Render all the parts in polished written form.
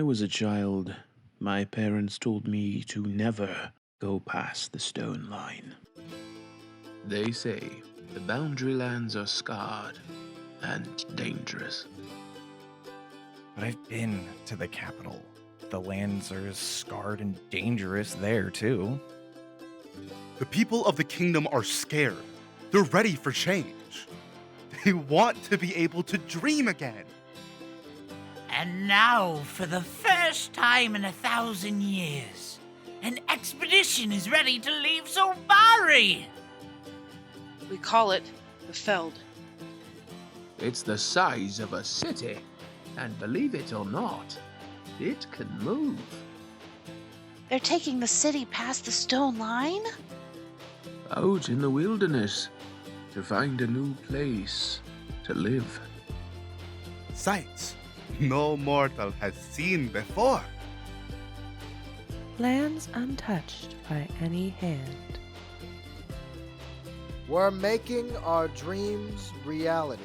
was a child, my parents told me to never go past the stone line. They say the boundary lands are scarred and dangerous. But I've been to the capital. The lands are scarred and dangerous there, too. The people of the kingdom are scared. They're ready for change. They want to be able to dream again. And now, for the first time in 1,000 years, an expedition is ready to leave Solbari! We call it the Feld. It's the size of a city, and believe it or not, it can move. They're taking the city past the stone line? Out in the wilderness, to find a new place to live. Sights no mortal has seen before. Lands untouched by any hand. We're making our dreams reality.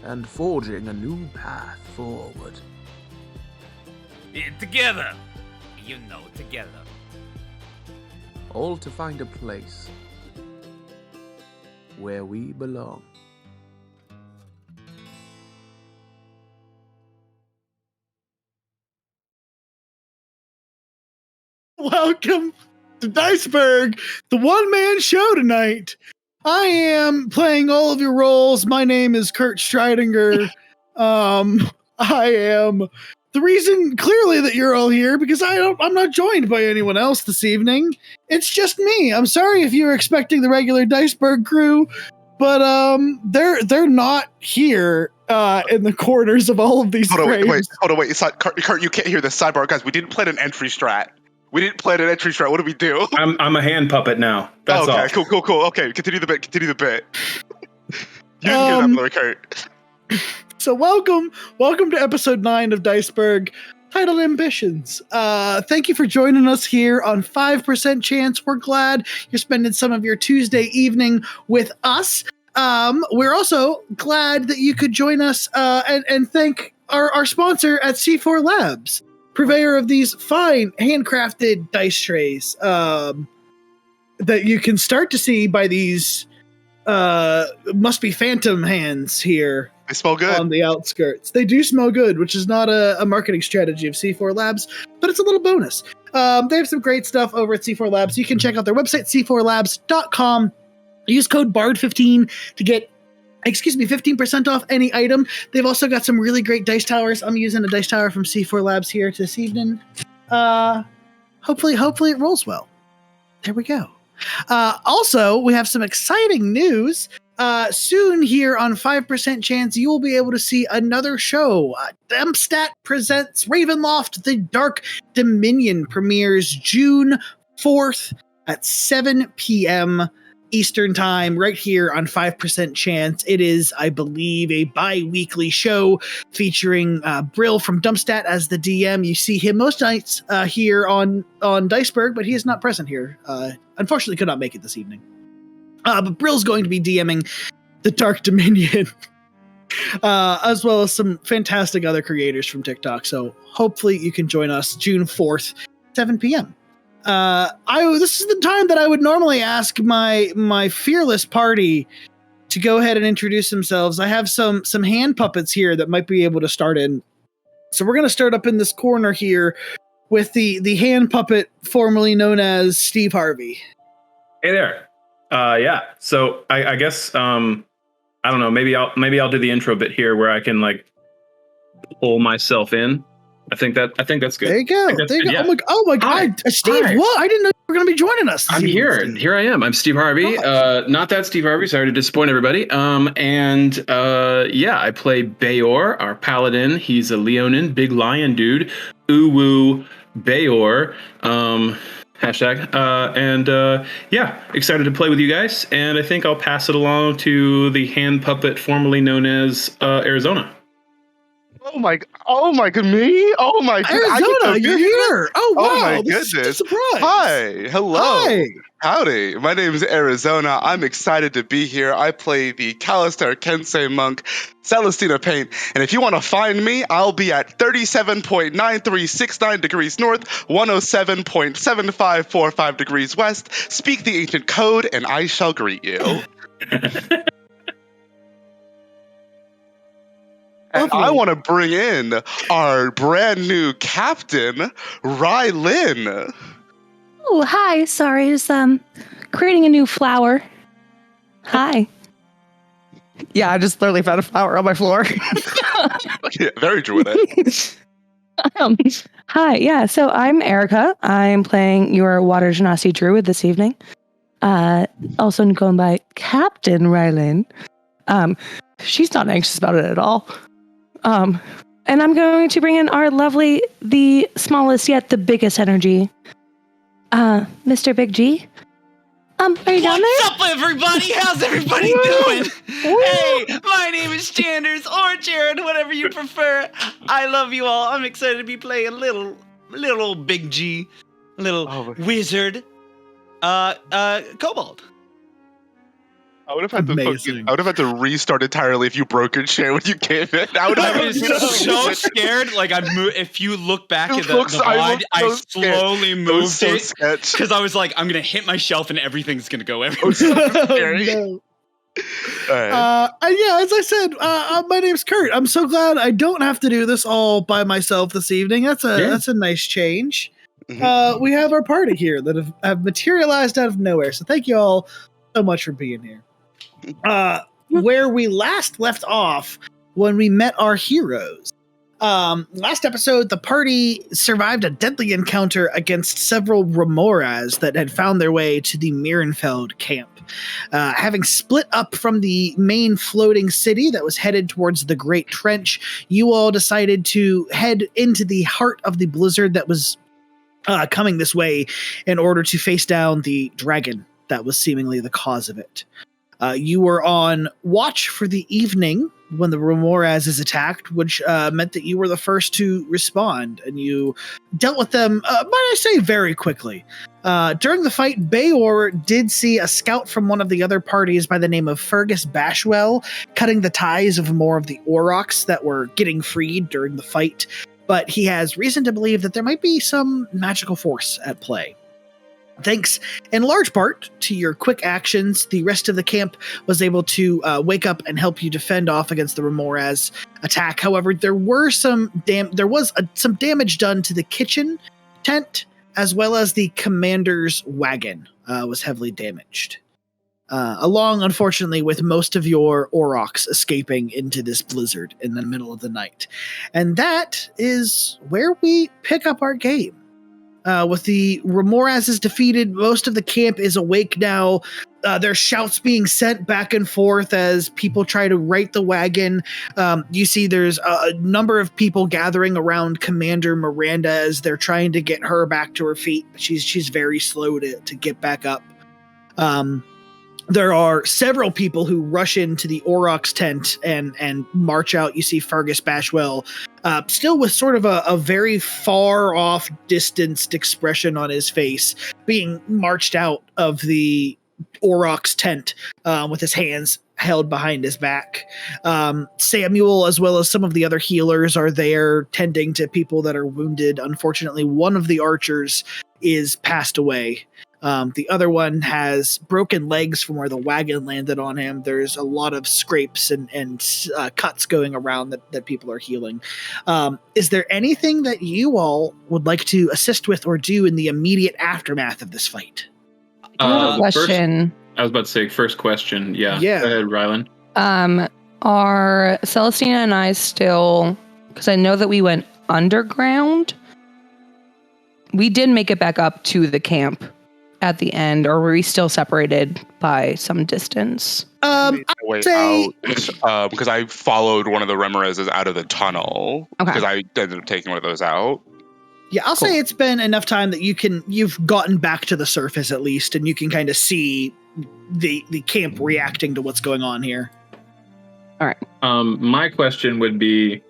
And forging a new path forward. Together! Together. All to find a place where we belong. Welcome to Diceburgh, the one-man show tonight. I am playing all of your roles. My name is Kurt Stridinger. I am the reason clearly that you're all here because I'm not joined by anyone else this evening. It's just me. I'm sorry if you were expecting the regular Diceburgh crew, but they're not here in the corners of all of these frames. Hold on, wait. Kurt, you can't hear this. Sidebar, guys. We didn't plan an entry strat. What do we do? I'm a hand puppet now. That's all. Okay, cool. Okay, continue the bit. You didn't hear that, Kurt. So welcome to episode 9 of Diceburgh, titled Ambitions. Thank you for joining us here on 5% Chance. We're glad you're spending some of your Tuesday evening with us. We're also glad that you could join us and thank our sponsor at C4 Labs, purveyor of these fine handcrafted dice trays that you can start to see by these must be phantom hands here. They smell good. On the outskirts. They do smell good, which is not a marketing strategy of C4 Labs, but it's a little bonus. They have some great stuff over at C4 Labs. You can check out their website, c4labs.com. Use code BARD15 to get 15% off any item. They've also got some really great dice towers. I'm using a dice tower from C4 Labs here this evening. Hopefully it rolls well. There we go. Also, we have some exciting news. Soon here on 5% Chance, you will be able to see another show. Dempstat presents Ravenloft, The Dark Dominion premieres June 4th at 7 p.m. Eastern Time, right here on 5% Chance. It is, I believe, a bi-weekly show featuring Brill from Dumpstat as the DM. You see him most nights here on Diceburgh, but he is not present here. Unfortunately, could not make it this evening. But Brill's going to be DMing the Dark Dominion, as well as some fantastic other creators from TikTok. So hopefully you can join us June 4th, 7 p.m. This is the time that I would normally ask my fearless party to go ahead and introduce themselves. I have some hand puppets here that might be able to start in. So we're going to start up in this corner here with the hand puppet formerly known as Steve Harvey. Hey there. Yeah. So I guess I don't know. Maybe I'll do the intro bit here where I can like pull myself in. I think that's good. There you go. Yeah. Oh my God, Steve! Hi. What? I didn't know you were going to be joining us. I'm here. Here I am. I'm Steve Harvey. Not that Steve Harvey. Sorry to disappoint everybody. I play Bayor, our paladin. He's a Leonin, big lion dude. Uwu Bayor. Hashtag. Excited to play with you guys. And I think I'll pass it along to the hand puppet formerly known as Arizona. Oh my god, me? Oh my god. Arizona, you're here. Oh wow, Oh my this is such a goodness. surprise. Hi, hello. Hi. Howdy. My name is Arizona. I'm excited to be here. I play the Callister Kensei monk, Celestina Paint. And if you want to find me, I'll be at 37.9369 degrees north, 107.7545 degrees west. Speak the ancient code, and I shall greet you. And I Lovely. want to bring in our brand new captain, Rylin. Oh, hi. Sorry, just creating a new flower. Hi. Yeah, I just literally found a flower on my floor. Yeah, very druidic. Hi. Yeah. So I'm Erica. I'm playing your Water Genasi Druid this evening. Also going by Captain Rylin. She's not anxious about it at all. And I'm going to bring in our lovely, the smallest yet the biggest energy, Mr. Big G. Are you down there? What's up, everybody? How's everybody doing? Hey, my name is Chanders or Jared, whatever you prefer. I love you all. I'm excited to be playing a little old Big G, wizard, kobold. I would have had Amazing. to restart entirely if you broke your chair when you came in. I was so scared. Like if you look back at the slide, I slowly moved it because I was like, I'm gonna hit my shelf and everything's gonna go everywhere. No. Yeah, as I said, my name's Kurt. I'm so glad I don't have to do this all by myself this evening. That's a nice change. Mhm. We have our party here that have materialized out of nowhere. So thank you all so much for being here. Where we last left off when we met our heroes. Last episode, the party survived a deadly encounter against several Remoras that had found their way to the Mirenfeld camp. Having split up from the main floating city that was headed towards the Great Trench, you all decided to head into the heart of the blizzard that was coming this way in order to face down the dragon that was seemingly the cause of it. You were on watch for the evening when the Remoras is attacked, which meant that you were the first to respond, and you dealt with them, might I say, very quickly. During the fight, Bayor did see a scout from one of the other parties by the name of Fergus Bashwell cutting the ties of more of the Aurochs that were getting freed during the fight, but he has reason to believe that there might be some magical force at play. Thanks in large part to your quick actions, the rest of the camp was able to wake up and help you defend off against the Remoras attack. However, there was some damage done to the kitchen tent, as well as the commander's wagon was heavily damaged. Along, unfortunately, with most of your Aurochs escaping into this blizzard in the middle of the night. And that is where we pick up our game. With the Remoras is defeated, most of the camp is awake now. There's shouts being sent back and forth as people try to right the wagon. You see there's a number of people gathering around Commander Miranda as they're trying to get her back to her feet. She's very slow to get back up. There are several people who rush into the Auroch's tent and march out. You see Fergus Bashwell, still with sort of a very far off, distanced expression on his face, being marched out of the Auroch's tent with his hands held behind his back. Samuel, as well as some of the other healers, are there tending to people that are wounded. Unfortunately, one of the archers is passed away. The other one has broken legs from where the wagon landed on him. There's a lot of scrapes and cuts going around that people are healing. Is there anything that you all would like to assist with or do in the immediate aftermath of this fight? I have a question. I was about to say, first question. Yeah. Yeah. Go ahead, Rylin. Are Celestina and I still, because I know that we went underground. We did make it back up to the camp at the end, or were we still separated by some distance? Because I followed one of the Remoras out of the tunnel because I ended up taking one of those out. Yeah, I'll say it's been enough time that you've gotten back to the surface at least, and you can kind of see the camp reacting to what's going on here. All right. My question would be,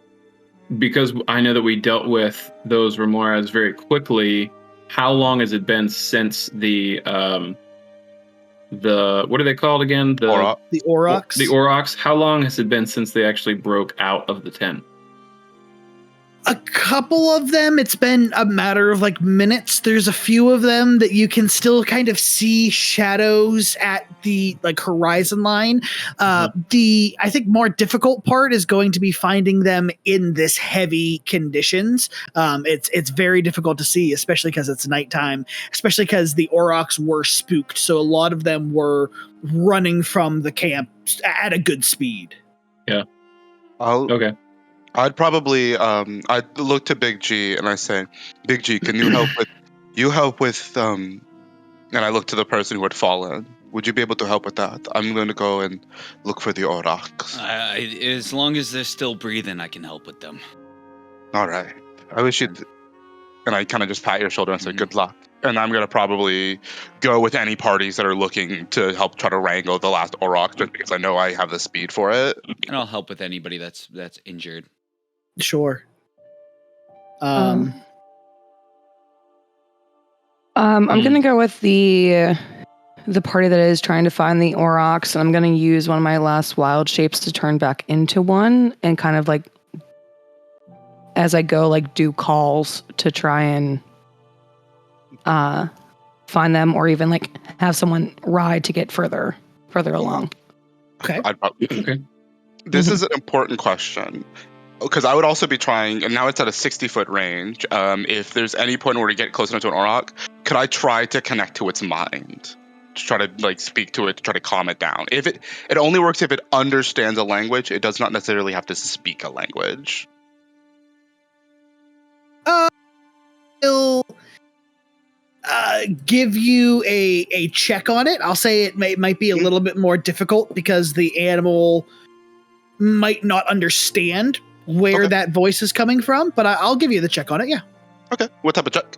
because I know that we dealt with those remoras very quickly, how long has it been since the what are they called again? The Aurochs. The Aurochs. How long has it been since they actually broke out of the 10? A couple of them, it's been a matter of like minutes. There's a few of them that you can still kind of see shadows at the like horizon line. The I think more difficult part is going to be finding them in this heavy conditions. It's very difficult to see, especially because it's nighttime, especially because the Aurochs were spooked. So a lot of them were running from the camp at a good speed. Yeah. Okay. I'd probably I'd look to Big G and I say, Big G, can you help with and I look to the person who had fallen. Would you be able to help with that? I'm going to go and look for the Aurochs. As long as they're still breathing, I can help with them. All right. I wish you'd. And I kind of just pat your shoulder and say, good luck. And I'm going to probably go with any parties that are looking to help try to wrangle the last Auroch, just because I know I have the speed for it. And I'll help with anybody that's injured. Sure. I'm gonna go with the party that is trying to find the Aurochs, and I'm gonna use one of my last wild shapes to turn back into one, and kind of like as I go, like do calls to try and find them, or even like have someone ride to get further along. Okay. Okay. This is an important question. Because I would also be trying, and now it's at a 60-foot range. If there's any point where we get close enough to an Auroch, could I try to connect to its mind? To try to like speak to it, to try to calm it down. If it only works if it understands a language. It does not necessarily have to speak a language. I'll give you a check on it. I'll say it might be a little bit more difficult because the animal might not understand where that voice is coming from, but I'll give you the check on it. Yeah. Okay. What type of check?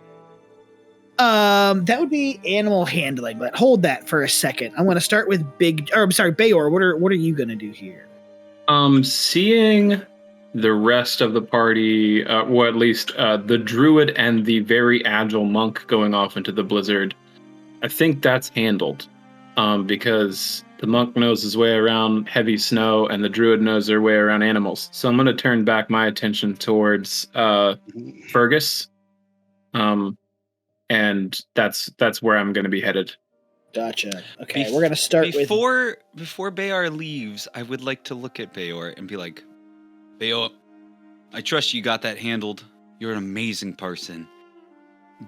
That would be animal handling, but hold that for a second. I'm going to start with Bayor. What are you going to do here? Seeing the rest of the party, or at least the druid and the very agile monk going off into the blizzard, I think that's handled. Because the monk knows his way around heavy snow and the druid knows their way around animals. So I'm going to turn back my attention towards Fergus. And that's where I'm going to be headed. Gotcha. Okay, we're going to start before Bayor leaves, I would like to look at Bayor and be like, Bayor, I trust you got that handled. You're an amazing person.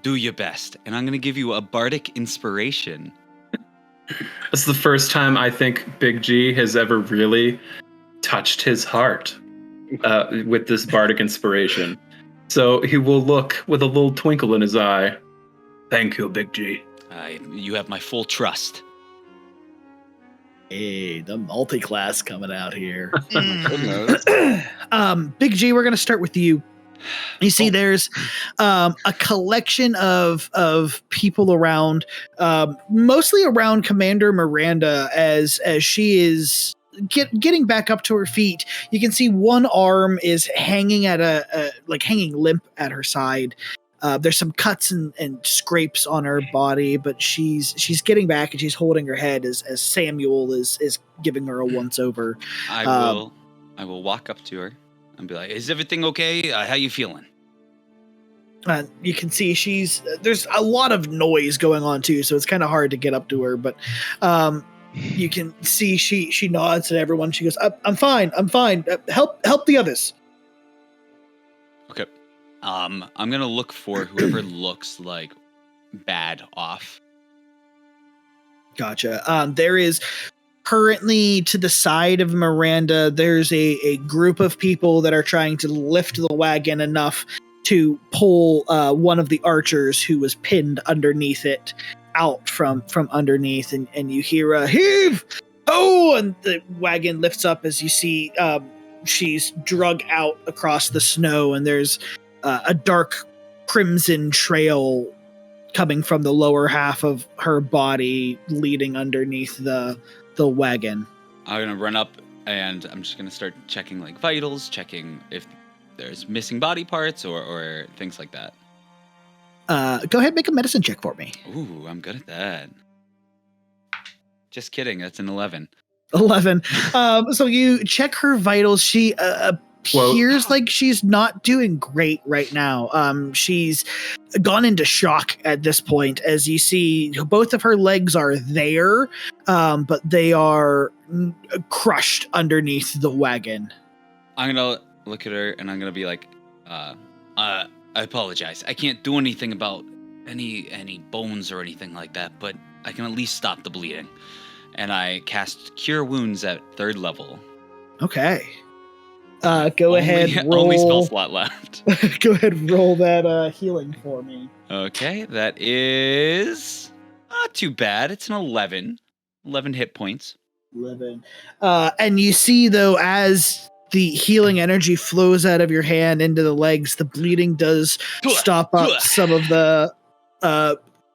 Do your best. And I'm going to give you a bardic inspiration. That's the first time I think Big G has ever really touched his heart with this bardic inspiration. So he will look with a little twinkle in his eye. Thank you, Big G. You have my full trust. Hey, the multi-class coming out here. Big G, we're going to start with you. You see, there's a collection of people around, mostly around Commander Miranda as she is getting back up to her feet. You can see one arm is hanging at hanging limp at her side. There's some cuts and scrapes on her body, but she's getting back and she's holding her head as Samuel is giving her a once over. I will walk up to her and be like, "Is everything okay? How you feeling?" You can see there's a lot of noise going on too, so it's kind of hard to get up to her. But you can see she nods at everyone. She goes, "I'm fine. I'm fine. Help the others." Okay. I'm gonna look for whoever looks like bad off. Gotcha. There is currently to the side of Miranda, there's a group of people that are trying to lift the wagon enough to pull one of the archers who was pinned underneath it out from underneath, and you hear a heave, oh, and the wagon lifts up as you see she's drug out across the snow, and there's a dark crimson trail coming from the lower half of her body leading underneath the wagon. I'm gonna run up and I'm just gonna start checking like vitals, checking if there's missing body parts or things like that. Go ahead and make a medicine check for me. Ooh, I'm good at that. Just kidding. That's an 11. 11. So you check her vitals. She appears like she's not doing great right now. She's gone into shock at this point, as you see both of her legs are there, but they are crushed underneath the wagon. I'm gonna look at her and I'm gonna be like, I apologize. I can't do anything about any bones or anything like that, but I can at least stop the bleeding. And I cast Cure Wounds at 3rd level. Okay. Go ahead. Roll. Only spell slot left. Go ahead and roll that healing for me. Okay, that is not too bad. It's an 11. 11 hit points. 11. And you see, though, as the healing energy flows out of your hand into the legs, the bleeding does stop up. Some of the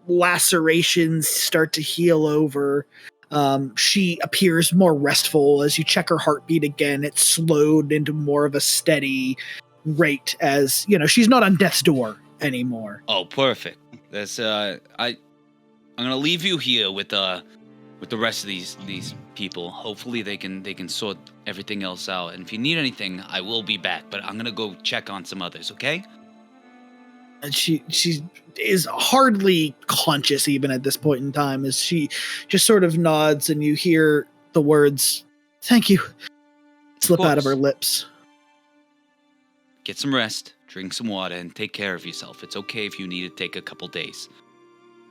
lacerations start to heal over. She appears more restful. As you check her heartbeat again, it's slowed into more of a steady rate, as she's not on death's door anymore. Oh, perfect. That's I'm gonna leave you here with the rest of these people. Hopefully they can sort everything else out. And if you need anything, I will be back. But I'm gonna go check on some others. Okay? And she is hardly conscious even at this point in time, as she just sort of nods, and you hear the words, "Thank you," slip out of her lips. Get some rest, drink some water, and take care of yourself. It's okay if you need to take a couple days.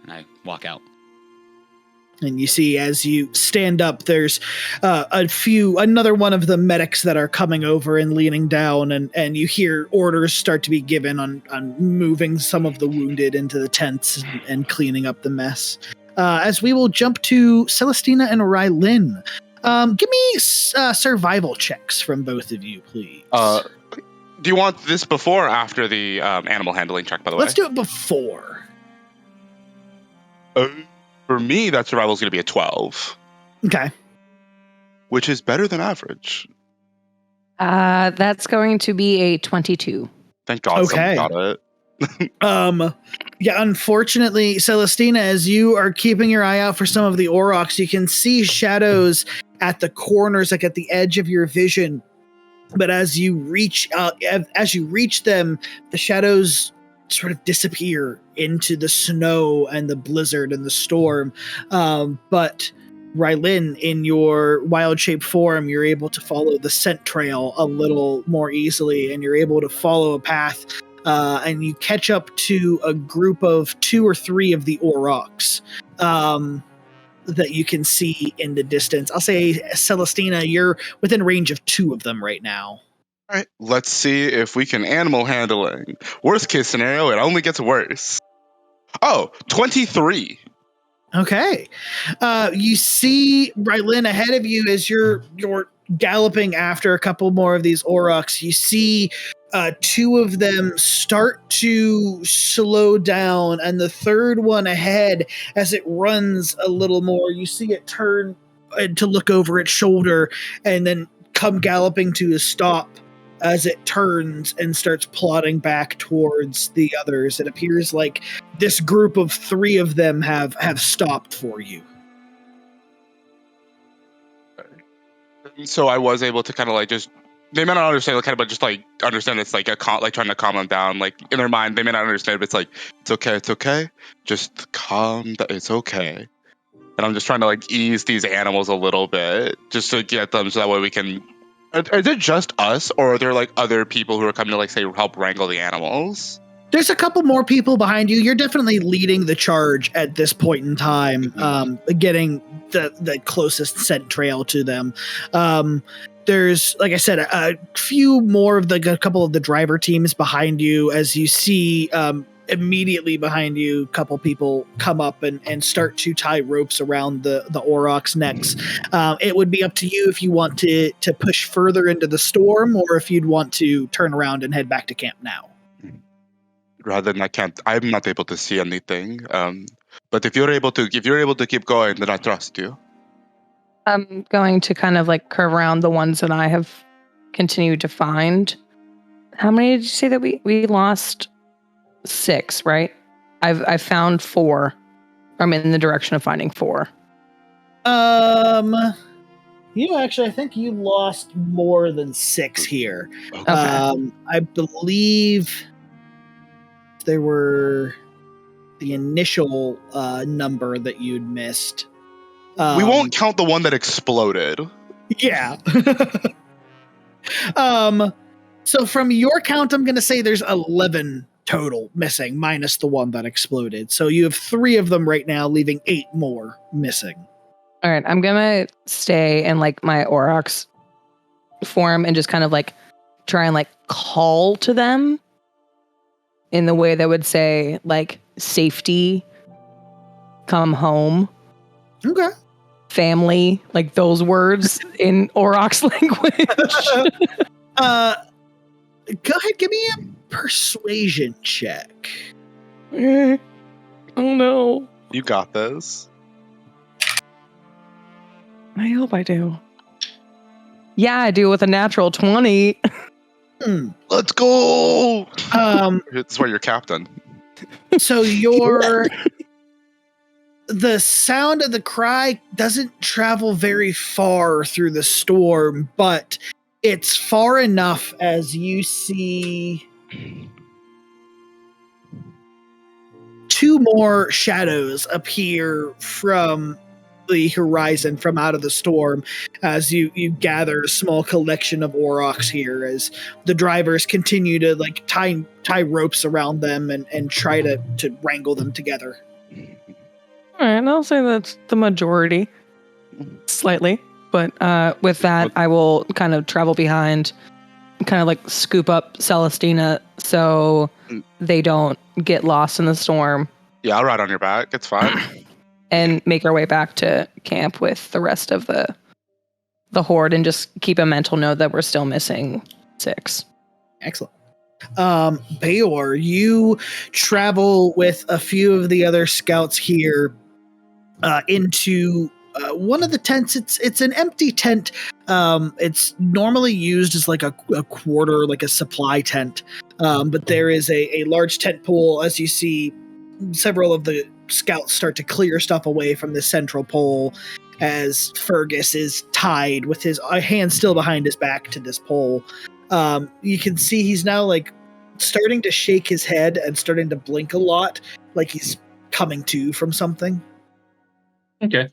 And I walk out. And you see, as you stand up, there's another one of the medics that are coming over and leaning down, and you hear orders start to be given on moving some of the wounded into the tents and cleaning up the mess. As we will jump to Celestina and Rylin. Give me survival checks from both of you, please. Do you want this before or after the animal handling check, by the way? Let's do it before. For me, that survival is going to be a 12. Okay. Which is better than average. That's going to be a 22. Thank God someone got it. Yeah, unfortunately, Celestina, as you are keeping your eye out for some of the Aurochs, you can see shadows at the corners, like at the edge of your vision. But as you reach them, the shadows sort of disappear into the snow and the blizzard and the storm. But Rylin, in your wild shape form, you're able to follow the scent trail a little more easily, and you're able to follow a path, and you catch up to a group of 2 or 3 of the Aurochs that you can see in the distance. I'll say, Celestina, you're within range of 2 of them right now. All right, let's see if we can animal handling. Worst case scenario, it only gets worse. Oh, 23. Okay. You see Rylin ahead of you as you're galloping after a couple more of these Aurochs. You see 2 of them start to slow down, and the third one ahead, as it runs a little more, you see it turn to look over its shoulder and then come galloping to a stop as it turns and starts plodding back towards the others. It appears like this group of 3 of them have stopped for you. So I was able to kind of like just, they may not understand, kind of, but just like understand it's like trying to calm them down. Like in their mind, they may not understand, but it's like, it's okay. Just calm, it's okay. And I'm just trying to like ease these animals a little bit just to get them so that way we can. Is it just us, or are there like other people who are coming to like say help wrangle the animals? There's a couple more people behind you. You're definitely leading the charge at this point in time, getting the closest scent trail to them. There's, like I said, a few more of a couple of the driver teams behind you. As you see, immediately behind you, a couple people come up and start to tie ropes around the Aurochs' necks. It would be up to you if you want to push further into the storm, or if you'd want to turn around and head back to camp now. Rather than I'm not able to see anything. But if you're able to keep going, then I trust you. I'm going to kind of like curve around the ones that I have continued to find. How many did you say that we lost? 6, right? I've found 4. I'm in the direction of finding 4. Actually, I think you lost more than 6 here. Okay. I believe there were the initial number that you'd missed. We won't count the one that exploded. Yeah. So from your count, I'm going to say there's 11 total missing, minus the one that exploded. So you have 3 of them right now, leaving 8 more missing. All right, I'm gonna stay in like my Auroch's form and just kind of like try and like call to them in the way that would say like safety, come home, Okay. family, like those words in Auroch's language. Go ahead, give me a persuasion check. Oh no. You got this. I hope I do. Yeah, I do with a natural 20. Let's go. That's why you're captain. So the sound of the cry doesn't travel very far through the storm, but it's far enough as you see 2 more shadows appear from the horizon from out of the storm as you gather a small collection of Aurochs here as the drivers continue to like tie ropes around them and try to wrangle them together. All right, I'll say that's the majority. Slightly. But with that, I will kind of travel behind, kind of like scoop up Celestina so they don't get lost in the storm. Yeah, I'll ride on your back. It's fine. And make our way back to camp with the rest of the horde and just keep a mental note that we're still missing 6. Excellent. Bayor, you travel with a few of the other scouts here into one of the tents. It's an empty tent. It's normally used as like a quarter, like a supply tent. But there is a large tent pole as you see several of the scouts start to clear stuff away from the central pole as Fergus is tied with his hand still behind his back to this pole. You can see he's now like starting to shake his head and starting to blink a lot, like he's coming to from something. Okay.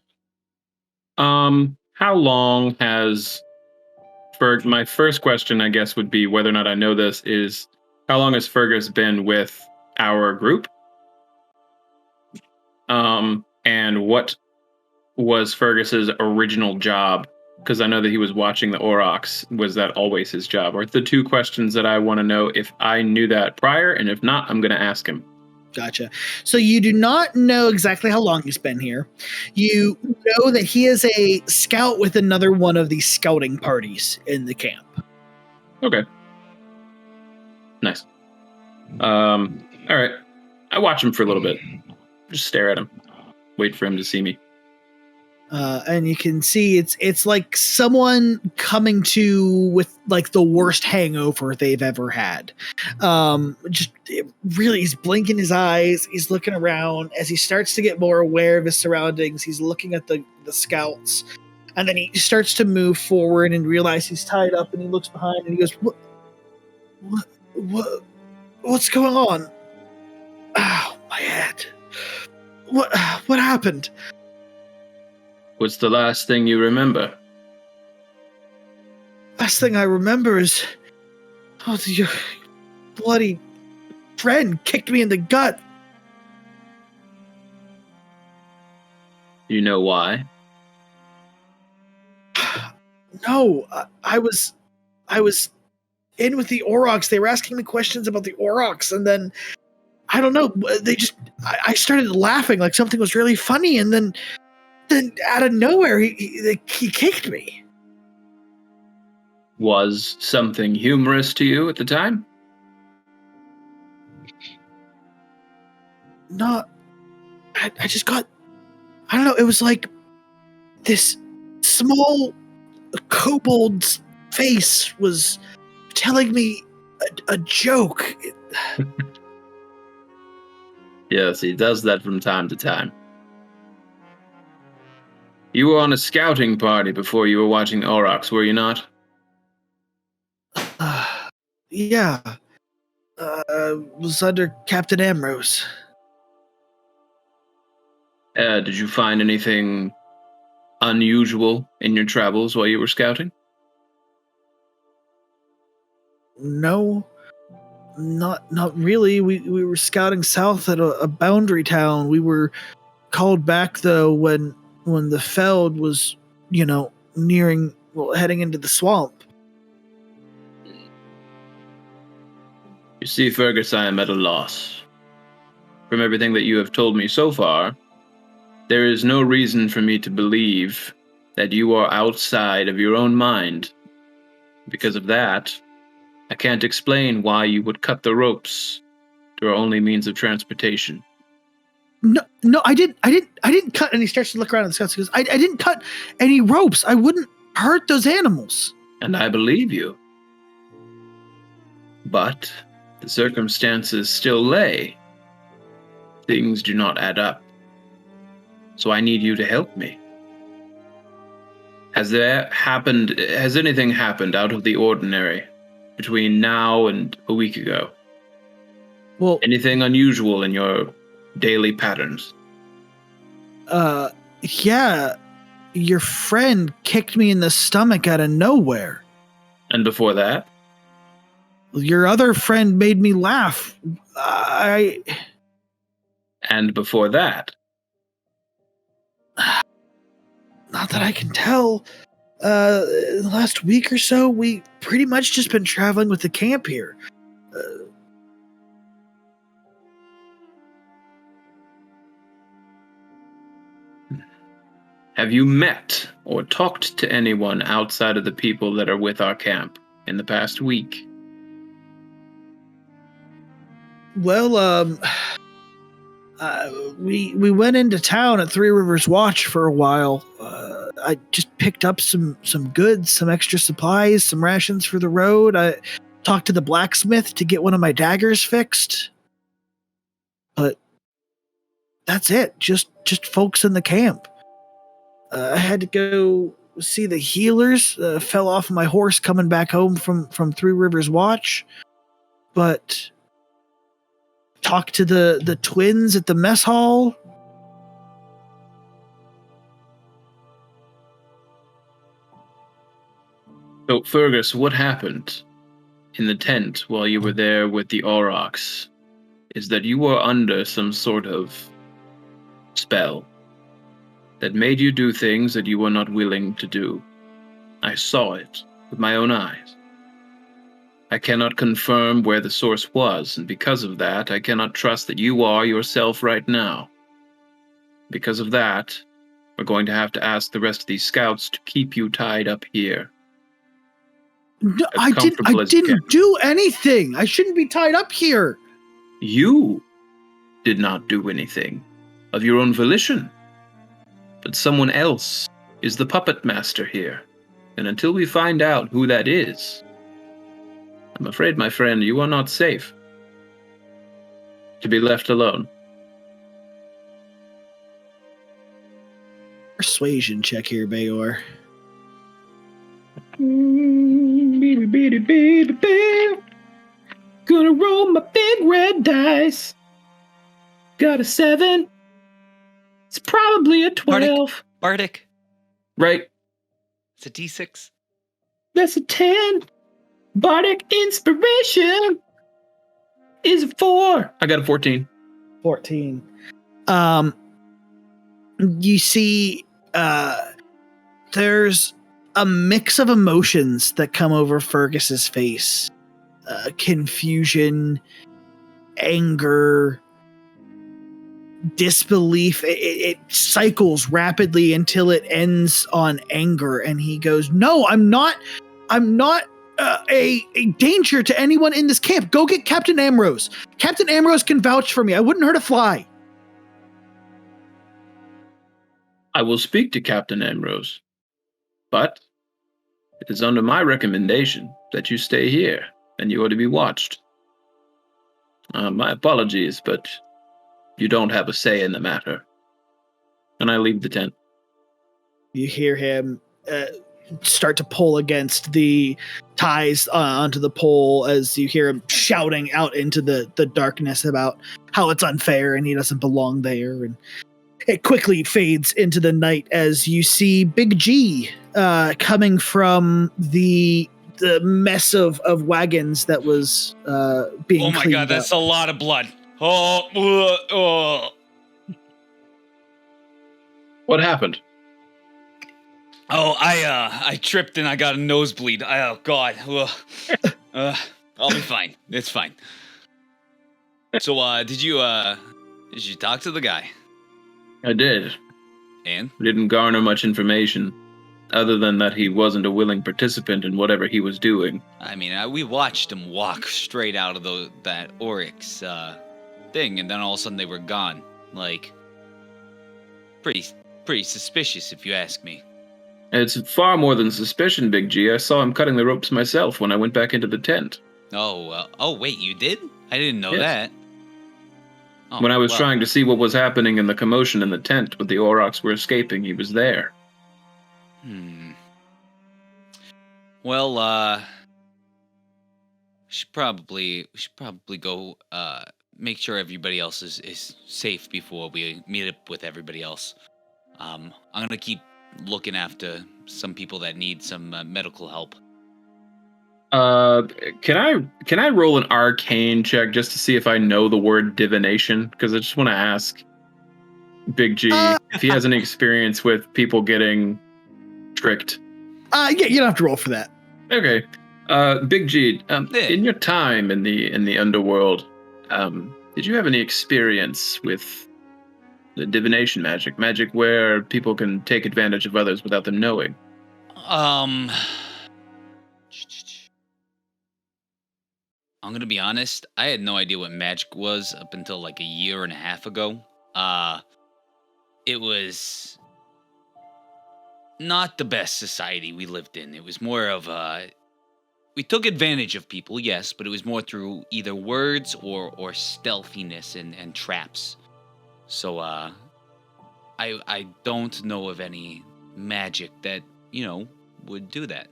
How long has my first question, I guess, would be whether or not I know this is how long has Fergus been with our group? And what was Fergus's original job? Because I know that he was watching the Aurochs. Was that always his job? Or the 2 questions that I want to know if I knew that prior, and if not, I'm going to ask him. Gotcha. So you do not know exactly how long he's been here. You know that he is a scout with another one of these scouting parties in the camp. Okay. Nice. All right. I watch him for a little bit. Just stare at him. Wait for him to see me. And you can see it's like someone coming to with like the worst hangover they've ever had. Really, he's blinking his eyes. He's looking around as he starts to get more aware of his surroundings. He's looking at the scouts, and then he starts to move forward and realize he's tied up. And he looks behind and he goes, "What's going on? Oh, my head. What happened?" What's the last thing you remember? Last thing I remember is, your bloody friend kicked me in the gut. You know why? No, I was in with the Aurochs. They were asking me questions about the Aurochs, and then I don't know. I started laughing like something was really funny, and then out of nowhere, he kicked me. Was something humorous to you at the time? Not. I just got. I don't know. It was like this small kobold's face was telling me a joke. Yes, he does that from time to time. You were on a scouting party before you were watching Aurochs, were you not? Yeah. Was under Captain Ambrose. Did you find anything unusual in your travels while you were scouting? No, not really. We were scouting south at a boundary town. We were called back though when the Feld was, heading into the swamp. You see, Fergus, I am at a loss. From everything that you have told me so far, there is no reason for me to believe that you are outside of your own mind. Because of that, I can't explain why you would cut the ropes to our only means of transportation. No, I didn't cut. And he starts to look around at the scouts. He goes, I didn't cut any ropes. I wouldn't hurt those animals. And I believe you. But the circumstances still lay. Things do not add up. So I need you to help me. Has anything happened out of the ordinary between now and a week ago? Well, anything unusual in your daily patterns? Yeah. Your friend kicked me in the stomach out of nowhere. And before that? Your other friend made me laugh. And before that? Not that I can tell. The last week or so, we pretty much just been traveling with the camp here. Have you met or talked to anyone outside of the people that are with our camp in the past week? Well, we went into town at Three Rivers Watch for a while. I just picked up some goods, some extra supplies, some rations for the road. I talked to the blacksmith to get one of my daggers fixed. But that's it. Just folks in the camp. I had to go see the healers. Fell off my horse coming back home from Three Rivers Watch. But talked to the twins at the mess hall. So, Fergus, what happened in the tent while you were there with the Aurochs is that you were under some sort of spell that made you do things that you were not willing to do. I saw it with my own eyes. I cannot confirm where the source was, and because of that, I cannot trust that you are yourself right now. Because of that, we're going to have to ask the rest of these scouts to keep you tied up here. No, I didn't do anything. I shouldn't be tied up here. You did not do anything of your own volition. But someone else is the puppet master here. And until we find out who that is, I'm afraid, my friend, you are not safe to be left alone. Persuasion check here, Bayor. Gonna roll my big red dice. Got a 7. It's probably a 12. Bardic. Right. It's a D6. That's a 10. Bardic inspiration is a 4. I got a 14. 14. You see, there's a mix of emotions that come over Fergus's face. Confusion, anger, disbelief. It cycles rapidly until it ends on anger, and he goes, "No, I'm not a danger to anyone in this camp. Go get Captain Ambrose. Captain Ambrose can vouch for me. I wouldn't hurt a fly." I will speak to Captain Ambrose, but it is under my recommendation that you stay here and you are to be watched. My apologies, but you don't have a say in the matter. And I leave the tent. You hear him start to pull against the ties onto the pole as you hear him shouting out into the darkness about how it's unfair and he doesn't belong there. And it quickly fades into the night as you see Big G coming from the mess of wagons that was being Oh my cleaned god, that's up. a lot of blood. Oh. What happened? Oh, I tripped and I got a nosebleed. Oh god. I'll be fine. It's fine. So, did you talk to the guy? I did. And? Didn't garner much information, other than that he wasn't a willing participant in whatever he was doing. I mean, we watched him walk straight out of that Oryx thing, and then all of a sudden they were gone. Like, pretty suspicious, if you ask me. It's far more than suspicion, Big G. I saw him cutting the ropes myself when I went back into the tent. Oh, wait, you did? I didn't know Yes. that. Oh, When I was trying to see what was happening in the commotion in the tent when the Aurochs were escaping, he was there. Well, we should probably go make sure everybody else is safe before we meet up with everybody else. I'm gonna keep looking after some people that need some medical help. Can I roll an arcane check just to see if I know the word divination? Because I just want to ask Big G if he has any experience with people getting tricked. Yeah, you don't have to roll for that. Okay. Big G, in your time in the underworld, did you have any experience with the divination magic where people can take advantage of others without them knowing? I'm gonna be honest, I had no idea what magic was up until like a year and a half ago. It was not the best society we lived in. It was more of we took advantage of people, yes, but it was more through either words or stealthiness and traps. So I don't know of any magic that, would do that.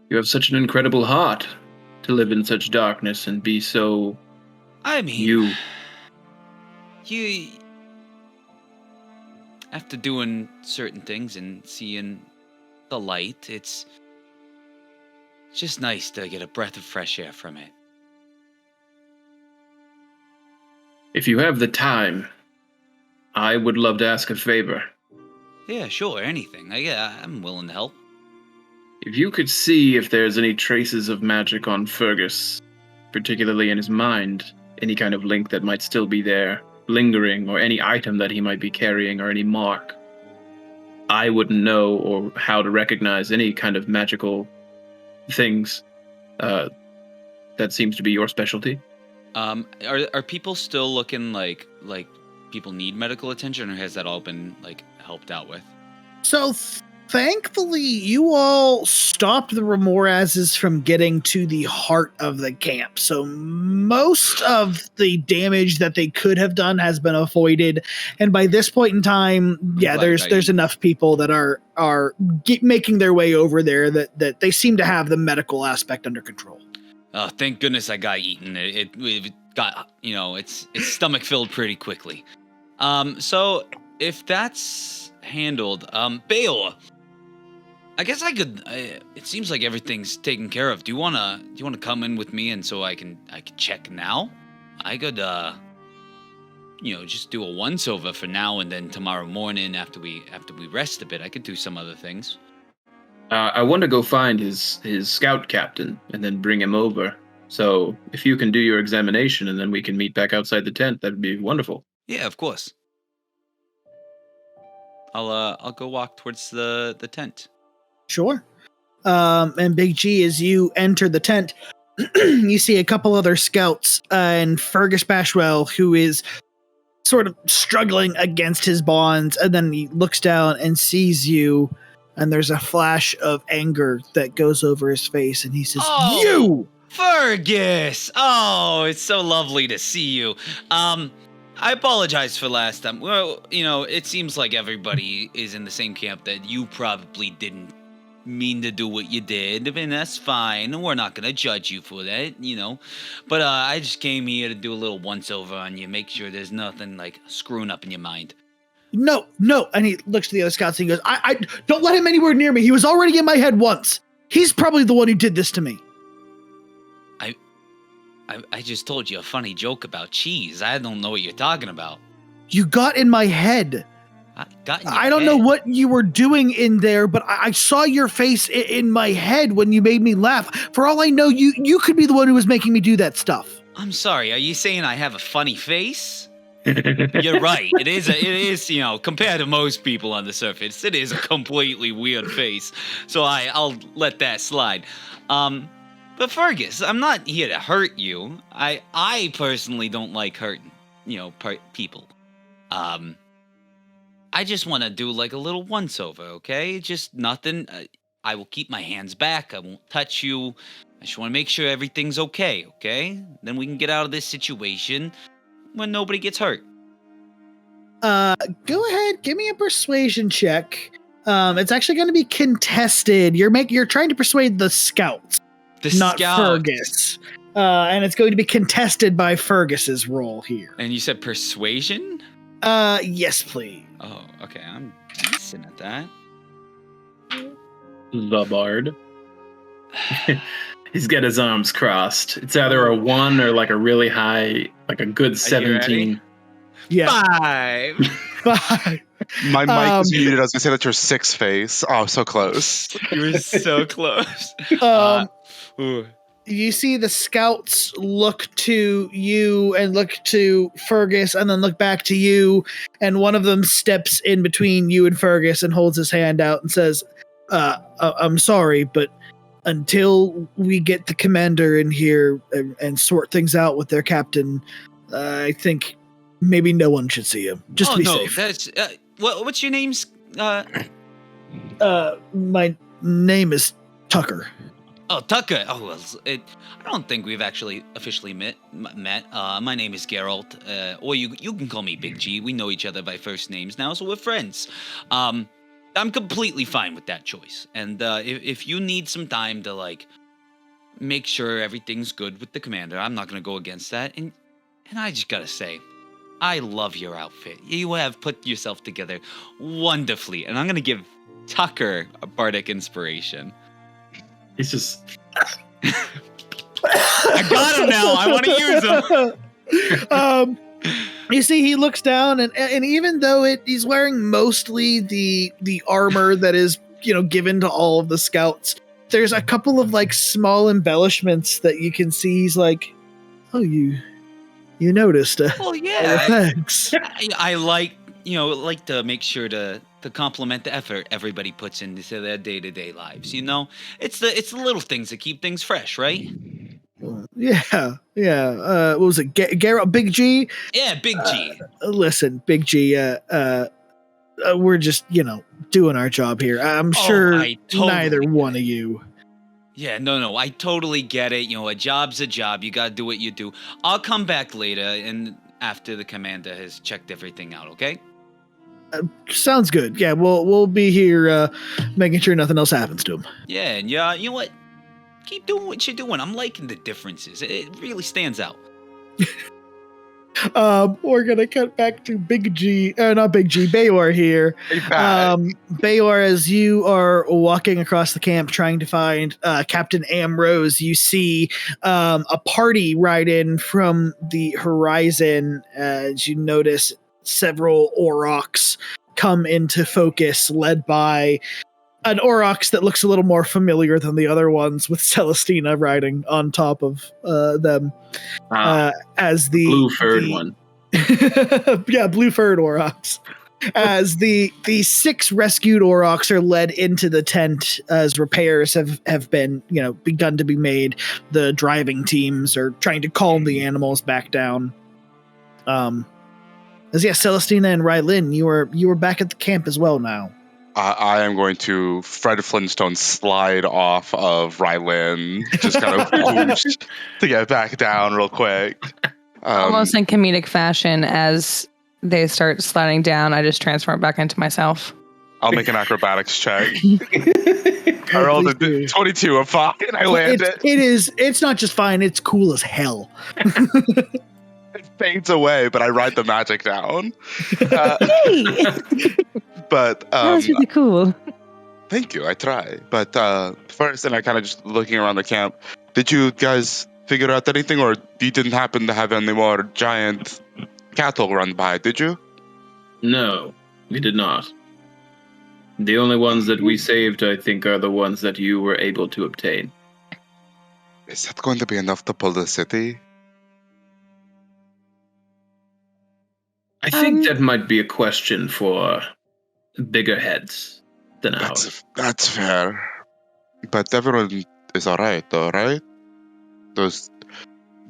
You have such an incredible heart to live in such darkness and be so... I mean... You... After doing certain things and seeing the light, it's just nice to get a breath of fresh air from it. If you have the time, I would love to ask a favor. Yeah, sure, anything. I'm willing to help. If you could see if there's any traces of magic on Fergus, particularly in his mind, any kind of link that might still be there, lingering, or any item that he might be carrying, or any mark, I wouldn't know or how to recognize any kind of magical things. That seems to be your specialty. Are people still looking like people need medical attention, or has that all been helped out with? So thankfully, you all stopped the Ramorazes from getting to the heart of the camp. So most of the damage that they could have done has been avoided. And by this point in time, there's enough people that are making their way over there that they seem to have the medical aspect under control. Oh, thank goodness I got eaten. It got, its stomach filled pretty quickly. So if that's handled, Bail, I guess I could. It seems like everything's taken care of. Do you wanna come in with me, and so I can check now? I could just do a once over for now, and then tomorrow morning after we rest a bit, I could do some other things. I want to go find his scout captain and then bring him over. So if you can do your examination and then we can meet back outside the tent, that'd be wonderful. Yeah, of course. I'll go walk towards the tent. Sure. And Big G, as you enter the tent, you see a couple other scouts and Fergus Bashwell, who is sort of struggling against his bonds, and then he looks down and sees you and there's a flash of anger that goes over his face, and he says, Oh! "You!" Fergus! Oh, it's so lovely to see you. I apologize for last time. Well, it seems like everybody is in the same camp that you probably didn't mean to do what you did, and that's fine. We're not gonna judge you for that, But I just came here to do a little once-over on you, make sure there's nothing, like, screwing up in your mind. No. And he looks to the other scouts and he goes, I don't let him anywhere near me. He was already in my head once. He's probably the one who did this to me. I just told you a funny joke about cheese. I don't know what you're talking about. You got in my head. I don't know what you were doing in there, but I saw your face in my head when you made me laugh. For all I know, you could be the one who was making me do that stuff. I'm sorry. Are you saying I have a funny face? You're right. It is, compared to most people on the surface, it is a completely weird face. So I'll let that slide. But Fergus, I'm not here to hurt you. I personally don't like hurting, people. I just want to do like a little once-over, okay? Just nothing. I will keep my hands back. I won't touch you. I just want to make sure everything's okay? Then we can get out of this situation when nobody gets hurt. Go ahead. Give me a persuasion check. It's actually going to be contested. You're trying to persuade the scouts. Not Fergus. And it's going to be contested by Fergus's role here. And you said persuasion? Yes, please. Oh, okay. I'm decent at that. The bard. He's got his arms crossed. It's either a 1 or like a really high, like a good 17. Yeah. 5. My mic is muted. I was going to say that's your 6 face. Oh, so close. You were so close. You see the scouts look to you and look to Fergus and then look back to you, and one of them steps in between you and Fergus and holds his hand out and says, I'm sorry, but until we get the commander in here and sort things out with their captain, I think maybe no one should see him. Just to be safe. That's what's your name's? My name is Tucker. Oh, Tucker. Oh, well, I don't think we've actually officially met. My name is Geralt, or you can call me Big G. We know each other by first names now, so we're friends. I'm completely fine with that choice. And if you need some time to like make sure everything's good with the commander, I'm not gonna go against that. And I just gotta say, I love your outfit. You have put yourself together wonderfully, and I'm gonna give Tucker a bardic inspiration. He's just. I got him now. I want to use him. You see, he looks down, and even though he's wearing mostly the armor that is given to all of the scouts, there's a couple of like small embellishments that you can see. He's like, "Oh, you noticed?" Well, yeah. Thanks. I like to make sure to compliment the effort everybody puts into their day-to-day lives. It's the little things that keep things fresh, right? Yeah. What was it, Geralt? Big G? Yeah, Big G. Listen, Big G. We're just doing our job here. I'm sure neither one of you. Yeah, no, I totally get it. A job's a job. You gotta do what you do. I'll come back later and after the commander has checked everything out. Okay. Sounds good. Yeah, we'll be here making sure nothing else happens to him. Yeah, and you know what? Keep doing what you're doing. I'm liking the differences. It really stands out. We're gonna cut back to Big G, not Big G, Bayor here. Bayor, as you are walking across the camp trying to find Captain Ambrose, you see a party ride in from the horizon. As you notice several Aurochs come into focus, led by an Auroch that looks a little more familiar than the other ones, with Celestina riding on top of them. As the blue-furred one. Yeah, blue-furred Aurochs. As the 6 rescued Aurochs are led into the tent as repairs have been, begun to be made. The driving teams are trying to calm the animals back down. Celestina and Rylin, you were back at the camp as well now. I am going to Fred Flintstone slide off of Rylin, just kind of whoosh to get back down real quick. Almost in comedic fashion, as they start sliding down, I just transform back into myself. I'll make an acrobatics check. I rolled a 22. I'm fine. I landed. It's not just fine. It's cool as hell. It fades away, but I ride the magic down. But that was really cool. Thank you. I try. But first, and I kind of just looking around the camp. Did you guys figure out anything, or you didn't happen to have any more giant cattle run by? Did you? No, we did not. The only ones that we saved, I think, are the ones that you were able to obtain. Is that going to be enough to pull the city? I think that might be a question for bigger heads than ours. That's fair. But everyone is alright, though, right? Those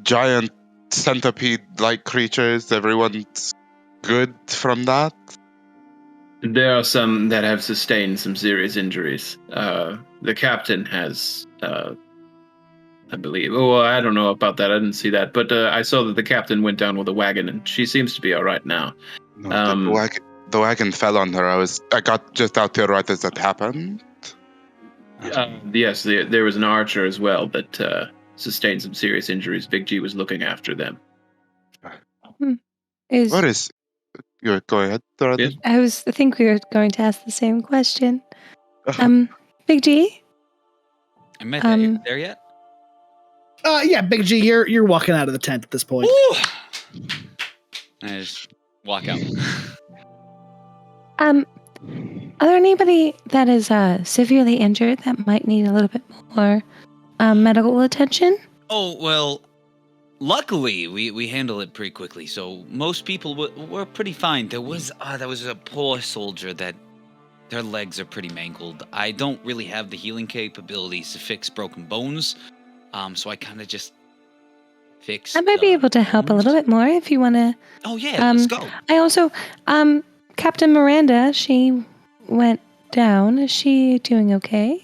giant centipede-like creatures, everyone's good from that? There are some that have sustained some serious injuries. The captain has, I believe. Oh, I don't know about that. I didn't see that. But I saw that the captain went down with a wagon, and she seems to be all right now. No, the wagon fell on her. I got just out there right as that happened. Yes, there was an archer as well that sustained some serious injuries. Big G was looking after them. What is... Go ahead, Dorothy. Yes. I think we were going to ask the same question. Big G? Am I there yet? Yeah, Big G, you're walking out of the tent at this point. Ooh. I just walk out. Are there anybody that is severely injured that might need a little bit more medical attention? Oh, well, luckily we handle it pretty quickly, so most people were pretty fine. There was a poor soldier that their legs are pretty mangled. I don't really have the healing capabilities to fix broken bones, so I kind of just fix. I might be able to help a little bit more if you want to. Oh yeah, let's go. I also, Captain Miranda, she went down. Is she doing okay?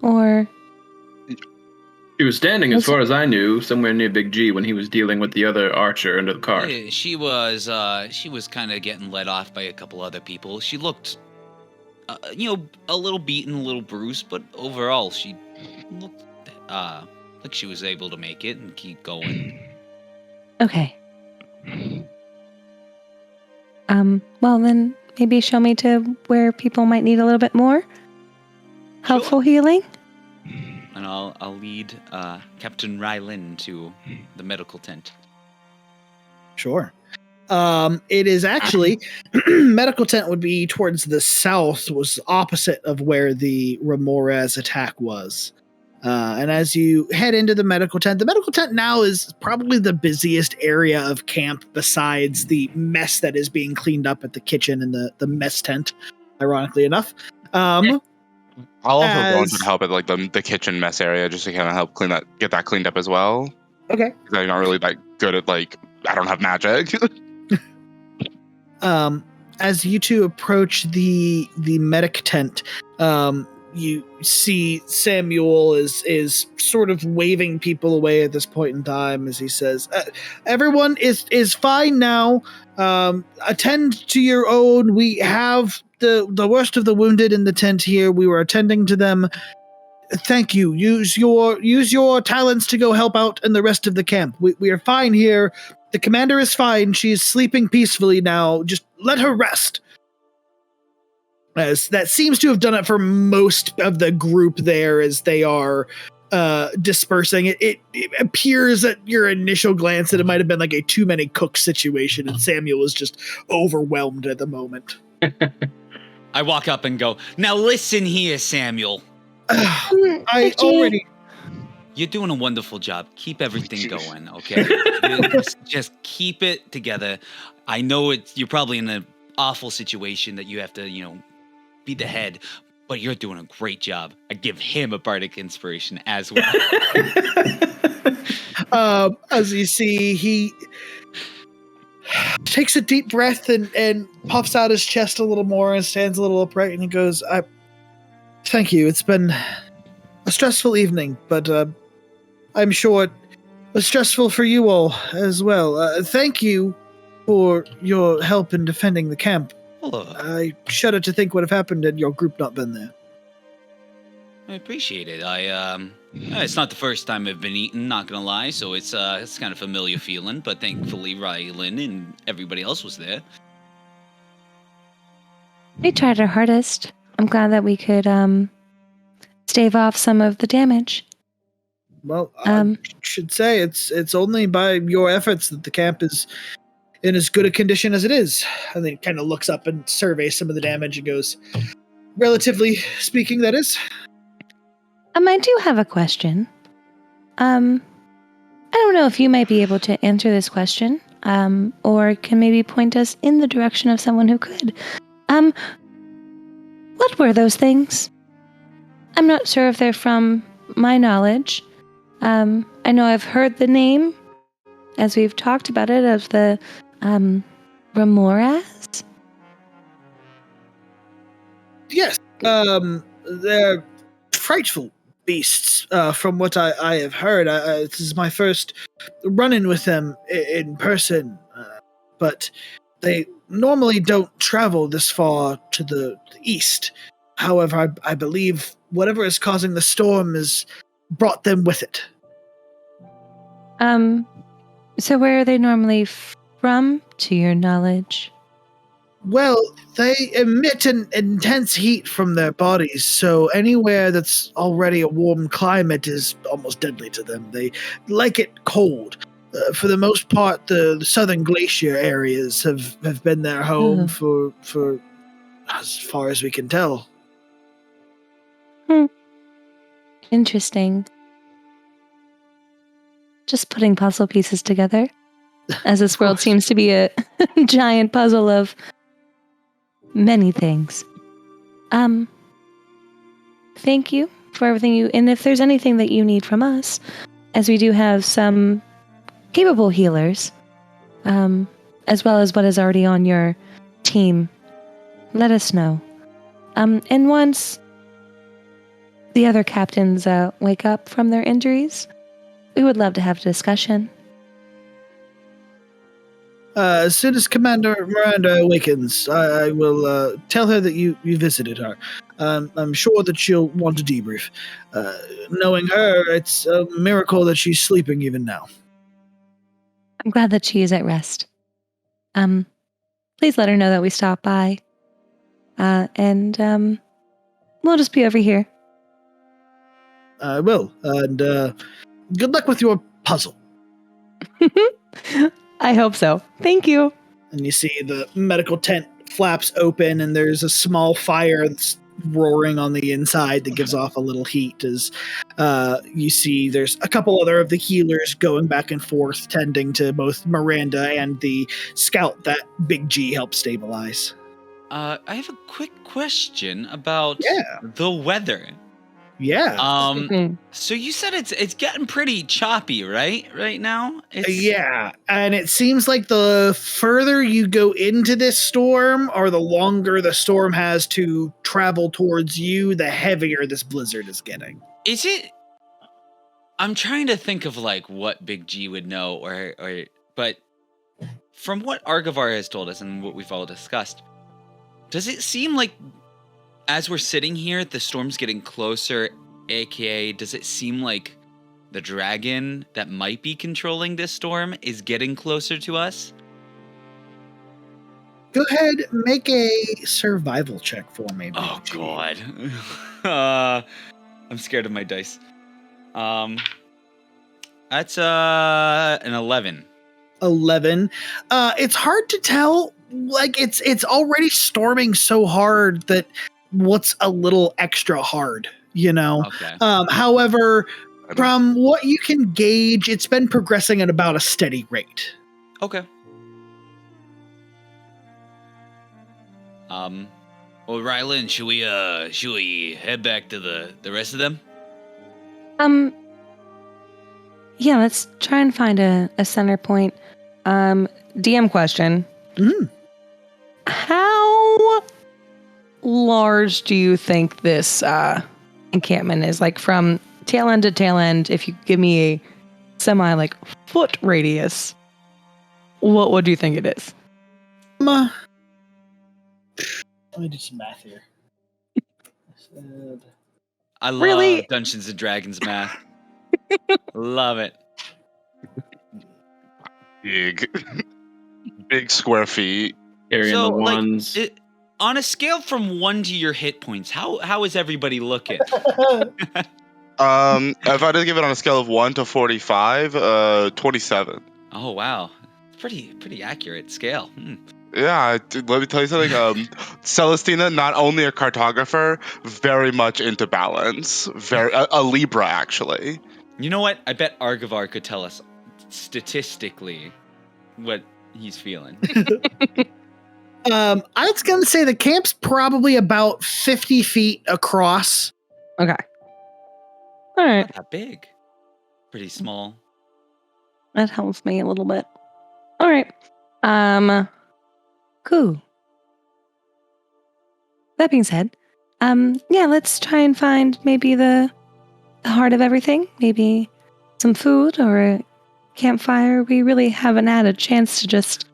Or? She was standing, as far as I knew, somewhere near Big G when he was dealing with the other archer under the cart. Yeah, she was kind of getting led off by a couple other people. She looked, a little beaten, a little bruised, but overall she looked like she was able to make it and keep going. Okay. Well then, maybe show me to where people might need a little bit more helpful healing. And I'll lead Captain Rylin to the medical tent. Sure. It is actually medical tent would be towards the south, was opposite of where the Ramores attack was. And as you head into the medical tent now is probably the busiest area of camp besides the mess that is being cleaned up at the kitchen and the mess tent, ironically enough. I'll also go into help at like the kitchen mess area just to kind of help get that cleaned up as well. Okay. Because I'm not really that good at I don't have magic. As you two approach the medic tent, you see Samuel is sort of waving people away at this point in time as he says, everyone is fine now. Attend to your own. We have the worst of the wounded in the tent here. We were attending to them. Thank you. Use your talents to go help out in the rest of the camp. We are fine here. The commander is fine. She is sleeping peacefully now. Just let her rest. As that seems to have done it for most of the group there as they are dispersing. It appears at your initial glance that it might have been like a too many cooks situation, and Samuel was just overwhelmed at the moment. I walk up and go, now listen here, Samuel. You're doing a wonderful job. Keep everything going, okay? just keep it together. I know you're probably in an awful situation that you have to, be the head, but you're doing a great job. I give him a bardic inspiration as well. As you see, takes a deep breath and puffs out his chest a little more and stands a little upright, and he goes, thank you. It's been a stressful evening, but I'm sure it was stressful for you all as well. Thank you for your help in defending the camp. Hello. I shudder to think what have happened had your group not been there. I appreciate it. It's not the first time I've been eaten, not gonna lie, so it's kind of familiar feeling, but thankfully Rylin and everybody else was there. We tried our hardest. I'm glad that we could stave off some of the damage. Well, I should say it's only by your efforts that the camp is in as good a condition as it is. And then kind of looks up and surveys some of the damage and goes, relatively speaking, that is. I do have a question. I don't know if you might be able to answer this question, or can maybe point us in the direction of someone who could. What were those things? I'm not sure if they're from my knowledge. I know I've heard the name, as we've talked about it, of the, Remoras? Yes, they're frightful beasts, from what I have heard. This is my first run-in with them in person, but they normally don't travel this far to the east. However, I believe whatever is causing the storm has brought them with it. So where are they normally from, to your knowledge? Well, they emit an intense heat from their bodies, so anywhere that's already a warm climate is almost deadly to them. They like it cold. For the most part, the southern glacier areas have been their home for as far as we can tell. Interesting. Just putting puzzle pieces together, as this world seems to be a giant puzzle of many things. Thank you for everything and if there's anything that you need from us, as we do have some capable healers, as well as what is already on your team, let us know. And once the other captains wake up from their injuries, we would love to have a discussion. As soon as Commander Miranda awakens, I will tell her that you visited her. I'm sure that she'll want to debrief. Knowing her, it's a miracle that she's sleeping even now. I'm glad that she is at rest. Please let her know that we stopped by. And we'll just be over here. I will. And good luck with your puzzle. I hope so. Thank you. And you see the medical tent flaps open, and there's a small fire that's roaring on the inside that gives off a little heat as you see there's a couple other of the healers going back and forth, tending to both Miranda and the scout that Big G helped stabilize. I have a quick question about the weather. Yeah. So you said it's getting pretty choppy, right? Right now? Yeah, and it seems like the further you go into this storm, or the longer the storm has to travel towards you, the heavier this blizzard is getting. Is it? I'm trying to think of like what Big G would know, but from what Arguvar has told us and what we've all discussed, does it seem like as we're sitting here, the storm's getting closer, aka does it seem like the dragon that might be controlling this storm is getting closer to us? Go ahead, make a survival check for me. Oh, BG. God. I'm scared of my dice. That's an 11. 11. It's hard to tell. Like, it's already storming so hard that what's a little extra hard, you know? Okay. However, from what you can gauge, it's been progressing at about a steady rate. Okay. Well, Rylin, should we head back to the rest of them? Yeah, let's try and find a center point. DM question. Mm. How large do you think this encampment is? Like from tail end to tail end, if you give me a semi like foot radius, what do you think it is? Let me do some math here. I love Really? Dungeons and Dragons math. Love it. Big square feet. Carrying So, the like, ones. on a scale from 1 to your hit points, how is everybody looking? If I had to give it on a scale of 1 to 45, 27. Oh wow, pretty accurate scale. Yeah, let me tell you something. Celestina, not only a cartographer, very much into balance. A Libra, actually. You know what? I bet Arguvar could tell us statistically what he's feeling. I was going to say the camp's probably about 50 feet across. Okay. All right. Not that big. Pretty small. That helps me a little bit. All right. Cool. That being said, yeah, let's try and find maybe the heart of everything. Maybe some food or a campfire. We really haven't had a chance to just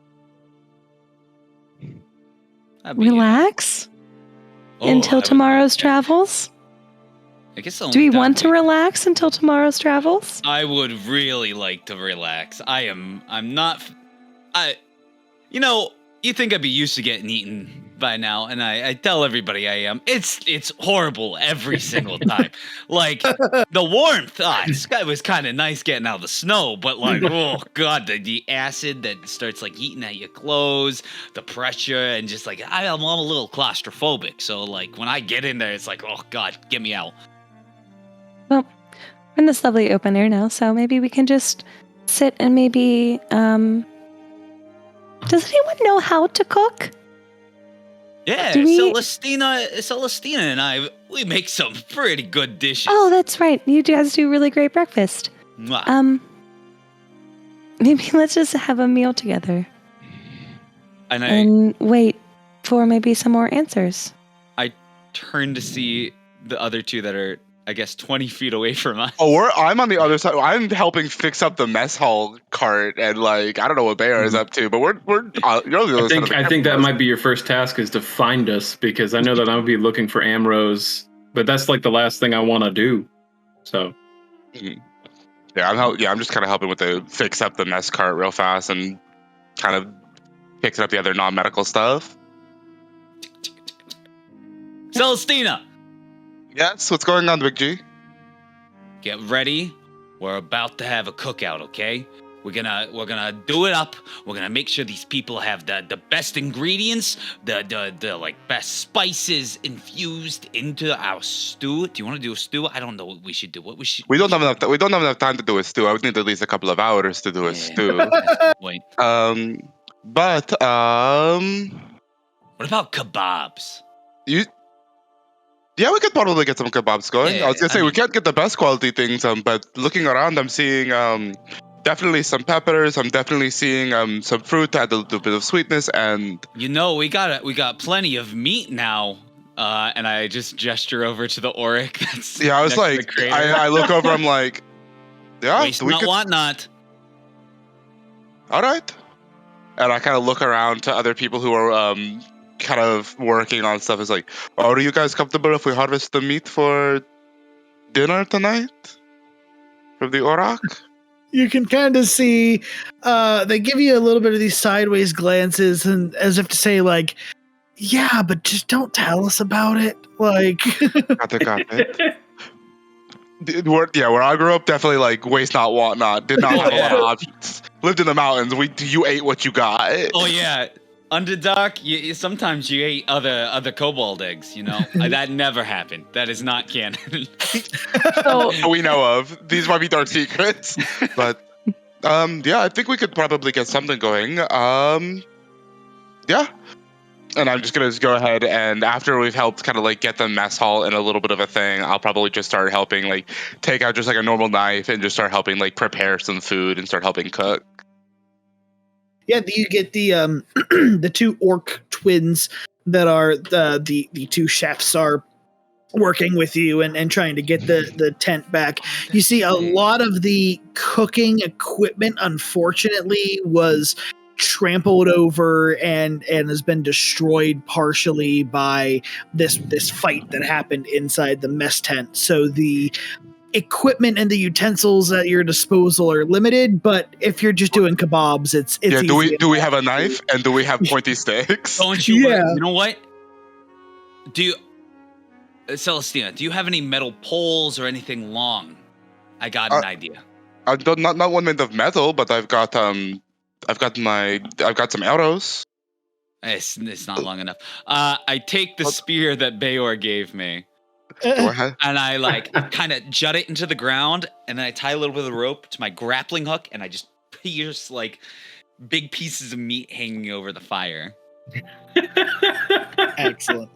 relax until tomorrow's travels. I guess Do we want to relax until tomorrow's travels? I would really like to relax. I'm not. You think I'd be used to getting eaten by now, and I tell everybody I am. It's horrible every single time. Like the warmth. This guy was kind of nice getting out of the snow, but like, oh god, the acid that starts like eating at your clothes, the pressure, and just like I'm a little claustrophobic. So like when I get in there, it's like, oh god, get me out. Well, we're in this lovely open air now, so maybe we can just sit and maybe, does anyone know how to cook? Yeah, Celestina and I, we make some pretty good dishes. Oh, that's right. You guys do really great breakfast. Mwah. Maybe let's just have a meal together. And wait for maybe some more answers. I turn to see the other two that are, I guess, 20 feet away from us. Oh, I'm on the other side. I'm helping fix up the mess hall cart, and like I don't know what Bear is up to, but you're on the other side of the I think that might be your first task is to find us, because I know that I'll be looking for Amrose, but that's like the last thing I want to do. So, yeah, I'm just kind of helping with the fix up the mess cart real fast and kind of fixing up the other non-medical stuff. Celestina! Yes, what's going on, Big G? Get ready. We're about to have a cookout, okay? We're gonna do it up. We're gonna make sure these people have the best ingredients, the like best spices infused into our stew. Do you want to do a stew? I don't know what we should do. We don't have enough time to do a stew. I would need at least a couple of hours to do a stew. Wait. But what about kebabs? Yeah, we could probably get some kebabs going. Yeah, I was gonna say we can't get the best quality things, but looking around, I'm seeing definitely some peppers. I'm definitely seeing some fruit to add a little bit of sweetness, and we got plenty of meat now. And I just gesture over to the Auroch. That's I was like, I look over. I'm like, yeah, waste not, want not. All right, and I kind of look around to other people who are kind of working on stuff. Is like, are you guys comfortable if we harvest the meat for dinner tonight from the Auroch? You can kind of see they give you a little bit of these sideways glances, and as if to say like, yeah, but just don't tell us about it. Like, got it. Where I grew up, definitely like waste not, want not. Did not have a lot of options. Lived in the mountains. You ate what you got. Oh yeah. Underdark, sometimes you ate other kobold eggs, you know? That never happened. That is not canon. We know of. These might be dark secrets. But, yeah, I think we could probably get something going. Yeah. And I'm just going to go ahead, and after we've helped kind of like get the mess hall in a little bit of a thing, I'll probably just start helping like take out just like a normal knife and just start helping like prepare some food and start helping cook. you get the the two orc twins that are the two chefs are working with you and trying to get the tent back. You see a lot of the cooking equipment, unfortunately, was trampled over and has been destroyed partially by this fight that happened inside the mess tent. So the equipment and the utensils at your disposal are limited, but if you're just doing kebabs, it's Yeah, easy. do we have a knife and do we have pointy sticks? Don't you? Yeah. You know what? Do you, Celestina? Do you have any metal poles or anything long? I got an idea. I don't not one made of metal, but I've got some arrows. It's not long enough. I take the spear that Bayor gave me. And I like kind of jut it into the ground, and then I tie a little bit of the rope to my grappling hook, and I just pierce like big pieces of meat hanging over the fire. Excellent.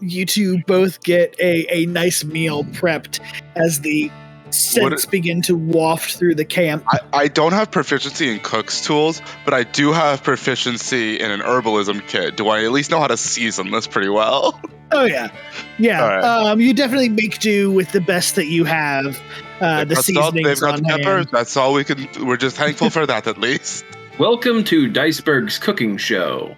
You two both get a nice meal prepped as the scents begin to waft through the camp. I don't have proficiency in cook's tools, but I do have proficiency in an herbalism kit. Do I at least know how to season this pretty well? Oh yeah. Right. You definitely make do with the best that you have. The seasonings they've got on the pepper. hand. That's all we can. We're just thankful for that, at least. Welcome to Diceburgh's cooking show.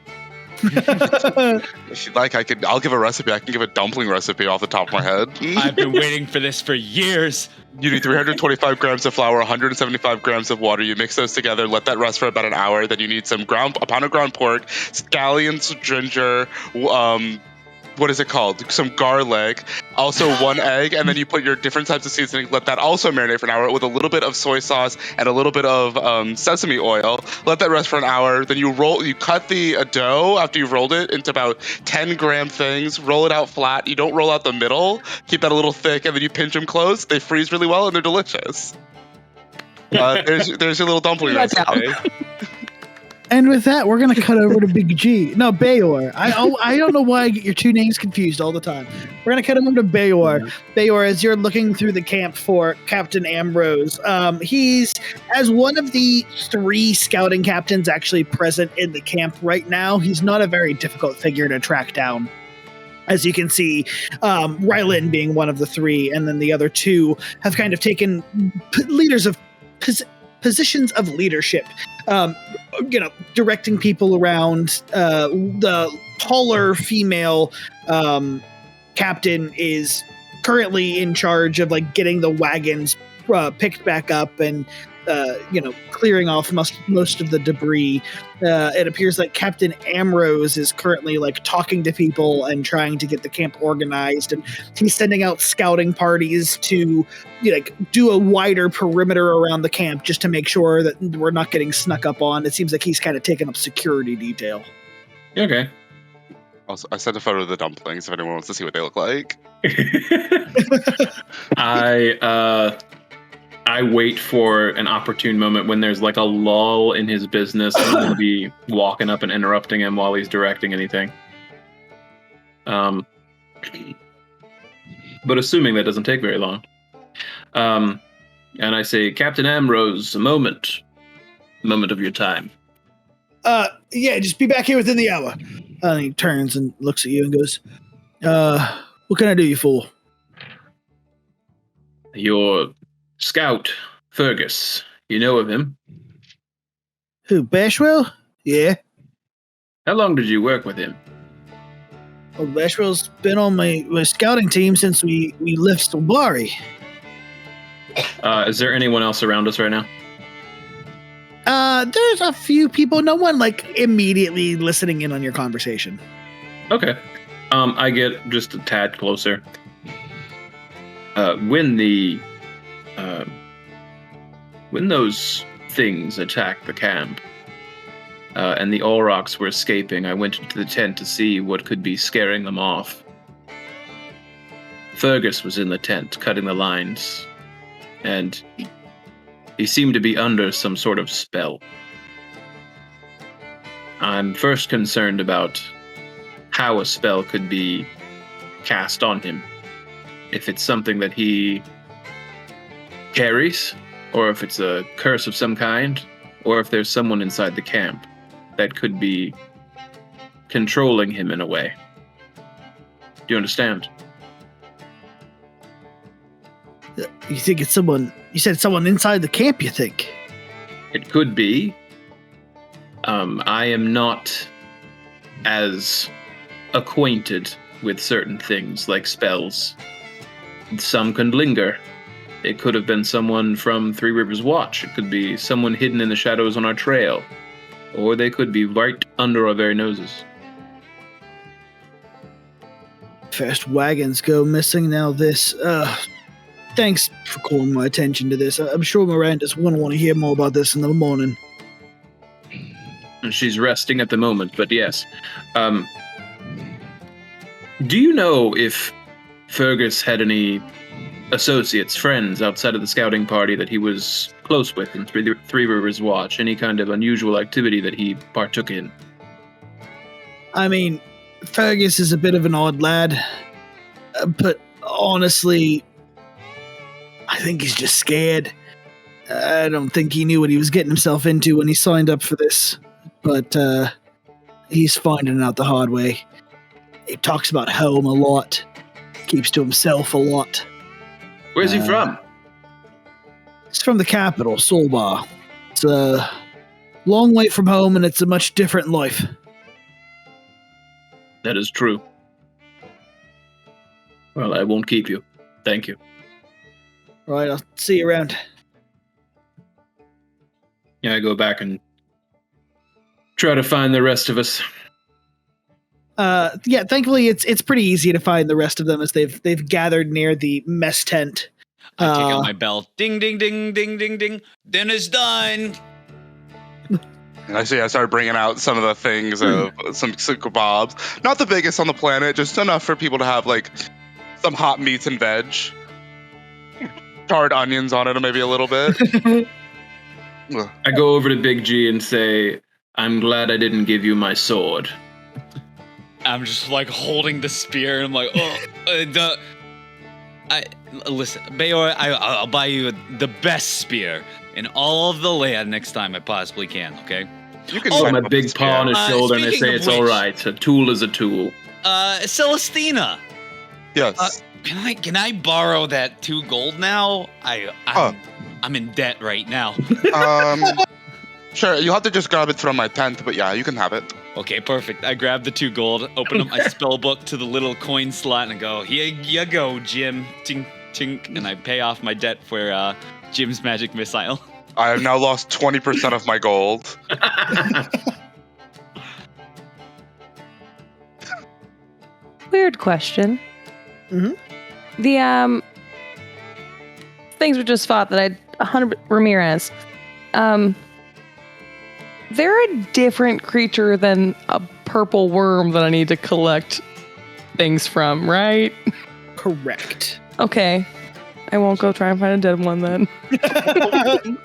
If you'd like, I'll give a recipe. I can give a dumpling recipe off the top of my head. I've been waiting for this for years. You need 325 grams of flour, 175 grams of water. You mix those together, let that rest for about an hour. Then you need a pound of ground pork, scallions, ginger, what is it called? Some garlic, also 1 egg, and then you put your different types of seasoning. Let that also marinate for an hour with a little bit of soy sauce and a little bit of sesame oil. Let that rest for an hour. Then you cut the dough after you've rolled it into about 10-gram things. Roll it out flat. You don't roll out the middle. Keep that a little thick, and then you pinch them close. They freeze really well, and they're delicious. There's your little dumpling recipe. And with that, we're gonna cut over to Big G. No, Bayor. I don't know why I get your two names confused all the time. We're gonna cut him over to Bayor. Bayor, as you're looking through the camp for Captain Ambrose, he's as one of the 3 scouting captains actually present in the camp right now. He's not a very difficult figure to track down. As you can see, Rylin being one of the 3, and then the other 2 have kind of taken positions of leadership. Directing people around. The taller female captain is currently in charge of like getting the wagons picked back up and clearing off most of the debris. It appears like Captain Ambrose is currently like talking to people and trying to get the camp organized, and he's sending out scouting parties to do a wider perimeter around the camp just to make sure that we're not getting snuck up on. It seems like he's kind of taken up security detail. Okay. Also, I sent a photo of the dumplings if anyone wants to see what they look like. I wait for an opportune moment when there's like a lull in his business. I'm going to be walking up and interrupting him while he's directing anything. But assuming that doesn't take very long. And I say, Captain Ambrose, a moment of your time. Yeah, just be back here within the hour. And he turns and looks at you and goes, what can I do you for? Your scout, Fergus. You know of him? Who, Bashwell? Yeah. How long did you work with him? Well, Bashwell's been on my scouting team since we left Solbari. Is there anyone else around us right now? There's a few people. No one like immediately listening in on your conversation. Okay. I get just a tad closer. When those things attacked the camp, and the Aurochs were escaping, I went into the tent to see what could be scaring them off. Fergus was in the tent, cutting the lines, and he seemed to be under some sort of spell. I'm first concerned about how a spell could be cast on him. If it's something that he carries, or if it's a curse of some kind, or if there's someone inside the camp that could be controlling him in a way. Do you understand? You think it's someone? You said someone inside the camp. You think? It could be. I am not as acquainted with certain things like spells. Some can linger. It could have been someone from Three Rivers Watch. It could be someone hidden in the shadows on our trail. Or they could be right under our very noses. First wagons go missing, now this. Thanks for calling my attention to this. I'm sure Miranda's going to want to hear more about this in the morning. And she's resting at the moment, but yes. Do you know if Fergus had any associates, friends outside of the scouting party that he was close with in Three Rivers Watch? Any kind of unusual activity that he partook in? I mean, Fergus is a bit of an odd lad, but honestly, I think he's just scared. I don't think he knew what he was getting himself into when he signed up for this, but he's finding out the hard way. He talks about home a lot, keeps to himself a lot. Where's he from? He's from the capital, Solbar. It's a long way from home, and it's a much different life. That is true. Well, I won't keep you. Thank you. Right, I'll see you around. Yeah, I go back and try to find the rest of us. Yeah, thankfully it's pretty easy to find the rest of them as they've gathered near the mess tent. I take out my bell. Ding, ding, ding, ding, ding, ding. Dinner's done. And I started bringing out some of the things of some kebabs. Not the biggest on the planet, just enough for people to have like some hot meats and veg. Charred onions on it, maybe a little bit. I go over to Big G and say, I'm glad I didn't give you my sword. I'm just like holding the spear and I'm like, listen, Bayor, I'll buy you the best spear in all of the land next time I possibly can, okay? You can put my big paw on his shoulder and I say it's all right. A tool is a tool. Celestina. Yes. Can I borrow that 2 gold now? I'm in debt right now. Sure, you'll have to just grab it from my tent, but yeah, you can have it. Okay, perfect. I grab the 2 gold, open up my spell book to the little coin slot, and I go, here you go, Jim. Tink, tink. And I pay off my debt for Jim's magic missile. I have now lost 20% of my gold. Weird question. Mm-hmm. The things we just fought that I 100 Ramirez. They're a different creature than a purple worm that I need to collect things from, right? Correct. Okay. I won't go try and find a dead one then.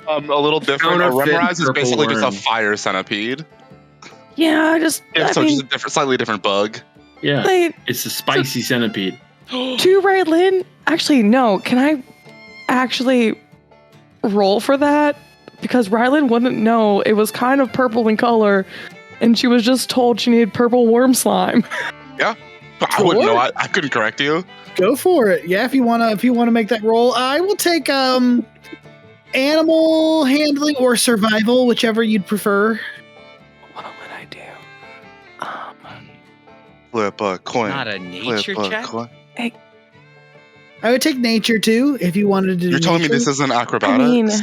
A little different. A Remraz is basically just a fire centipede. Yeah, just Yeah, it's a spicy centipede. To Rylin? Actually, no. Can I actually roll for that? Because Rylin wouldn't know. It was kind of purple in color, and she was just told she needed purple worm slime. Yeah, I wouldn't know. I couldn't correct you. Go for it. Yeah, if you wanna make that roll, I will take animal handling or survival, whichever you'd prefer. What would I do? Flip a coin. Not a nature check? Hey. I would take nature too if you wanted to do You're telling me this isn't acrobatics?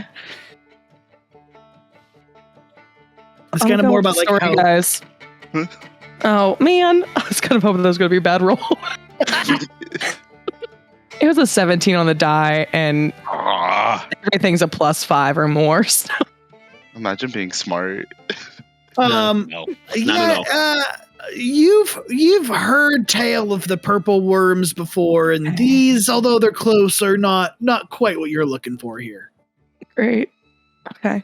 It's kind of more about like how... guys. Oh man, I was kind of hoping that was going to be a bad roll. It was a 17 on the die, and everything's a +5 or more. So. Imagine being smart. No. You've heard tale of the purple worms before, and these, although they're close, are not quite what you're looking for here. Great. Okay.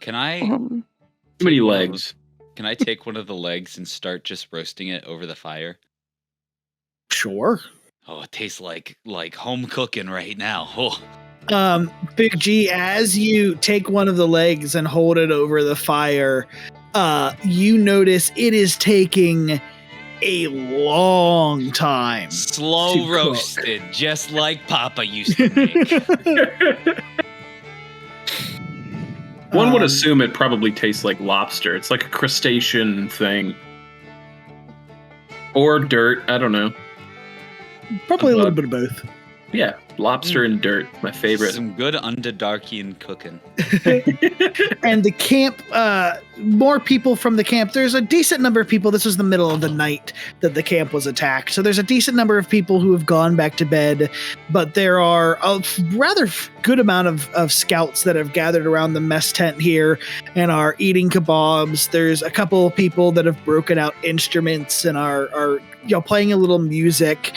Can I? Too many legs. Can I take one of the legs and start just roasting it over the fire? Sure. Oh, it tastes like home cooking right now. Oh. Big G, as you take one of the legs and hold it over the fire, you notice it is taking a long time. Slow to roasted, just like Papa used to make. One would assume it probably tastes like lobster. It's like a crustacean thing. Or dirt, I don't know. Probably a little bit of both. Yeah, lobster and dirt, my favorite. Some good Underdarkian cooking. And the camp, more people from the camp. There's a decent number of people. This was the middle of the night that the camp was attacked. So there's a decent number of people who have gone back to bed. But there are a rather good amount of scouts that have gathered around the mess tent here and are eating kebabs. There's a couple of people that have broken out instruments and are playing a little music.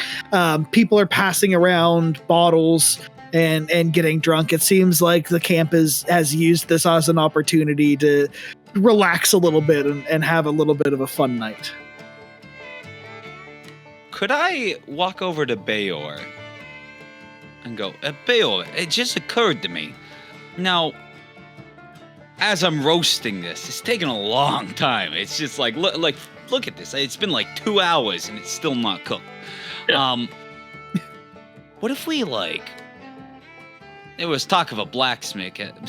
People are passing around bottles and getting drunk. It seems like the camp has used this as an opportunity to relax a little bit and have a little bit of a fun night. Could I walk over to Bayor and go, Bayor, it just occurred to me. Now, as I'm roasting this, it's taking a long time. It's just like, look at this. It's been like 2 hours and it's still not cooked. Yeah. What if we there was talk of a blacksmith at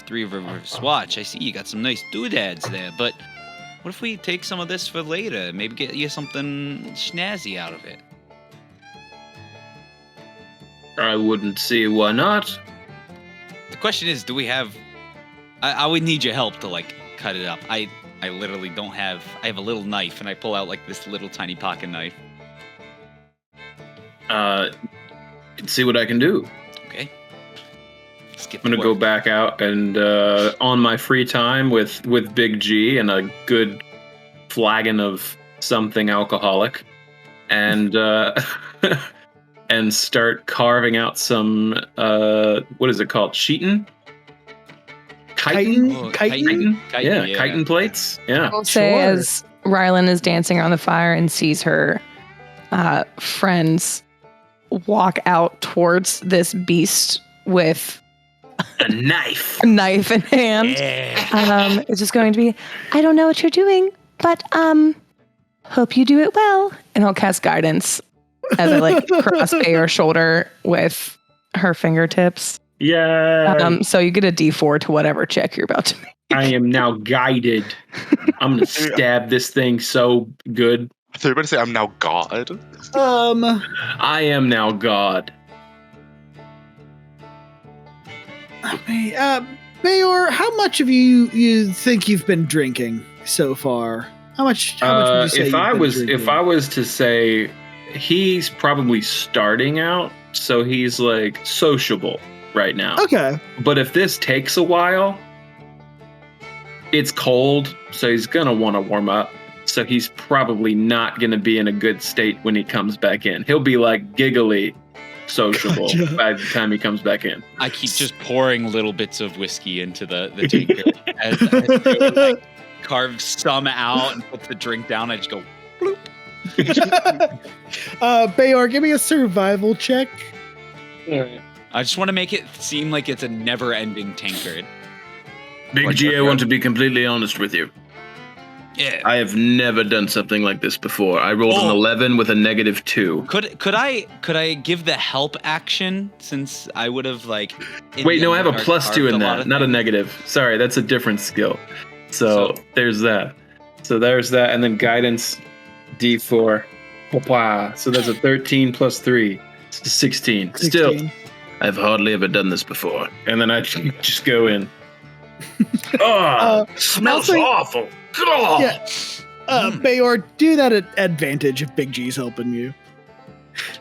Three Rivers Watch. I see you got some nice doodads there, but what if we take some of this for later? Maybe get you something snazzy out of it. I wouldn't see why not. The question is, do we have... I would need your help to cut it up. I literally don't have... I have a little knife, and I pull out this little tiny pocket knife. Can see what I can do. Okay. I'm gonna go back out and on my free time with Big G and a good flagon of something alcoholic, and and start carving out some what is it called? Chitin? Chitin? Yeah, chitin plates. Yeah. I'll say as Rylin is dancing around the fire and sees her friends walk out towards this beast with a knife in hand. Yeah. It's just going to be, I don't know what you're doing, but hope you do it well. And I'll cast guidance as I cross Bayor's shoulder with her fingertips. Yeah. So you get a D4 to whatever check you're about to make. I am now guided. I'm gonna stab this thing so good. I thought you were about to say I'm now God. I am now God. Bayor, how much of you think you've been drinking so far? How much would you say? If I was to say, he's probably starting out, so he's sociable right now. Okay. But if this takes a while, it's cold, so he's gonna want to warm up. So he's probably not gonna be in a good state when he comes back in. He'll be giggly sociable by the time he comes back in. I keep just pouring little bits of whiskey into the tankard. as carve some out and put the drink down. I just go bloop. Bayor, give me a survival check. I just want to make it seem like it's a never-ending tankard. Big G, I want to be completely honest with you. Yeah. I have never done something like this before. I rolled an 11 with a -2. Could I give the help action since I would have Wait, no, I have a +2 in that, not a negative. Sorry, that's a different skill. So there's that. And then guidance D4. Wow. So that's a 13 + 3. It's 16. Still, I've hardly ever done this before. And then I just go in. Smells awful. Yeah. Bayor, do that at advantage if Big G's helping you.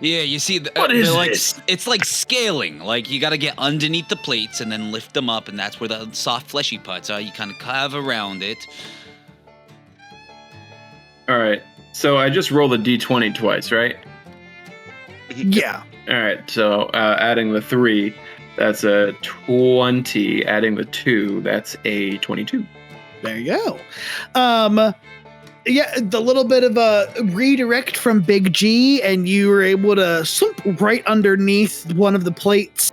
Yeah, you see, what is this? It's like scaling. You got to get underneath the plates and then lift them up, and that's where the soft, fleshy parts are. You kind of carve around it. All right. So I just rolled a D20 twice, right? Yeah. All right. So adding the 3, that's a 20. Adding the 2, that's a 22. There you go. Yeah, the little bit of a redirect from Big G, and you were able to swoop right underneath one of the plates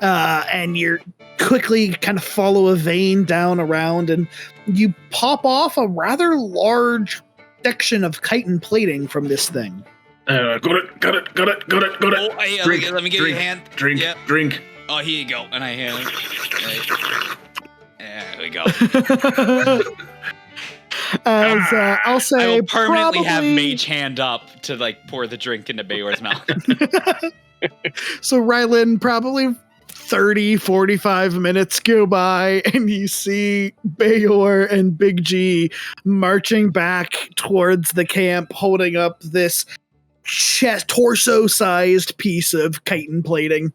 and you're quickly kind of follow a vein down around, and you pop off a rather large section of chitin plating from this thing. Got it. Oh, hey, Drink, let me give you a hand. Drink, Yep. drink. Oh, here you go. And I hand it. There we go. As I'll say, I will permanently have probably- mage hand up to like pour the drink into Bayor's mouth. So Rylin, probably 30, 45 minutes go by, and you see Bayor and Big G marching back towards the camp, holding up this chest, torso-sized piece of chitin plating.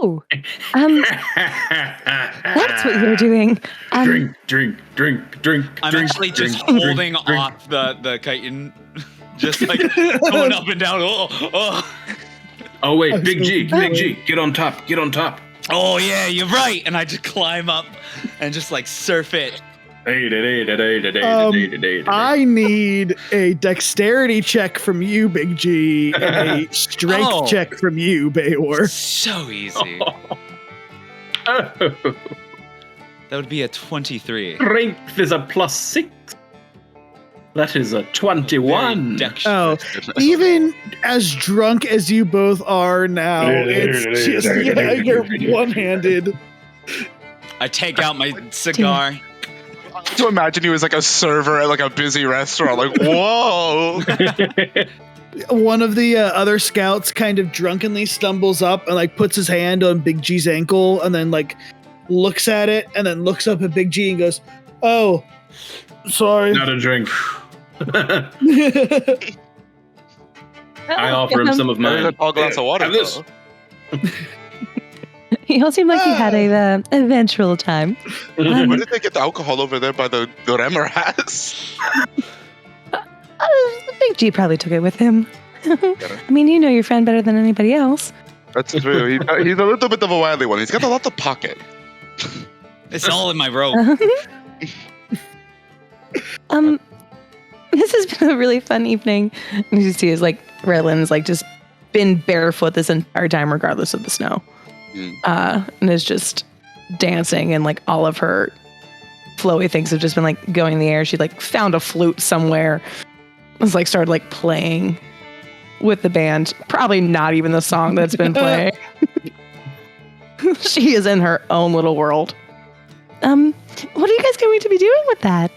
Oh, that's what you're doing. Drink. I'm actually just holding off the chitin, just like going up and down. Oh wait, Big G, get on top. Oh yeah, you're right. And I just climb up and just like surf it. I need a dexterity check from you, Big G, and a strength check from you, Bayor. So easy. That would be a 23. Strength is a +6. That is a 21. Oh, even as drunk as you both are now, it's just you're one-handed. I take out my cigar. To imagine he was like a server at like a busy restaurant, like whoa. One of the other scouts kind of drunkenly stumbles up and like puts his hand on Big G's ankle and then like looks at it and then looks up at Big G and goes, "Oh, sorry." Not a drink. I offer him some of mine. A tall glass of water. Have this. You all seem like you had a eventual time. Where did they get the alcohol over there by the Remmer house? Big G probably took it with him. I mean, you know your friend better than anybody else. That's true. He's a little bit of a wily one. He's got a lot of pocket. It's all in my robe. This has been a really fun evening. And you see is like Rylin's like just been barefoot this entire time, regardless of the snow. And is just dancing, and like all of her flowy things have just been like going in the air. She like found a flute somewhere. Was like started like playing with the band. Probably not even the song that's been playing. She is in her own little world. What are you guys going to be doing with that?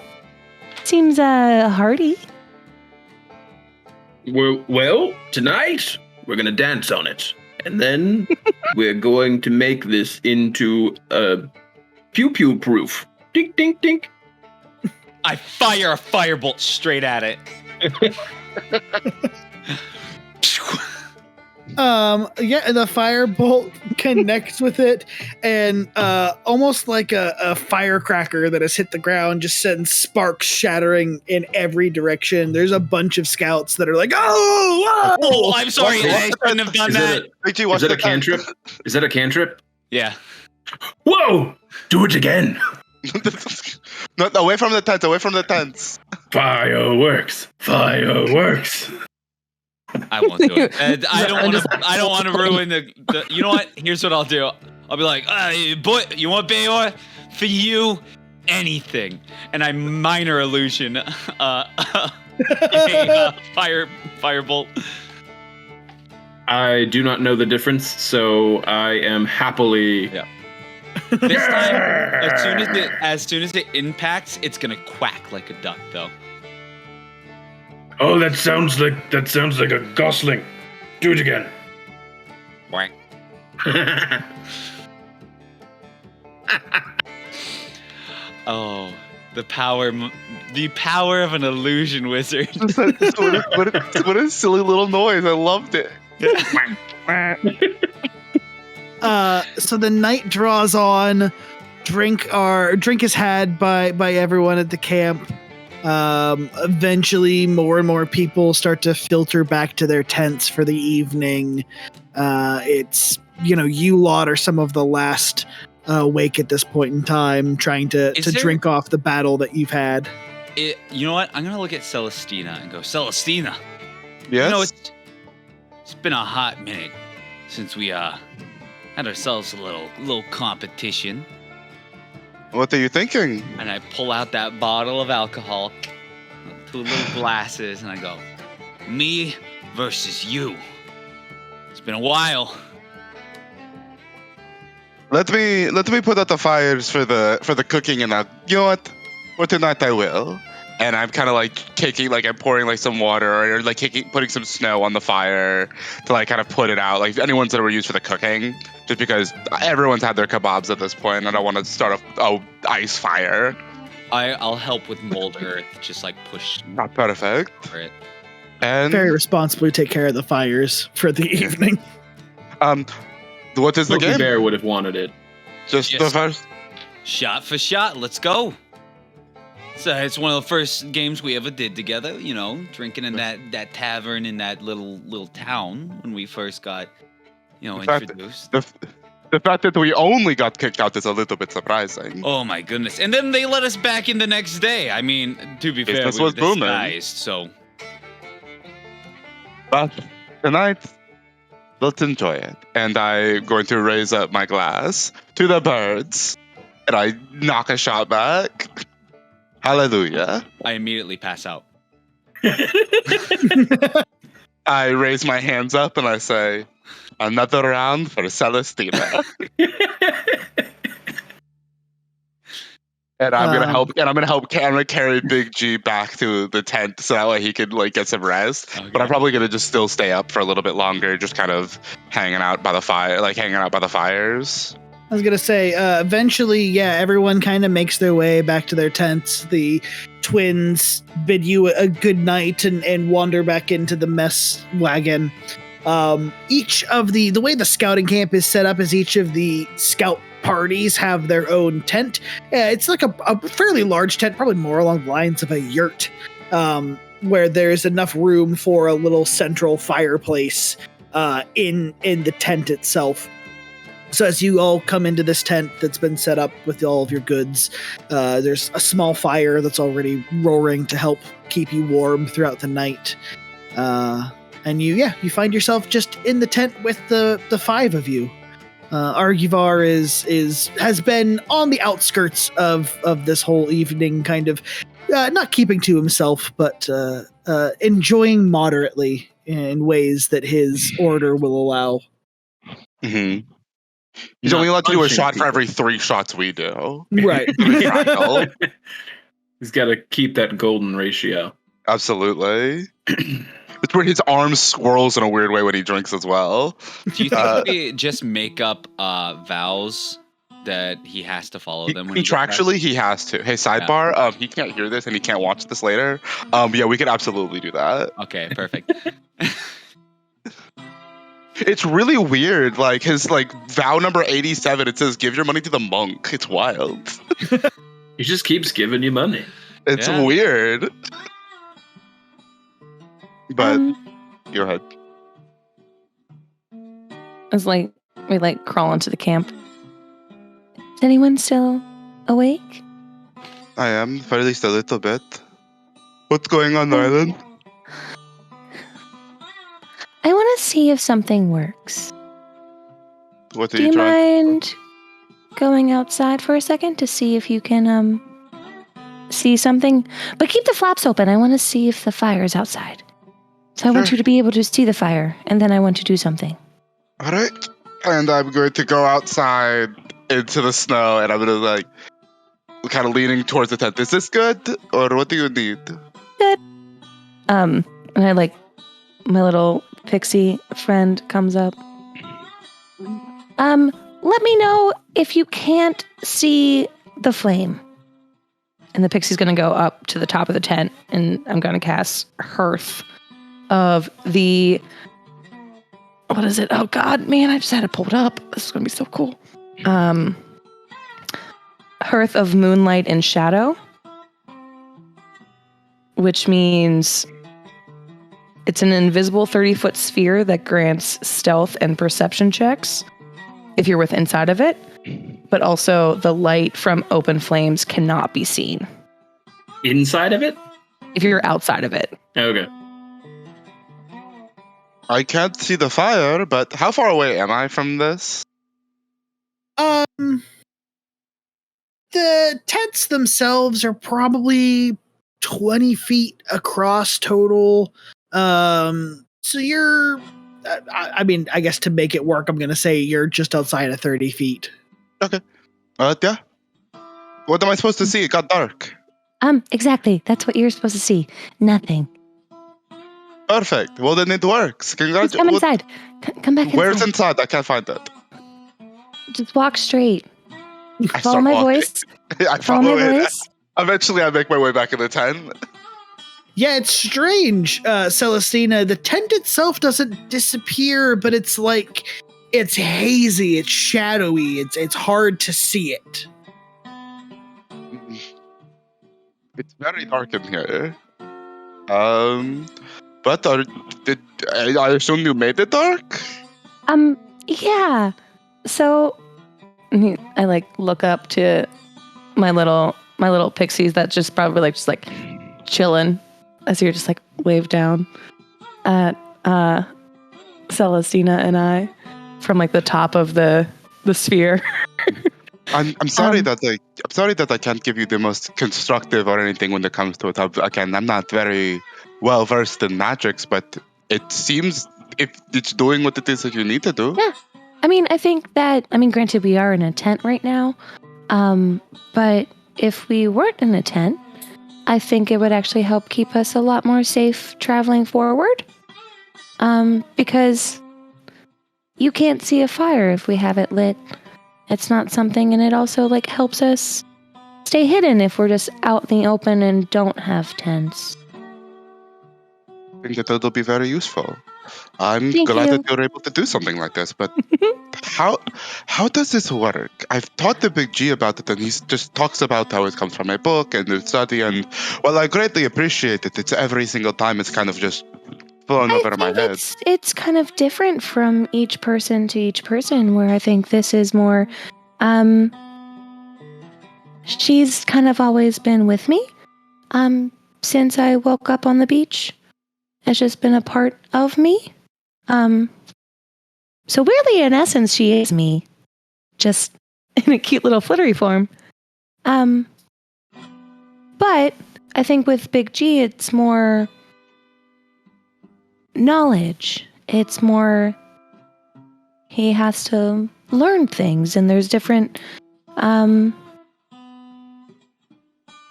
Seems hearty. Well, tonight we're gonna dance on it, and then we're going to make this into a pew-pew proof. Dink, dink, dink. I fire a firebolt straight at it. Yeah, the firebolt connects with it, and almost like a firecracker that has hit the ground just sends sparks shattering in every direction. There's a bunch of scouts that are like, "Oh, whoa!" Oh, I'm sorry. I shouldn't have done that. Is that a cantrip? Is that a cantrip? Yeah. Whoa! Do it again. No, away from the tents. Away from the tents. Fireworks. I won't do it. I don't want to ruin the. You know what? Here's what I'll do. I'll be like, boy, you want Bayor? For you, anything. And I minor illusion firebolt. I do not know the difference, so I am happily. Yeah. This time, as soon as it impacts, it's gonna quack like a duck, though. Oh, that sounds like a gosling. Do it again. Quack. Oh, the power of an illusion wizard. What a silly little noise. I loved it. So the night draws on. Drink is had by everyone at the camp. Eventually, more and more people start to filter back to their tents for the evening. It's you lot are some of the last awake at this point in time, trying to drink off the battle that you've had. You know what? I'm gonna look at Celestina and go, Celestina. Yes. It's been a hot minute since we had ourselves a little competition. What are you thinking? And I pull out that bottle of alcohol, 2 little glasses, and I go, me versus you. It's been a while. Let me put out the fires for the cooking, and you know what? For tonight I will. And I'm kind of like I'm pouring like some water or like putting some snow on the fire to like kind of put it out. Like anyone's that were used for the cooking, just because everyone's had their kebabs at this point, and I don't want to start a ice fire. I'll help with mold earth, just like push. Not perfect. For it. And Very responsibly take care of the fires for the evening. What is the Smokey game? Bear would have wanted it. Just the first. Shot for shot, let's go. So it's one of the first games we ever did together, you know, drinking in that tavern in that little town when we first got, introduced. The fact that we only got kicked out is a little bit surprising. Oh my goodness. And then they let us back in the next day. I mean, to be fair, Business we were was booming. disguised, so. But tonight, let's enjoy it. And I'm going to raise up my glass to the birds, and I knock a shot back. Hallelujah. I immediately pass out. I raise my hands up and I say, another round for Celestina. And I'm gonna carry Big G back to the tent so that way he could like get some rest. Okay. But I'm probably gonna just still stay up for a little bit longer, just kind of hanging out by the fires. I was gonna say, eventually, yeah, everyone kind of makes their way back to their tents. The twins bid you a good night and wander back into the mess wagon. Each of the way the scouting camp is set up is each of the scout parties have their own tent. It's like a fairly large tent, probably more along the lines of a yurt, where there's enough room for a little central fireplace in the tent itself. So as you all come into this tent that's been set up with all of your goods, there's a small fire that's already roaring to help keep you warm throughout the night. And you find yourself just in the tent with the 5 of you. Arguvar has been on the outskirts of this whole evening, kind of not keeping to himself, but enjoying moderately in ways that his order will allow. Mm-hmm. He's only allowed to do a shot for every 3 shots we do. Right. He's got to keep that golden ratio. Absolutely. It's where his arm swirls in a weird way when he drinks as well. Do you think we just make up vows that he has to follow them? Contractually, he has to. Hey, sidebar, Yeah. He can't hear this and he can't watch this later. Yeah, we could absolutely do that. Okay, perfect. It's really weird. Like his vow number 87, it says give your money to the monk. It's wild. He just keeps giving you money. It's weird. But go ahead. It's like we crawl into the camp. Is anyone still awake? I am, for at least a little bit. What's going on, Rylin? I want to see if something works. What are Do you you trying? mind going outside for a second to see if you can see something? But keep the flaps open. I want to see if the fire is outside. So I want you to be able to see the fire, and then I want to do something. All right. And I'm going to go outside into the snow, and I'm going to kind of leaning towards the tent. Is this good, or what do you need? Good. And I my little pixie friend comes up. Let me know if you can't see the flame. And the pixie's gonna go up to the top of the tent, and I'm gonna cast Hearth of the... What is it? Oh god, man, I just had it pulled up. This is gonna be so cool. Hearth of Moonlight and Shadow. Which means... It's an invisible 30-foot sphere that grants stealth and perception checks if you're within inside of it, but also the light from open flames cannot be seen. Inside of it? If you're outside of it. Okay. I can't see the fire, but how far away am I from this? The tents themselves are probably 20 feet across total. So you're, I mean, I guess to make it work, I'm going to say you're just outside of 30 feet. Okay. Yeah. What am I supposed to see? It got dark. Exactly. That's what you're supposed to see. Nothing. Perfect. Well, then it works. Just come inside. Come back inside. Where's inside? I can't find it. Just walk straight. I Follow start my walking. voice. I Follow my it. voice. Eventually, I make my way back in the tent. Yeah, it's strange, Celestina. The tent itself doesn't disappear, but it's like it's hazy, it's shadowy, it's hard to see it. It's very dark in here. But I assume you made it dark? Yeah. So I like look up to my little pixies that just probably just chilling as you're just wave down at Celestina and I from the top of the sphere. I'm sorry that I can't give you the most constructive or anything when it comes to it. Again, I'm not very well versed in magics, but it seems if it's doing what it is that you need to do. Yeah. I mean, I think that, granted we are in a tent right now, but if we weren't in a tent, I think it would actually help keep us a lot more safe traveling forward. Because you can't see a fire if we have it lit. It's not something, and it also helps us stay hidden if we're just out in the open and don't have tents. I think that it'll be very useful. I'm Thank glad you. that you're able to do something like this, but how does this work? I've taught the Big G about it, and he just talks about how it comes from a book and the study, and well, I greatly appreciate it. It's every single time it's kind of just flown over my head. It's kind of different from each person to each person, where I think this is more, she's kind of always been with me, since I woke up on the beach. It's just been a part of me. So weirdly, in essence, she is me, just in a cute little flittery form. But I think with Big G, it's more knowledge. It's more he has to learn things, and there's different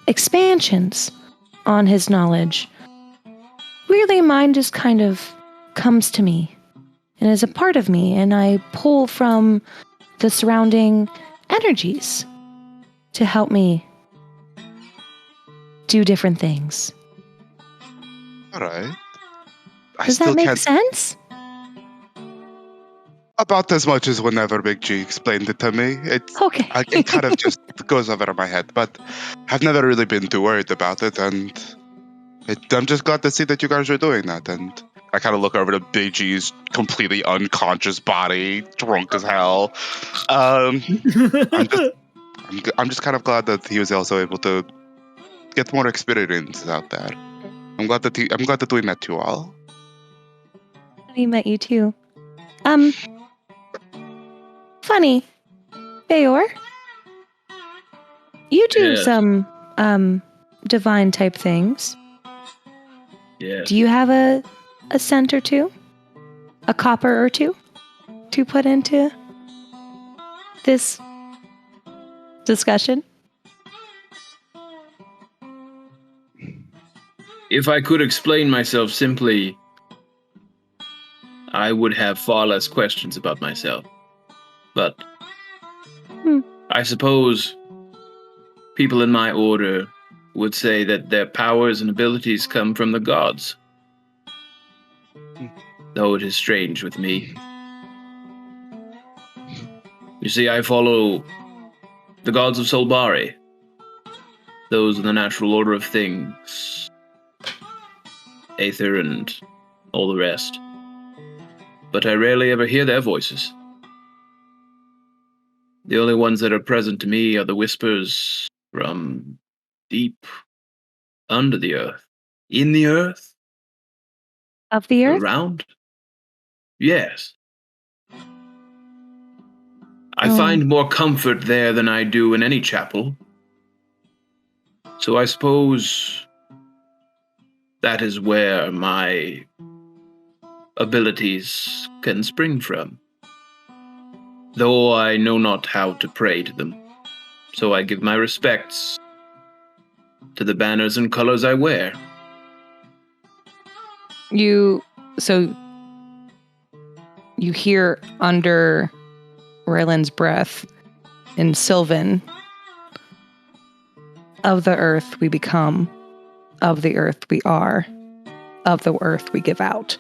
expansions on his knowledge. Weirdly, mine just kind of comes to me and is a part of me, and I pull from the surrounding energies to help me do different things. All right. Does that make sense? About as much as whenever Big G explained it to me. Okay. It kind of just goes over my head, but I've never really been too worried about it, and I'm just glad to see that you guys are doing that. And I kind of look over to Big G's completely unconscious body, drunk as hell. I'm just kind of glad that he was also able to get more experience out there. I'm glad that we met you all. We met you too. Funny, Bayor, you do some divine type things. Yeah. Do you have a cent or two, a copper or two, to put into this discussion? If I could explain myself simply, I would have far less questions about myself. But I suppose people in my order would say that their powers and abilities come from the gods. Though it is strange with me. You see, I follow the gods of Solbari. Those are the natural order of things. Aether and all the rest. But I rarely ever hear their voices. The only ones that are present to me are the whispers from deep under the earth. In the earth? Of the earth? Around? Yes. I find more comfort there than I do in any chapel. So I suppose that is where my abilities can spring from. Though I know not how to pray to them. So I give my respects to the banners and colors I wear. You hear under Rylin's breath in Sylvan, of the earth we become, of the earth we are, of the earth we give out.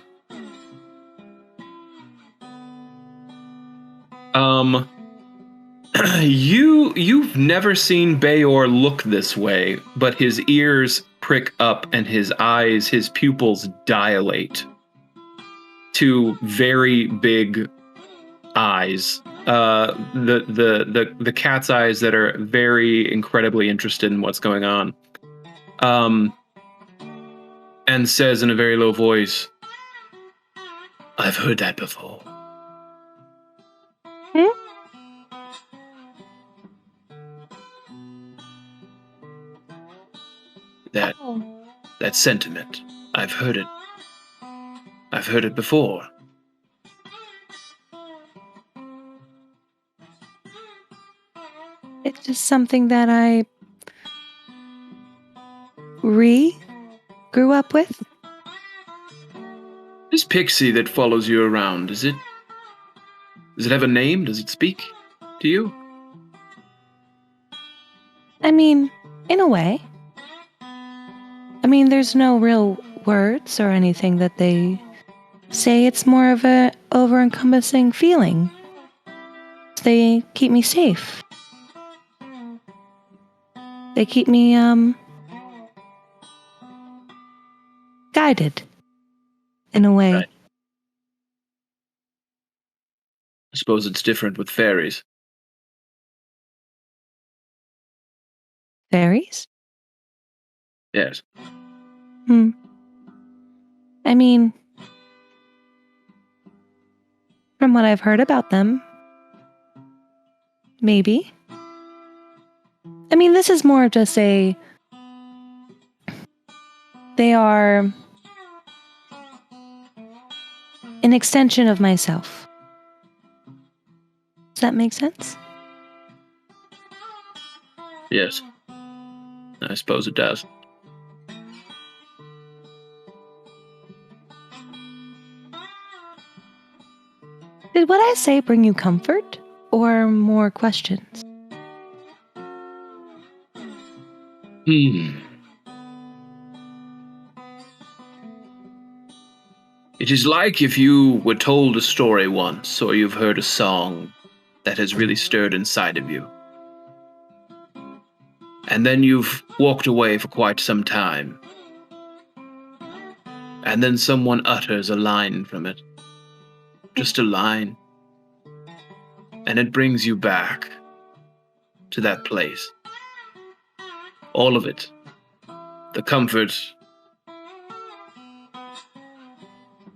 You've never seen Bayor look this way, but his ears prick up and his eyes, his pupils dilate to very big eyes. The cat's eyes that are very incredibly interested in what's going on. And says in a very low voice, I've heard that before. That sentiment. I've heard it. I've heard it before. It's just something that I grew up with. This pixie that follows you around, does it have a name? Does it speak to you? I mean, in a way. I mean, there's no real words or anything that they say. It's more of a over-encompassing feeling. They keep me safe. They keep me, guided. In a way. Right. I suppose it's different with fairies. Fairies? Yes. I mean, from what I've heard about them, maybe. I mean, this is more of just they are an extension of myself. Does that make sense? Yes. I suppose it does. Did what I say bring you comfort or more questions? It is like if you were told a story once, or you've heard a song that has really stirred inside of you. And then you've walked away for quite some time. And then someone utters a line from it. Just a line. And it brings you back to that place. All of it. The comfort.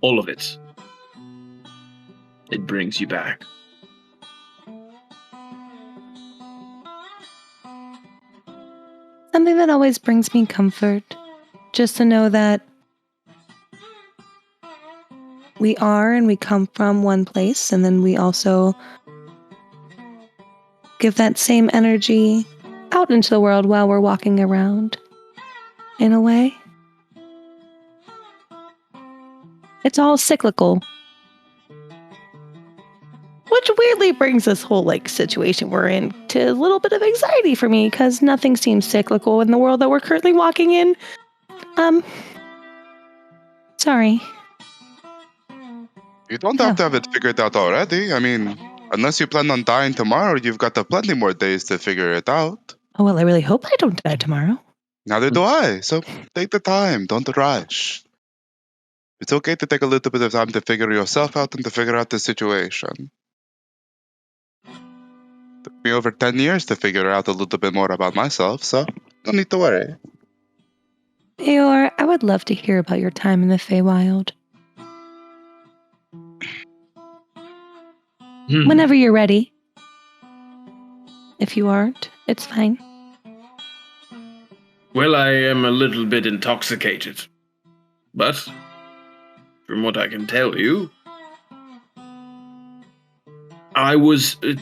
All of it. It brings you back. Something that always brings me comfort, just to know that we are and we come from one place, and then we also give that same energy out into the world while we're walking around, in a way. It's all cyclical. Which weirdly brings this whole situation we're in to a little bit of anxiety for me, because nothing seems cyclical in the world that we're currently walking in. Sorry. You don't have to have it figured out already. I mean, unless you plan on dying tomorrow, you've got plenty more days to figure it out. Oh, well, I really hope I don't die tomorrow. Neither do I. So take the time. Don't rush. It's okay to take a little bit of time to figure yourself out and to figure out the situation. Took me over 10 years to figure out a little bit more about myself, so don't need to worry. Eeyore, I would love to hear about your time in the Feywild. Whenever you're ready. If you aren't, it's fine. Well, I am a little bit intoxicated. But, from what I can tell you, I was a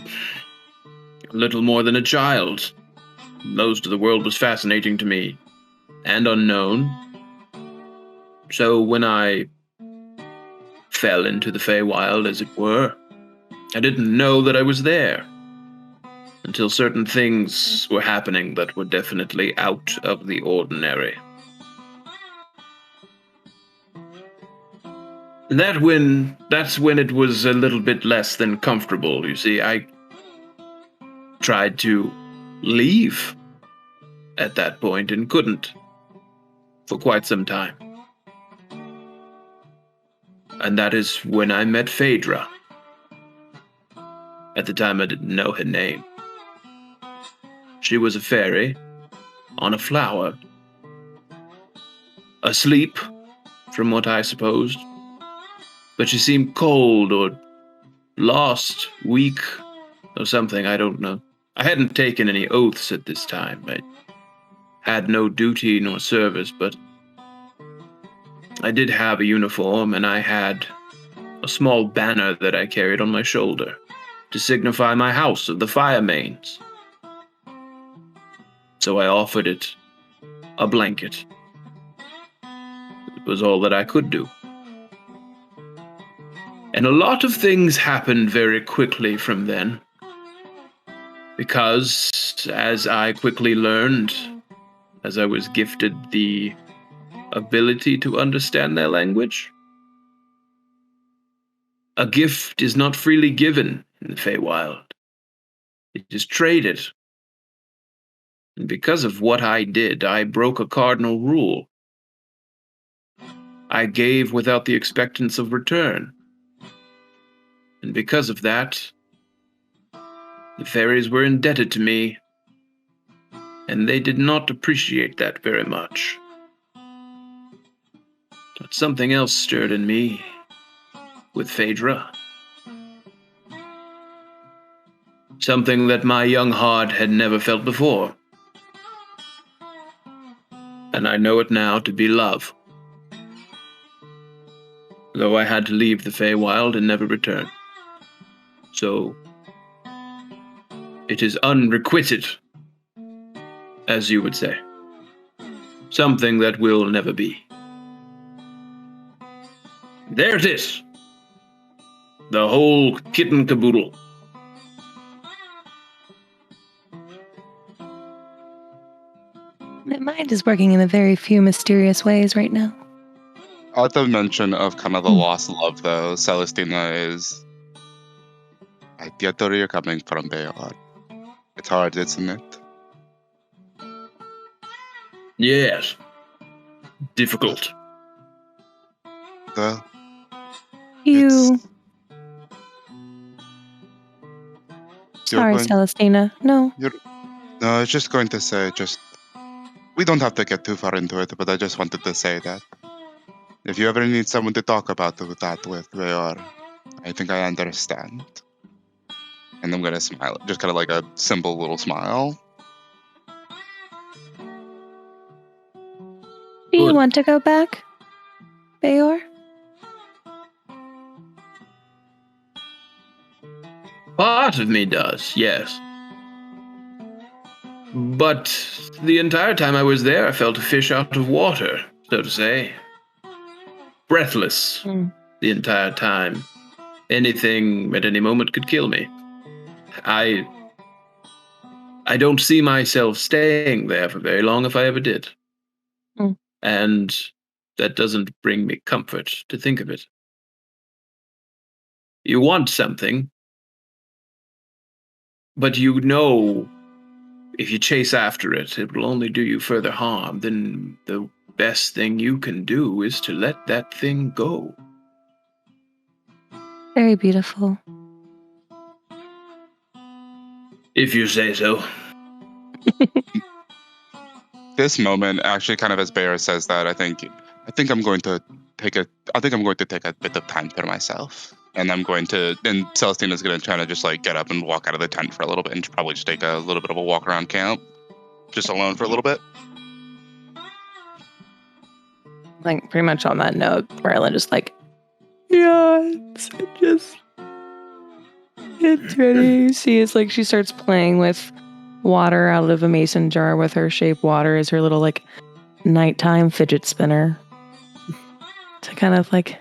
little more than a child. Most of the world was fascinating to me, and unknown. So when I fell into the Feywild, as it were, I didn't know that I was there, until certain things were happening that were definitely out of the ordinary. And that's when it was a little bit less than comfortable. You see, I tried to leave at that point and couldn't for quite some time. And that is when I met Phaedra. At the time, I didn't know her name. She was a fairy on a flower, asleep, from what I supposed. But she seemed cold or lost, weak, or something, I don't know. I hadn't taken any oaths at this time. I had no duty nor service, but I did have a uniform, and I had a small banner that I carried on my shoulder to signify my house of the Fire Mains. So I offered it a blanket. It was all that I could do. And a lot of things happened very quickly from then. Because, as I quickly learned, as I was gifted the ability to understand their language, a gift is not freely given in the Feywild. It is traded. And because of what I did, I broke a cardinal rule. I gave without the expectance of return. And because of that, the fairies were indebted to me, and they did not appreciate that very much. But something else stirred in me with Phaedra. Something that my young heart had never felt before. And I know it now to be love. Though I had to leave the Feywild and never return. So, it is unrequited, as you would say. Something that will never be. There it is. The whole kit and caboodle. My mind is working in a very few mysterious ways right now. At the mention of kind of the lost love, though, Celestina is... I get where you're coming from, Bayor. It's hard, isn't it? Yes. Difficult. Well, You... Sorry, going- Celestina. No. No, I was just going to say, we don't have to get too far into it, but I just wanted to say that if you ever need someone to talk about that with, Bayor, I think I understand. And I'm gonna smile, just kind of like a simple little smile. Do you Good. want to go back, Bayor? Part of me does, yes. But the entire time I was there, I felt a fish out of water, so to say. Breathless the entire time. Anything at any moment could kill me. I don't see myself staying there for very long if I ever did. And that doesn't bring me comfort to think of it. You want something, but you know if you chase after it, it will only do you further harm. Then the best thing you can do is to let that thing go. Very beautiful. If you say so. This moment, actually, kind of as Bayor says that, I think I'm going to take a bit of time for myself. And Celestina's going to try to just like get up and walk out of the tent for a little bit and probably just take a little bit of a walk around camp, just alone for a little bit. Like pretty much on that note, Rylin just like, yeah, it's ready. She starts playing with water out of a mason jar with her shape water as her little like nighttime fidget spinner to kind of like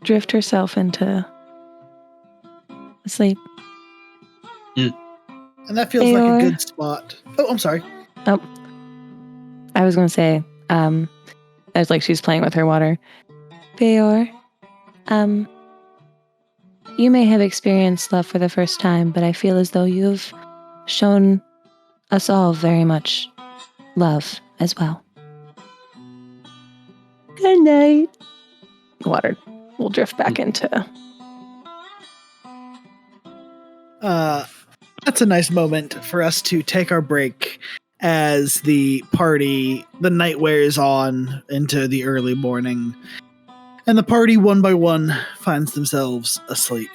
drift herself into sleep. And that feels like a good spot. Oh, I'm sorry. Oh, I was going to say, as like she's playing with her water. Bayor, you may have experienced love for the first time, but I feel as though you've shown us all very much love as well. Good night. Water will drift back into. That's a nice moment for us to take our break as the night wears on into the early morning, and the party one by one finds themselves asleep.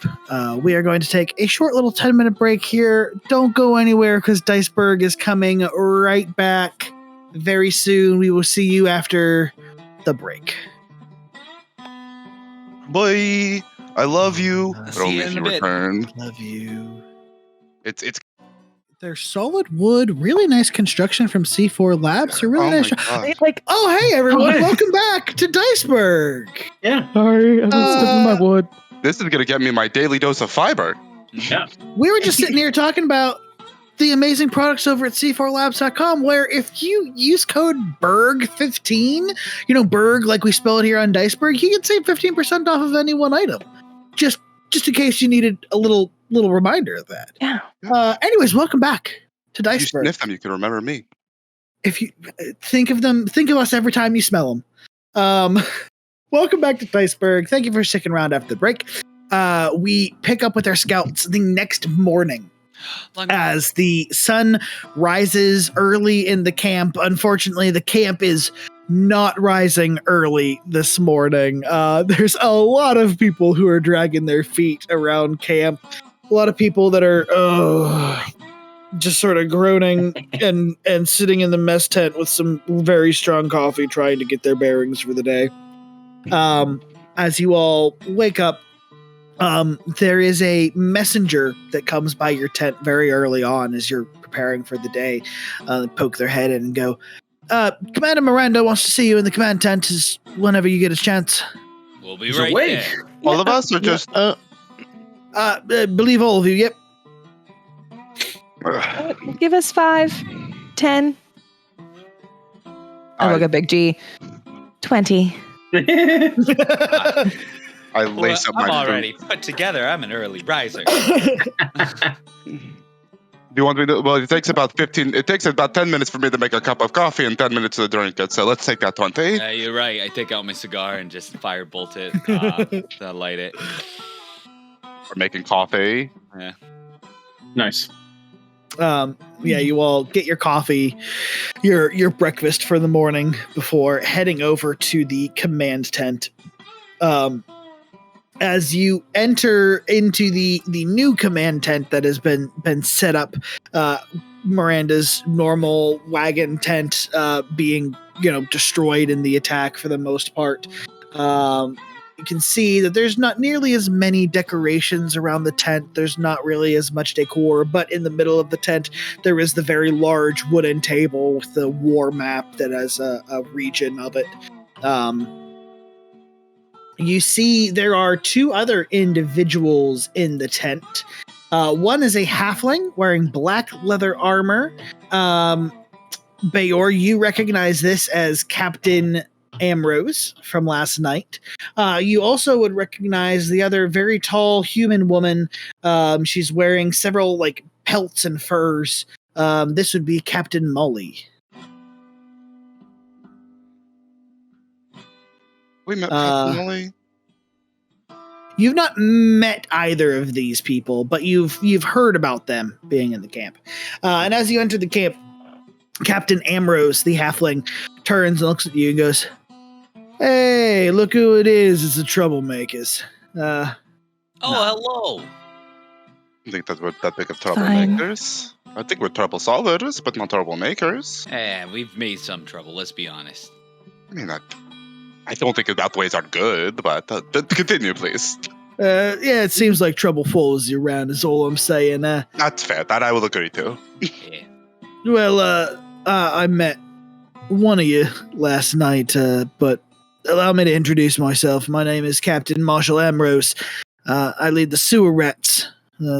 We are going to take a short little 10-minute break here. Don't go anywhere because Diceburgh is coming right back very soon. We will see you after the break. Boy, I love you, but see only you if in you a bit. return. Love you. It's They're solid wood, really nice construction from C4 Labs. They're really Oh nice. my God. Like, oh hey everyone, hey. welcome back to Diceburgh. Yeah. Sorry, I was stepping my wood. this is gonna get me my daily dose of fiber. Yeah. We were just sitting here talking about the amazing products over at c4labs.com, where if you use code BERG15, Berg like we spell it here on Diceburgh, you can save 15% off of any one item. Just in case you needed a little reminder of that. Yeah. Anyways, welcome back to You Diceburgh. sniff them, you can remember me. If you think of us every time you smell them. Welcome back to Diceburgh. Thank you for sticking around after the break. We pick up with our scouts the next morning as the sun rises early in the camp. Unfortunately, the camp is not rising early this morning. There's a lot of people who are dragging their feet around camp. A lot of people that are just sort of groaning and sitting in the mess tent with some very strong coffee trying to get their bearings for the day. As you all wake up, there is a messenger that comes by your tent very early on as you're preparing for the day. Poke their head in and go, Commander Miranda wants to see you in the command tent whenever you get a chance. We'll be He's right awake. there. All of us are just. Believe all of you, yep. Give us 5, 10. I look at Big G. 20. I lace up my I'm boot. already put together. I'm an early riser. Do you want me to? Well, it takes about 10 minutes for me to make a cup of coffee and 10 minutes to drink it. So let's take that 20. Yeah, you're right. I take out my cigar and just firebolt it. To light it. We're making coffee. Yeah. Nice. Yeah, you all get your coffee, your breakfast for the morning before heading over to the command tent. As you enter into the new command tent that has been set up, Miranda's normal wagon tent being destroyed in the attack for the most part. You can see that there's not nearly as many decorations around the tent. There's not really as much decor, but in the middle of the tent, there is the very large wooden table with the war map that has a region of it. You see there are 2 other individuals in the tent. One is a halfling wearing black leather armor. Bayor, you recognize this as Captain Ambrose from last night. You also would recognize the other very tall human woman. She's wearing several pelts and furs. This would be Captain Molly. We met personally. You've not met either of these people, but you've heard about them being in the camp. And as you enter the camp, Captain Ambrose, the halfling, turns and looks at you and goes, "Hey, look who it is. It's the troublemakers. Oh, hello. I think that we're that big of Fine. troublemakers. I think we're trouble solvers, but not troublemakers. We've made some trouble, let's be honest. I mean, I don't think it outweighs our good, but continue, please. Yeah, it seems like trouble follows you around, is all I'm saying. That's fair. That I will agree to. Yeah. Well, I met one of you last night, but allow me to introduce myself. My name is Captain Marshall Ambrose. I lead the Sewer Rats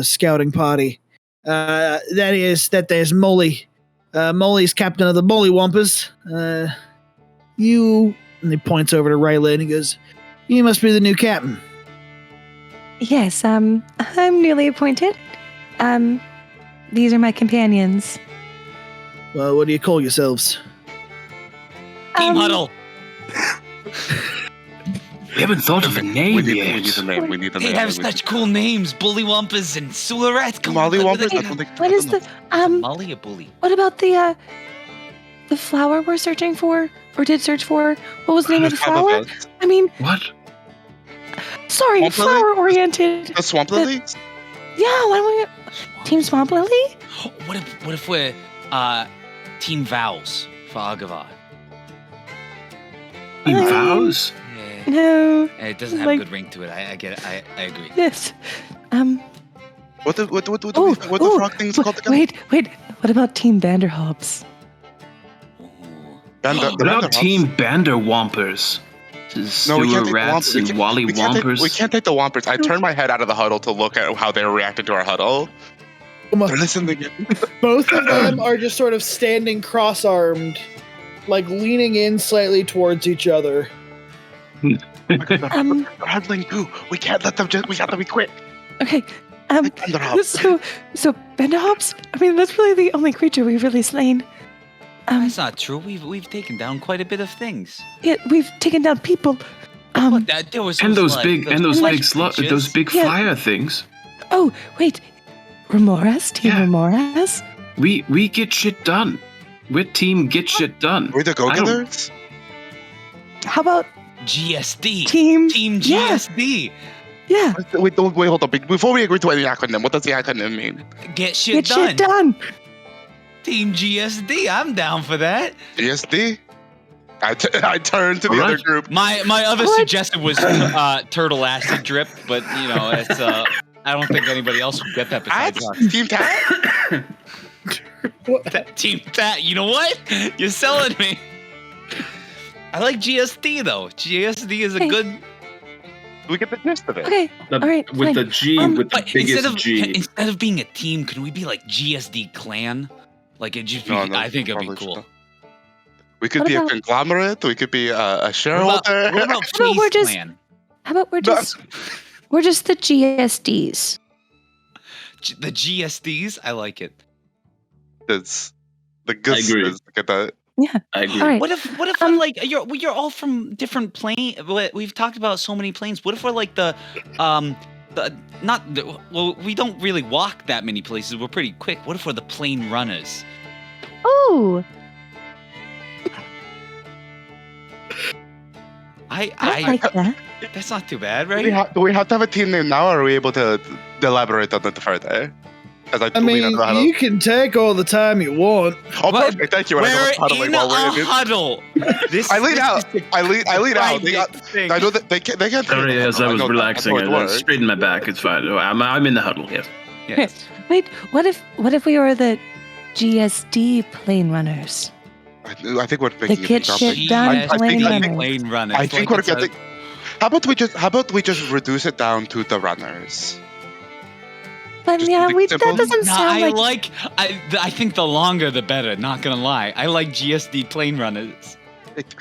scouting party. There's Molly. Molly's captain of the Mollywompers. You, and he points over to Rylin and he goes, you must be the new captain. Yes, I'm newly appointed. These are my companions. Well, what do you call yourselves? Team Huddle. We haven't thought of a name We need yet. a name. We need a They name. have such cool names. Bullywumpers and Sewer Rats. Mollywompers? What is the Molly or Bully? What about the flower we're searching for, or did search for? What was the name of the flower? I mean, What? sorry, Swamp lily? flower oriented. The swamp lily? Yeah, why don't we Team Swamp Lily? What if we're Team Vows for Arguvar? Team Vows? Yeah. No. It doesn't have a good ring to it. I get it. I agree. Yes. What the frog thing's called again? Wait. What about Team Vanderhops? What about Team Banderwompers? No, we can't Sewer take Rats the and Wompers. Wally We can't take- Wompers? We can't take the Wompers. I turned my head out of the huddle to look at how they were reacting to our huddle. They're listening. Both of them are just sort of standing cross-armed, like leaning in slightly towards each other. They're huddling too. We can't let them we got to be quick. Okay. Vanderhops. So Vanderhops? I mean, that's really the only creature we've really slain. That's not true. We've taken down quite a bit of things. Yeah, we've taken down people. There was And those like, big creatures. Yeah. fire things. Oh, wait. Remoras? Team Yeah. Remoras? We get shit done. We're team get shit done. We're the go-getters? How about GSD. Team Yeah. GSD. Yeah. Wait, hold on. Before we agree to any acronym, what does the acronym mean? Get shit Get done. shit done. Team GSD. I'm down for that. GSD? I turned to the other group. My other suggestion was turtle acid drip, but you know it's I don't think anybody else would get that besides us. Team Tat? Team Tat. You know what? You're selling me. I like GSD though. GSD is a good. We get the gist of it. Okay. All right. With fine. the G, with the But biggest G. instead of being a team, can we be like GSD clan? Like it just be, No, I think it'd be probably cool. not. We could What be about- a conglomerate. We could be a shareholder. What about How about we're Face just- Clan? How about we're just the GSDs? The GSDs? I like it. It's the good I agree. is get that. Yeah. I agree. All right. What if we're like you're all from different plane? We've talked about so many planes. What if we're like we don't really walk that many places. We're pretty quick. What if we're the plane runners? Oh. I like that. That's not too bad, Do right? we have to have a team name now, or are we able to elaborate on it further? As I mean, you can take all the time you want. Oh, perfect. Thank you. We're in a huddle. I lead out. I lead out. I know that they can't. Sorry, yes, I was relaxing. I I straightened my back. It's fine. I'm in the huddle. Yes. Yes. Wait, what if we were the GSD plane runners? I think we're The thinking get shit GSD done plane I think- runners. Plane runners. I think we're getting. How about we just reduce it down to the runners? But Just yeah, make it that simple. doesn't sound like. I think the longer the better. Not gonna lie, I like GSD plane runners.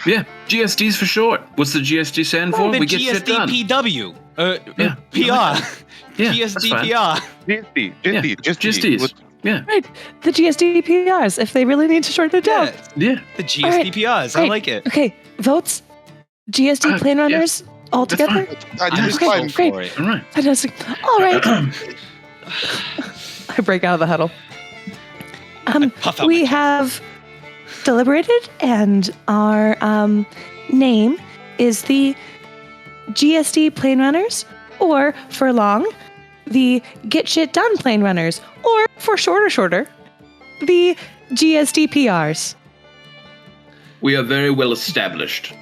Yeah, GSD's for short. What's the GSD stand for? The We get shit done. GSD PW. Yeah, PR. Yeah, GSD that's fine. PR. Just GSDs. Yeah, Right, the GSD PRs, if they really need to shorten it down. Yeah. yeah. The GSD PRs. I Great. like it. Okay, votes. GSD plane yeah. runners all That's together. fine. Just Okay, fine. great. For it. All right. Fantastic. All right. I break out of the huddle. Puff out We my have deliberated, and our name is the GSD Plane Runners, or for long, the Get Shit Done Plane Runners, or for shorter, the GSDPRs. We are very well established.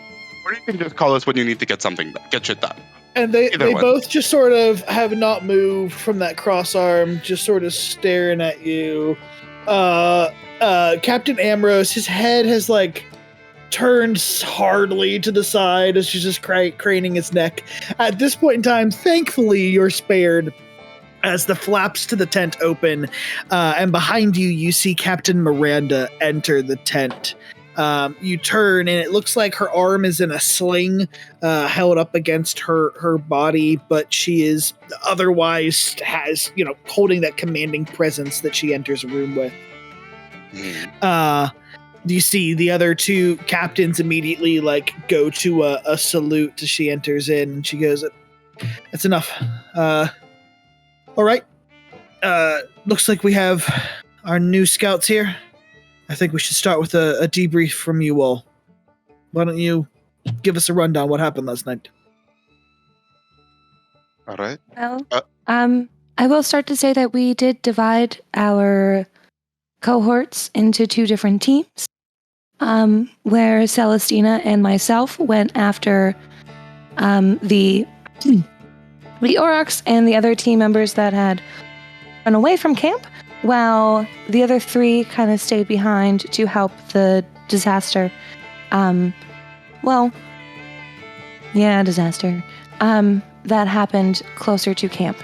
Or you can just call us when you need to get something done. Get shit done. And they Either one. both just sort of have not moved from that cross arm, just sort of staring at you. Captain Ambrose, his head has like turned hardly to the side as she's just craning his neck. At this point in time, thankfully, you're spared as the flaps to the tent open, and behind you, you see Captain Miranda enter the tent. You turn, and it looks like her arm is in a sling, held up against her body, but she is otherwise has, holding that commanding presence that she enters a room with. You see the other two captains immediately go to a salute as she enters in, and she goes, "That's enough. All right. Looks like we have our new scouts here. I think we should start with a debrief from you all. Why don't you give us a rundown what happened last night?" All right. Well, I will start to say that we did divide our cohorts into 2 different teams, where Celestina and myself went after the Aurochs and the other team members that had run away from camp, while the other 3 kind of stayed behind to help the disaster. Disaster. That happened closer to camp.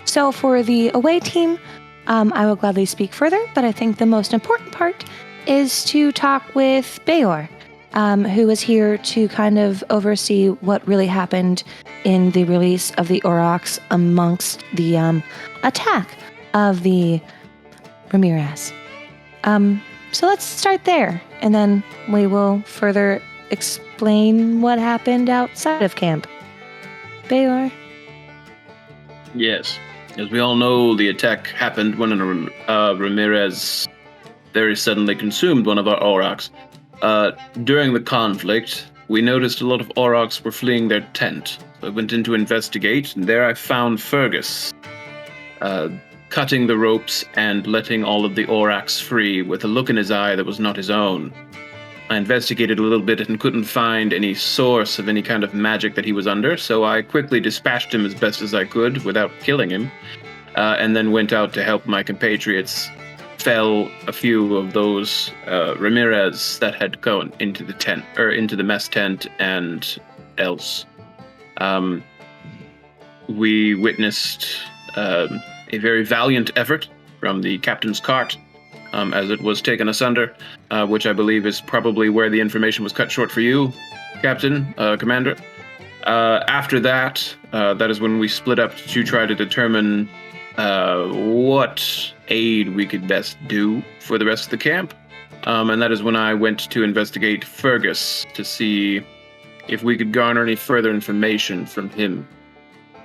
So for the away team, I will gladly speak further, but I think the most important part is to talk with Bayor, who is here to kind of oversee what really happened in the release of the Aurochs amongst the attack of the Ramirez. So let's start there, and then we will further explain what happened outside of camp. Bayor? Yes. As we all know, the attack happened when Ramirez very suddenly consumed one of our Aurochs. During the conflict, we noticed a lot of Aurochs were fleeing their tent. So I went in to investigate, and there I found Fergus, cutting the ropes and letting all of the Aurochs free with a look in his eye that was not his own. I investigated a little bit and couldn't find any source of any kind of magic that he was under, so I quickly dispatched him as best as I could without killing him, and then went out to help my compatriots fell a few of those Ramirez that had gone into the tent, or into the mess tent and else. We witnessed a very valiant effort from the captain's cart, as it was taken asunder, which I believe is probably where the information was cut short for you, Captain, Commander. After that, that is when we split up to try to determine what aid we could best do for the rest of the camp. And that is when I went to investigate Fergus to see if we could garner any further information from him.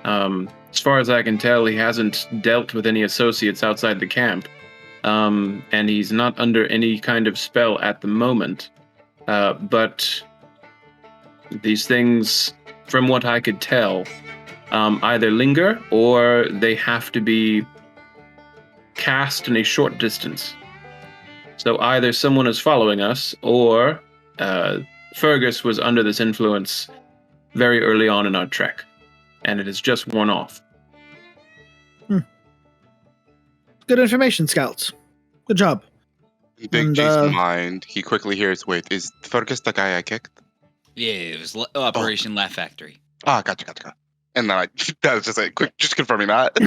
As far as I can tell, he hasn't dealt with any associates outside the camp. And he's not under any kind of spell at the moment. But these things, from what I could tell, either linger or they have to be cast in a short distance. So either someone is following us, or Fergus was under this influence very early on in our trek, and it has just worn off. Good information, scouts. Good job. In Big G's mind, he quickly hears, wait, is Fergus the guy I kicked? Yeah, it was Operation Laugh Factory. Ah, gotcha. And then that was just quick, just confirming that.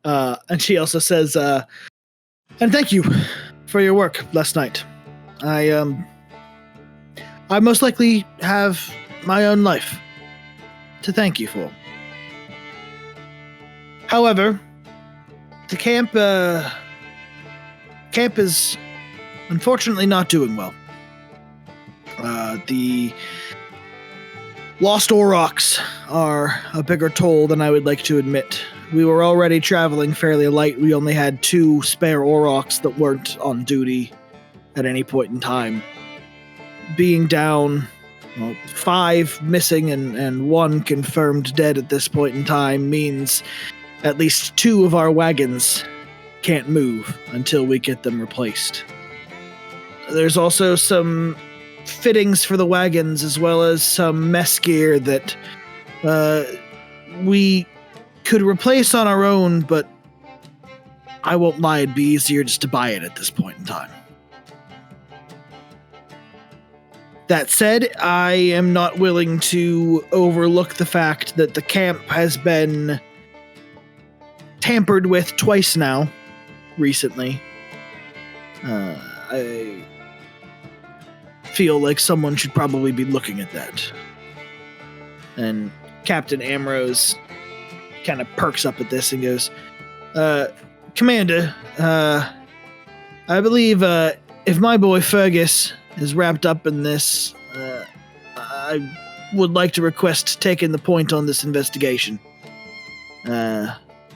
And she also says, and thank you for your work last night. I most likely have my own life to thank you for. However, the camp is unfortunately not doing well. The lost Aurochs are a bigger toll than I would like to admit. We were already traveling fairly light. We only had 2 spare Aurochs that weren't on duty at any point in time. Being down well, 5 missing and 1 confirmed dead at this point in time means at least 2 of our wagons can't move until we get them replaced. There's also some fittings for the wagons as well as some mess gear that we could replace on our own, but I won't lie, it'd be easier just to buy it at this point in time. That said, I am not willing to overlook the fact that the camp has been tampered with twice now, recently. I feel like someone should probably be looking at that. And Captain Ambrose kind of perks up at this and goes, Commander, I believe if my boy Fergus is wrapped up in this, I would like to request taking the point on this investigation.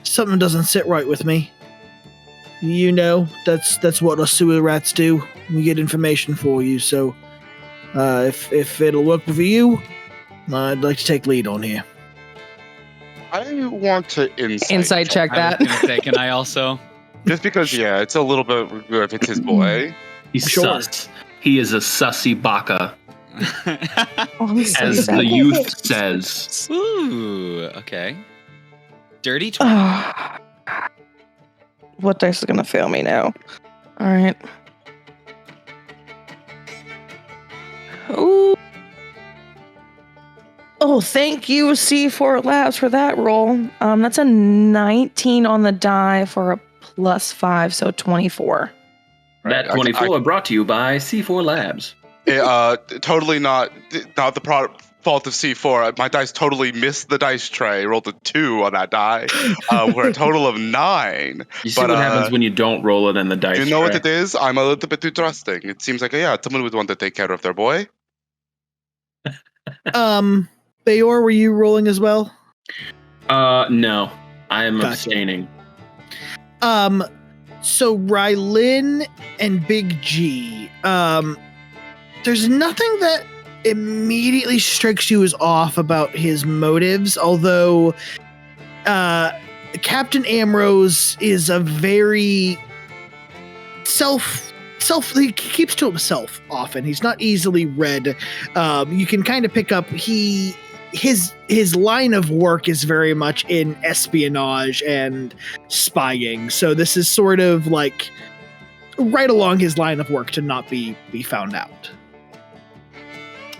Something doesn't sit right with me. You know, that's what us sewer rats do. We get information for you, so if it'll work for you, I'd like to take lead on here. I want to Insight check I that. was gonna say, can I also? Just because, yeah, it's a little bit if it's his boy. He's Sure. sus. He is a sussy baka, Oh, he's so as sad. the youth says. Ooh, okay. Dirty 20. Oh, what dice is gonna fail me now? All right. Ooh. Oh, thank you, C4 Labs, for that roll. That's a 19 on the die for a +5, so 24. That 24 brought to you by C4 Labs. Totally not the fault of C4. My dice totally missed the dice tray. I rolled a 2 on that die. We're a total of 9. You see what happens when you don't roll it in the dice You know what tray. it is? I'm a little bit too trusting. It seems like, someone would want to take care of their boy. Bayor, were you rolling as well? No. I am Gotcha. abstaining. So Rylin and Big G, there's nothing that immediately strikes you as off about his motives, although Captain Ambrose is a very he keeps to himself often. He's not easily read. You can kind of pick up his line of work is very much in espionage and spying. So this is sort of like right along his line of work to not be found out.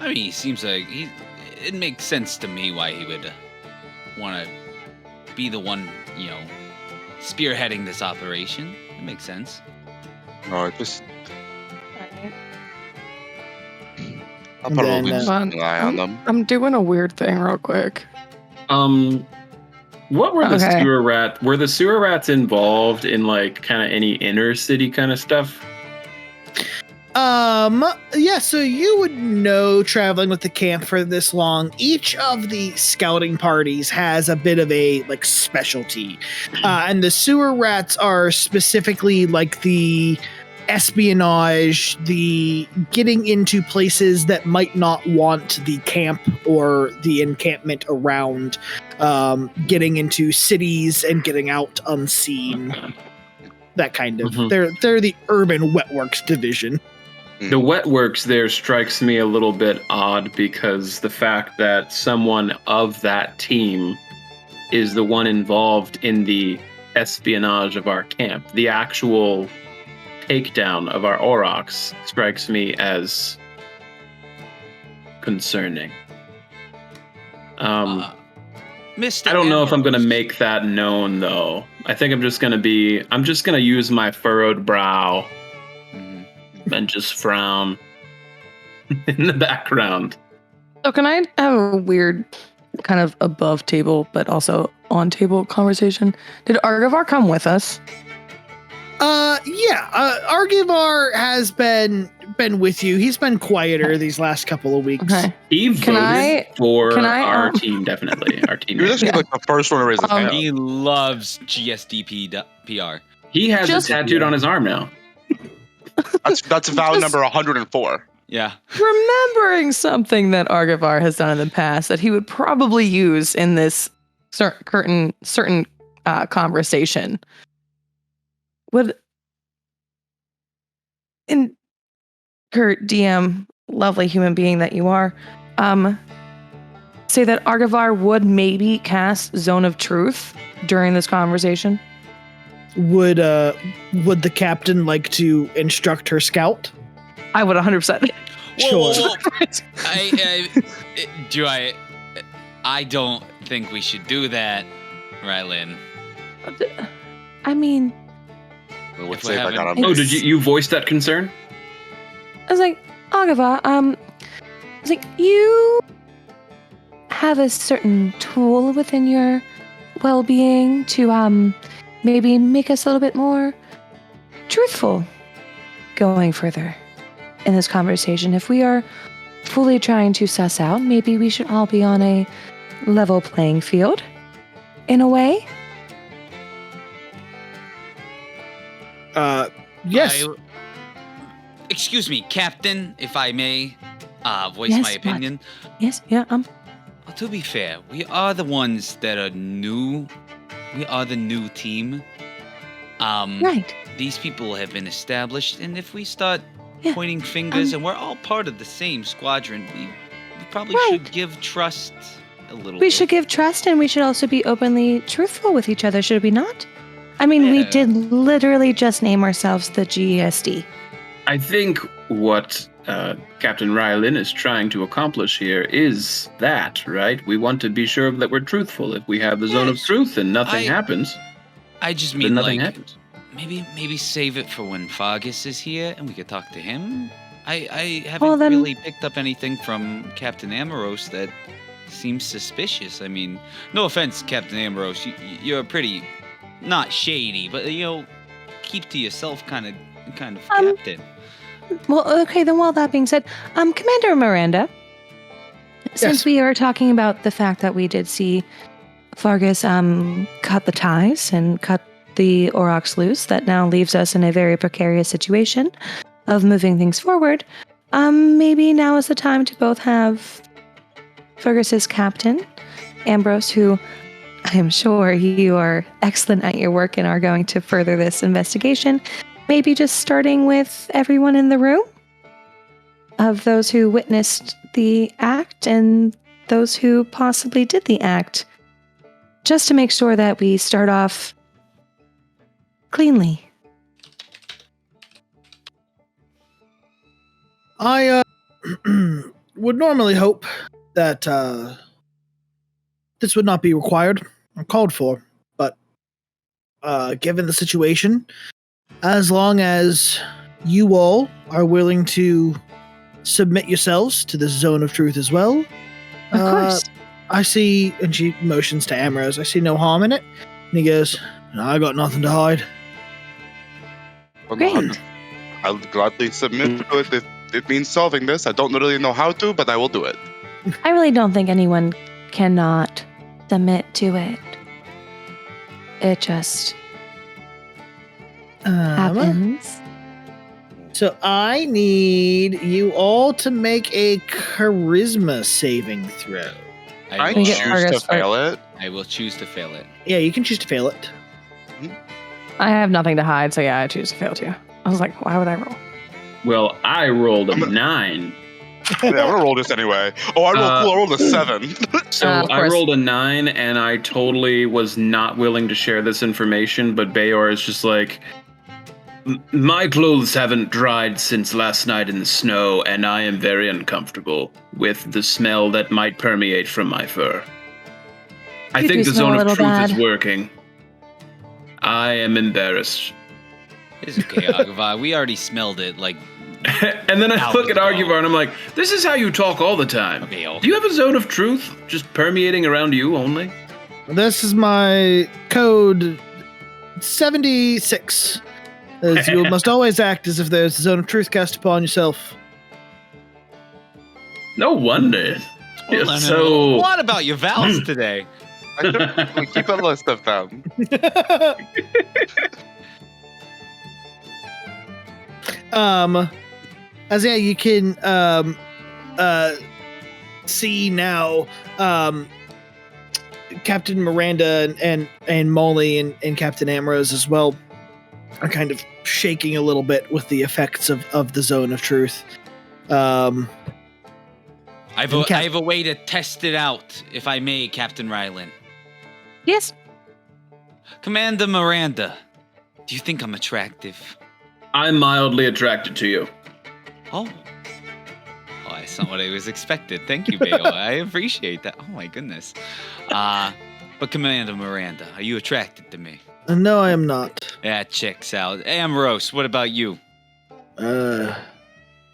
I mean, he seems like it makes sense to me why he would want to be the one, spearheading this operation. It makes sense. No, just I'll And probably then, just keep an eye on them. I'm doing a weird thing real quick. What were the Okay. sewer rats? Were the sewer rats involved in like kind of any inner city kind of stuff? Yeah, so you would know, traveling with the camp for this long, each of the scouting parties has a bit of a like specialty. And the sewer rats are specifically like the espionage, the getting into places that might not want the camp or the encampment around, getting into cities and getting out unseen. That kind of. Mhm. They're the urban wetworks division. The wetworks there strikes me a little bit odd because the fact that someone of that team is the one involved in the espionage of our camp, the actual takedown of our Aurochs, strikes me as concerning. Mr. I don't know if I'm going to Ambrose. make that known though. I think I'm just going to use my furrowed brow and just frown in the background. So can I have a weird kind of above table but also on table conversation? Did Arguvar come with us? Arguvar has been with you. He's been quieter these last couple of weeks. Okay. He voted for can I, our team, definitely. Our team. He was actually like the first one to raise his hand. He loves GSDP PR. He has Just- it tattooed on his arm now. That's vow number 104. Yeah. remembering something that Arguvar has done in the past that he would probably use in this certain conversation. In Kurt, DM, lovely human being that you are, say that Arguvar would maybe cast Zone of Truth during this conversation? Would the captain like to instruct her scout? I would 100%. Whoa, Sure. I don't think we should do that, Rylin. I mean, Well, let's If see we're if I got having- him. Oh, did you voice that concern? I was like, Arguvar, you have a certain tool within your well-being to maybe make us a little bit more truthful going further in this conversation. If we are fully trying to suss out, maybe we should all be on a level playing field in a way. Yes. Excuse me, Captain, if I may voice Yes, my what? opinion. Yes, yeah, Well, to be fair, we are the ones that are new. We are the new team. right. These people have been established, and if we start Yeah, pointing fingers, and we're all part of the same squadron, we probably Right. should give trust a little We bit. should give trust, and we should also be openly truthful with each other, should we not? I mean, we Yeah. did literally just name ourselves the GSD. I think what Captain Rylin is trying to accomplish here is that, right? We want to be sure that we're truthful. If we have the zone of Yes. truth and nothing I happens, I just then mean, nothing like, happens. maybe save it for when Fargus is here, and we could talk to him. I haven't Well, then- really picked up anything from Captain Amoros that seems suspicious. I mean, no offense, Captain Amoros, you're pretty not shady, but keep to yourself kind of captain. Well, okay, then while that being said, Commander Miranda, since Yes. we are talking about the fact that we did see Fargus cut the ties and cut the Aurochs loose, that now leaves us in a very precarious situation of moving things forward, maybe now is the time to both have Fergus's captain, Ambrose, who I am sure you are excellent at your work and are going to further this investigation. Maybe just starting with everyone in the room, of those who witnessed the act and those who possibly did the act, just to make sure that we start off cleanly. I would normally hope that this would not be required or called for, but given the situation, as long as you all are willing to submit yourselves to this zone of truth as well, Of course. I see, and she motions to Ambrose, I see no harm in it. And he goes, I got nothing to hide. Great. I'll gladly submit to it if it means solving this. I don't really know how to, but I will do it. I really don't think anyone cannot submit to it. It just happens. So I need you all to make a charisma saving throw. I can choose get to Argus fail it. I will choose to fail it. Yeah, you can choose to fail it. I have nothing to hide, so yeah, I choose to fail too. I was like, why would I roll? Well, I rolled a 9. Yeah, I'm gonna roll this anyway. Oh, I rolled a 7. So Of I course. rolled a 9, and I totally was not willing to share this information, but Bayor is just like, my clothes haven't dried since last night in the snow, and I am very uncomfortable with the smell that might permeate from my fur. I You think do the smell zone a of little truth bad. is working. I am embarrassed. It's okay, Arguvar. We already smelled it. Like, And then I Out look the at Arguvar and I'm like, this is how you talk all the time. okay, Do you have a zone of truth just permeating around you only? This is my code 76. As you must always act as if there's a zone of truth cast upon yourself. No wonder. You're Hold on a so... minute. What about your vows today? I should keep a list of them. you can see now Captain Miranda and Molly and Captain Ambrose as well are kind of shaking a little bit with the effects of the Zone of Truth. I have a way to test it out, if I may, Captain Rylin. Yes. Commander Miranda, do you think I'm attractive? I'm mildly attracted to you. Oh, that's not what I was expected. Thank you, Bayo. I appreciate that. Oh my goodness. But Commander Miranda, are you attracted to me? No, I am not. That checks out. Ambrose, what about you?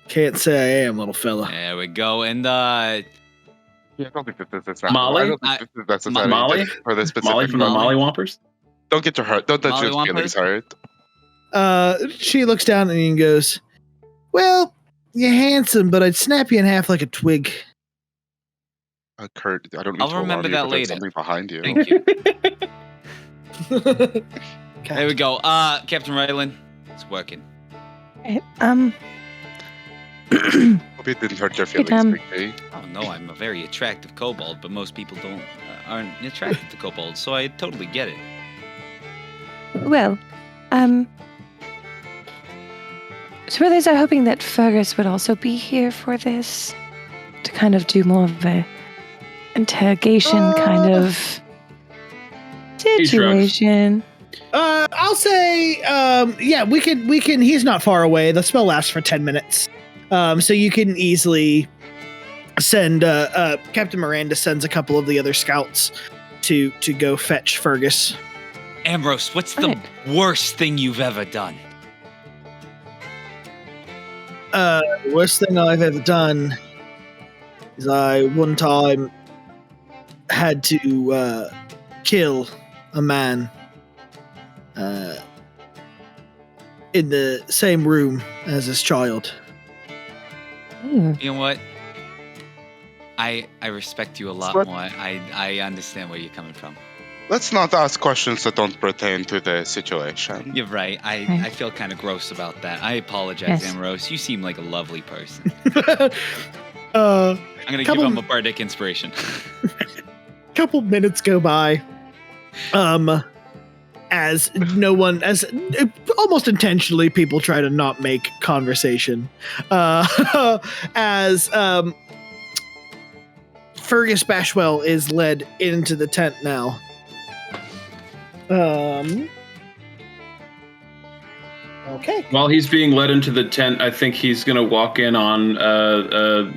Can't say I am, little fella. There we go. And Yeah, I don't think that's Molly? I don't think that's necessary Molly? for this specific. Molly from the Molly Whompers? Don't get your heart. Don't let Molly your feelings Whompers? hurt. She looks down at me and goes, "Well, you're handsome, but I'd snap you in half like a twig." Kurt, I don't need I'll to alarm remember you, that but there's later. something behind you. Thank you. There we go. Captain Rylin, it's working. Hope it didn't hurt your feelings, Big G. Oh no, I'm a very attractive kobold, but most people aren't attracted to kobolds, so I totally get it. Well, so others are hoping that Fergus would also be here for this, to kind of do more of a interrogation kind of situation. I'll say, yeah, we can. He's not far away. The spell lasts for 10 minutes, so you can easily send. Captain Miranda sends a couple of the other scouts to go fetch Fergus. Ambrose, what's the worst thing you've ever done? Worst thing I've ever done is I one time had to kill a man in the same room as his child. You know what? I respect you a lot more. I understand where you're coming from. Let's not ask questions that don't pertain to the situation. You're right. I feel kind of gross about that. I apologize, Yes. Ambrose. You seem like a lovely person. Uh, I'm going to give Couple- him a bardic inspiration. couple minutes go by. As almost intentionally people try to not make conversation. As Fergus Bashwell is led into the tent now. Okay. While he's being led into the tent, I think he's going to walk in on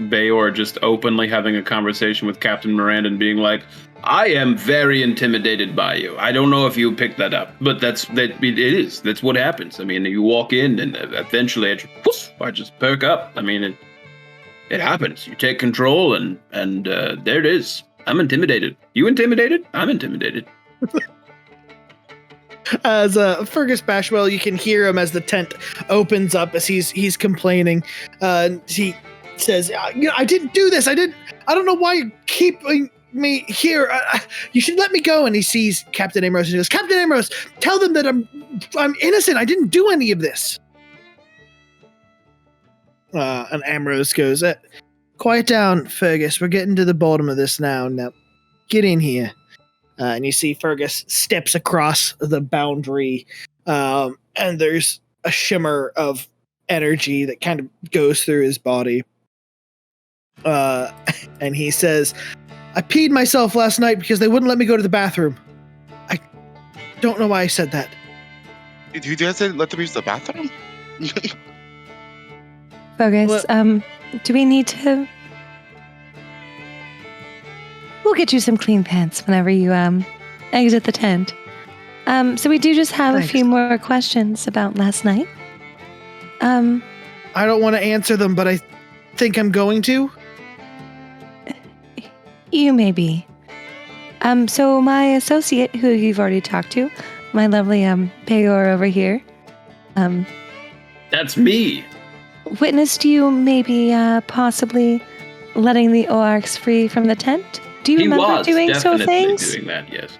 Bayor just openly having a conversation with Captain Miranda and being like, I am very intimidated by you. I don't know if you picked that up, but it is. That's what happens. I mean, you walk in and eventually I just perk up. I mean, it happens. You take control and there it is. I'm intimidated. You intimidated? I'm intimidated. As Fergus Bashwell, you can hear him as the tent opens up as he's complaining. He says, I didn't do this. I don't know why you keep me here. You should let me go. And he sees Captain Ambrose and he goes, Captain Ambrose, tell them that I'm innocent. I didn't do any of this. And Ambrose goes, quiet down, Fergus. We're getting to the bottom of this now. Now, get in here. And you see Fergus steps across the boundary, and there's a shimmer of energy that kind of goes through his body. And he says, I peed myself last night because they wouldn't let me go to the bathroom. I don't know why I said that. Did you guys let them use the bathroom? Fergus, do we need to... We'll get you some clean pants whenever you exit the tent. So we do just have Thanks. a few more questions about last night. I don't want to answer them, but I think I'm going to. You may be. So my associate, who you've already talked to, my lovely Peor over here, That's me. witnessed you maybe possibly letting the Aurochs free from the tent. Do you He remember was doing so definitely things? doing that, yes.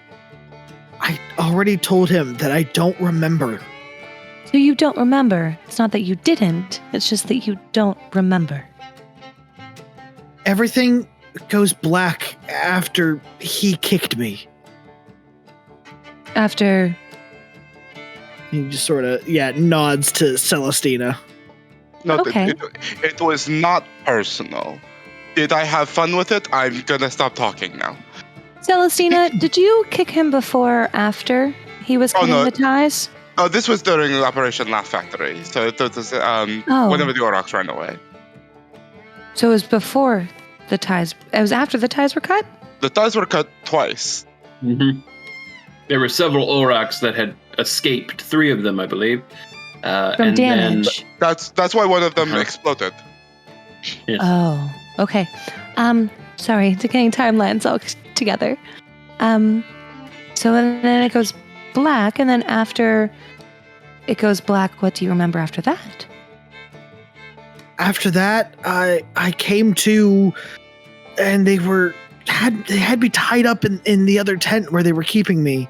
I already told him that I don't remember. So you don't remember. It's not that you didn't, it's just that you don't remember. Everything goes black after he kicked me. After. He just sort of, nods to Celestina. No, Okay. it was not personal. Did I have fun with it? I'm gonna stop talking now. Celestina, did you kick him before or after he was cutting the ties? Oh, this was during Operation Laugh Factory. So it was whenever the Aurochs ran away. So it was before the ties. It was after the ties were cut? The ties were cut twice. Mm-hmm. There were several Aurochs that had escaped, 3 of them, I believe. From damage. That's why one of them exploded. Yes. Oh, okay. Sorry, to getting timelines all together. So then it goes black, and then after it goes black, what do you remember after that? After that, I came to, and they had me tied up in the other tent where they were keeping me.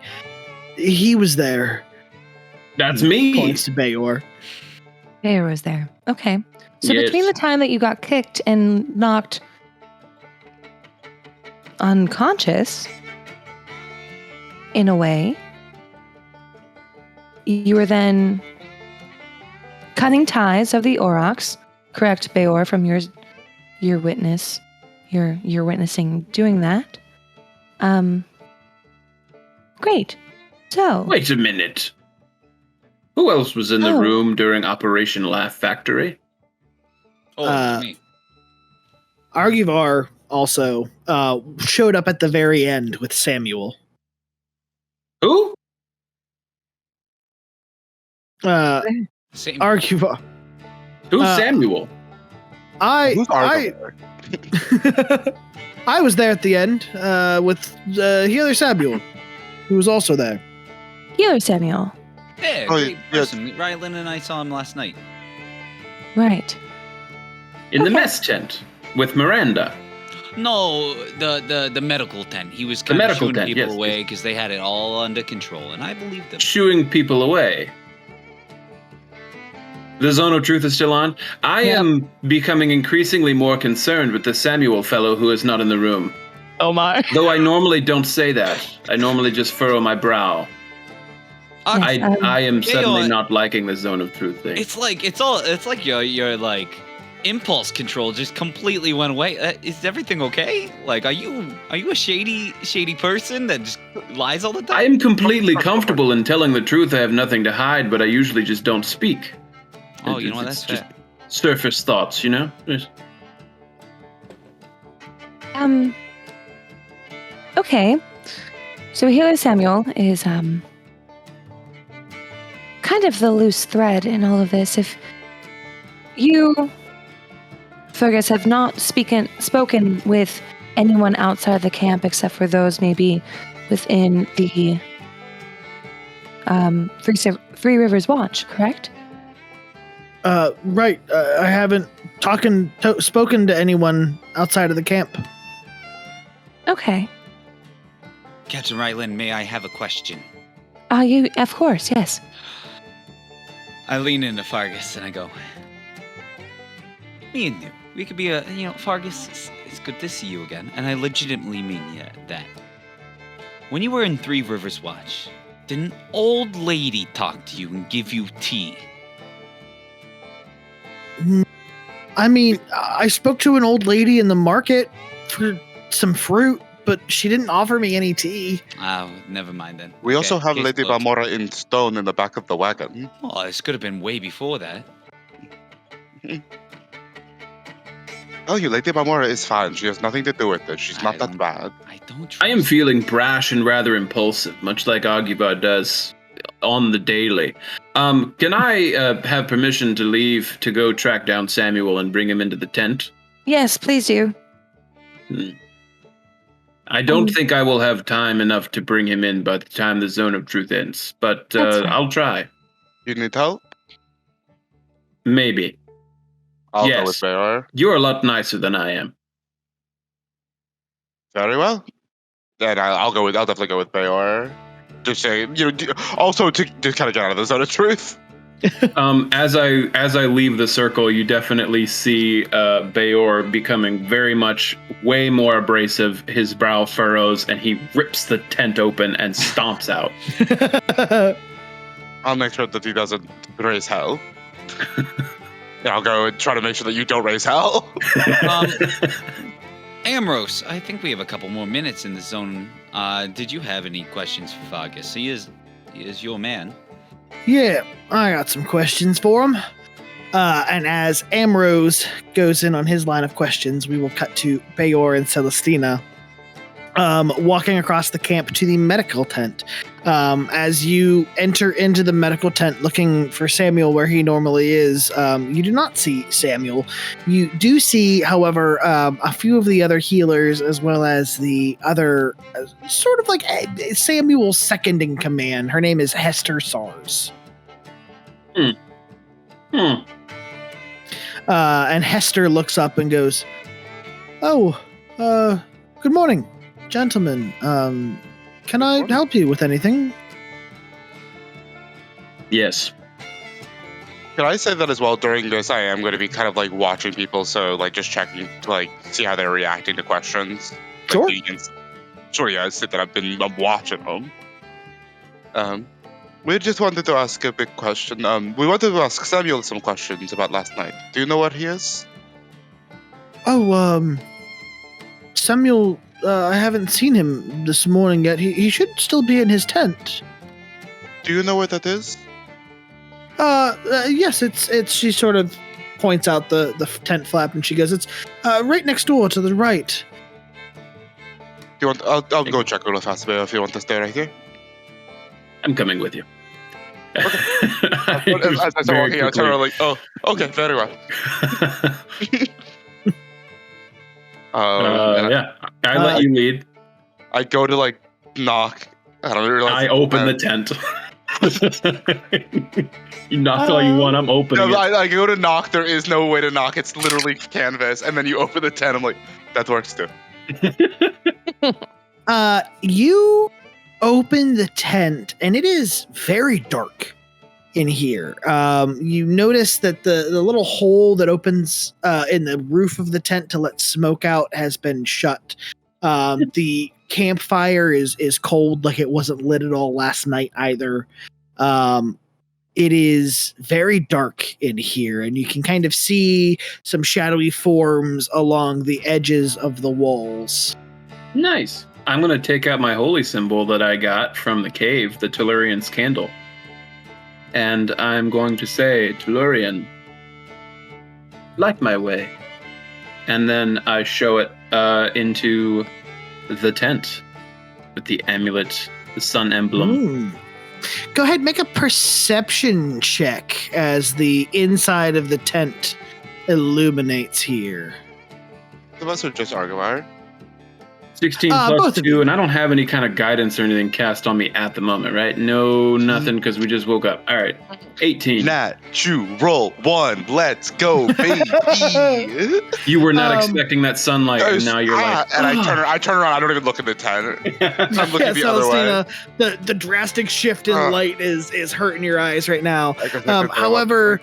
He was there. That's me. Points to Bayor. Bayor was there. Okay. So Yes. between the time that you got kicked and knocked unconscious, in a way, you were then cutting ties of the Aurochs, correct, Bayor, from your witness, your witnessing doing that. Great. So Wait a minute. Who else was in the room during Operation Laugh Factory? Me. Arguvar also showed up at the very end with Samuel. Who? Same. Arguvar. Who's Samuel? Who's Arguvar? I was there at the end with healer Samuel, who was also there. Healer Samuel. Yeah, Oh, great yes. person. Rylin and I saw him last night. Right. In the mess tent with Miranda. No, the medical tent. He was kind of medical shooing tent, people yes, away because they had it all under control, and I believed them. Shooing people away. The Zone of Truth is still on. I am becoming increasingly more concerned with the Samuel fellow who is not in the room. Oh my. Though I normally don't say that. I normally just furrow my brow. I am suddenly not liking the Zone of Truth thing. It's like your like impulse control just completely went away. Is everything okay? Like, are you a shady person that just lies all the time? I am completely comfortable in telling the truth. I have nothing to hide, but I usually just don't speak. Oh, you know what? That's just fair. surface thoughts, you know? Just- Okay. So Healer Samuel is kind of the loose thread in all of this. If you, Fergus, have not spoken with anyone outside the camp except for those maybe within the Three Rivers Watch, correct? Right. I haven't spoken to anyone outside of the camp. Okay. Captain Rylin, may I have a question? You, of course, yes. I lean into Fargus and I go, me and you, we could be Fargus, it's good to see you again. And I legitimately mean that. When you were in Three Rivers Watch, did an old lady talk to you and give you tea? I mean, I spoke to an old lady in the market for some fruit, but she didn't offer me any tea. Oh, never mind then. We also have case Lady closed. Balmora in stone in the back of the wagon. Oh, this could have been way before that. Oh, you, Lady Balmora is fine. She has nothing to do with it. She's not that bad. I don't. I am feeling brash and rather impulsive, much like Arguvar does on the daily. Can I have permission to leave to go track down Samuel and bring him into the tent? Yes, please do. I don't think I will have time enough to bring him in by the time the Zone of Truth ends, but That's fine. I'll try. You need help? Maybe. I'll Yes. go with Bayor. You're a lot nicer than I am. Very well. Then I'll definitely go with Bayor. Just say, also to kind of get out of the Zone of Truth. As I leave the circle, you definitely see Bayor becoming way more abrasive. His brow furrows, and he rips the tent open and stomps out. I'll make sure that he doesn't raise hell. Yeah, I'll go and try to make sure that you don't raise hell. Ambrose, I think we have a couple more minutes in the zone. Did you have any questions for Vargas? He is your man. Yeah, I got some questions for him. And as Ambrose goes in on his line of questions, we will cut to Bayor and Celestina walking across the camp to the medical tent. As you enter into the medical tent looking for Samuel where he normally is, you do not see Samuel. You do see, however, a few of the other healers as well as the other sort of like Samuel's second in command. Her name is Hester Sars. And Hester looks up and goes, "Oh, good morning, gentlemen. Can I help you with anything?" Yes. Can I say that as well? During this, I am going to be kind of like watching people, so like just checking to like see how they're reacting to questions. Sure. Sure, yeah, I said that I'm watching them. We just wanted to ask a big question. We wanted to ask Samuel some questions about last night. Do you know where he is? Oh, Samuel, I haven't seen him this morning yet. He should still be in his tent. Do you know where that is? Yes, it's she sort of points out the tent flap and she goes, "It's right next door to the right." Do you want? I'll go check real fast, if you want to stay right here. I'm coming with you. Okay. As I start walking, I turn around like, "Oh, okay, very well." Yeah, I let you lead. I go to like knock. I don't realize. I open the tent. You knock all you want. I'm opening it. I go to knock. There is no way to knock. It's literally canvas, and then you open the tent. I'm like, that works too. You open the tent, and it is very dark in here. You notice that the little hole that opens in the roof of the tent to let smoke out has been shut. The campfire is cold, like it wasn't lit at all last night either. It is very dark in here, and you can kind of see some shadowy forms along the edges of the walls. Nice. I'm going to take out my holy symbol that I got from the cave, the Tellurian's candle. And I'm going to say, Tellurian, light my way. And then I show it into the tent with the amulet, the sun emblem. Go ahead, make a perception check as the inside of the tent illuminates here. The rest are just Arguvar. 16 plus 2, and I don't have any kind of guidance or anything cast on me at the moment, right? No, nothing, because we just woke up. All right, 18. Nat, chew, roll, 1, let's go, baby. You were not expecting that sunlight, and now you're like... And I turn around, I don't even look at the tent. I'm looking the other way. The drastic shift in light is hurting your eyes right now. However...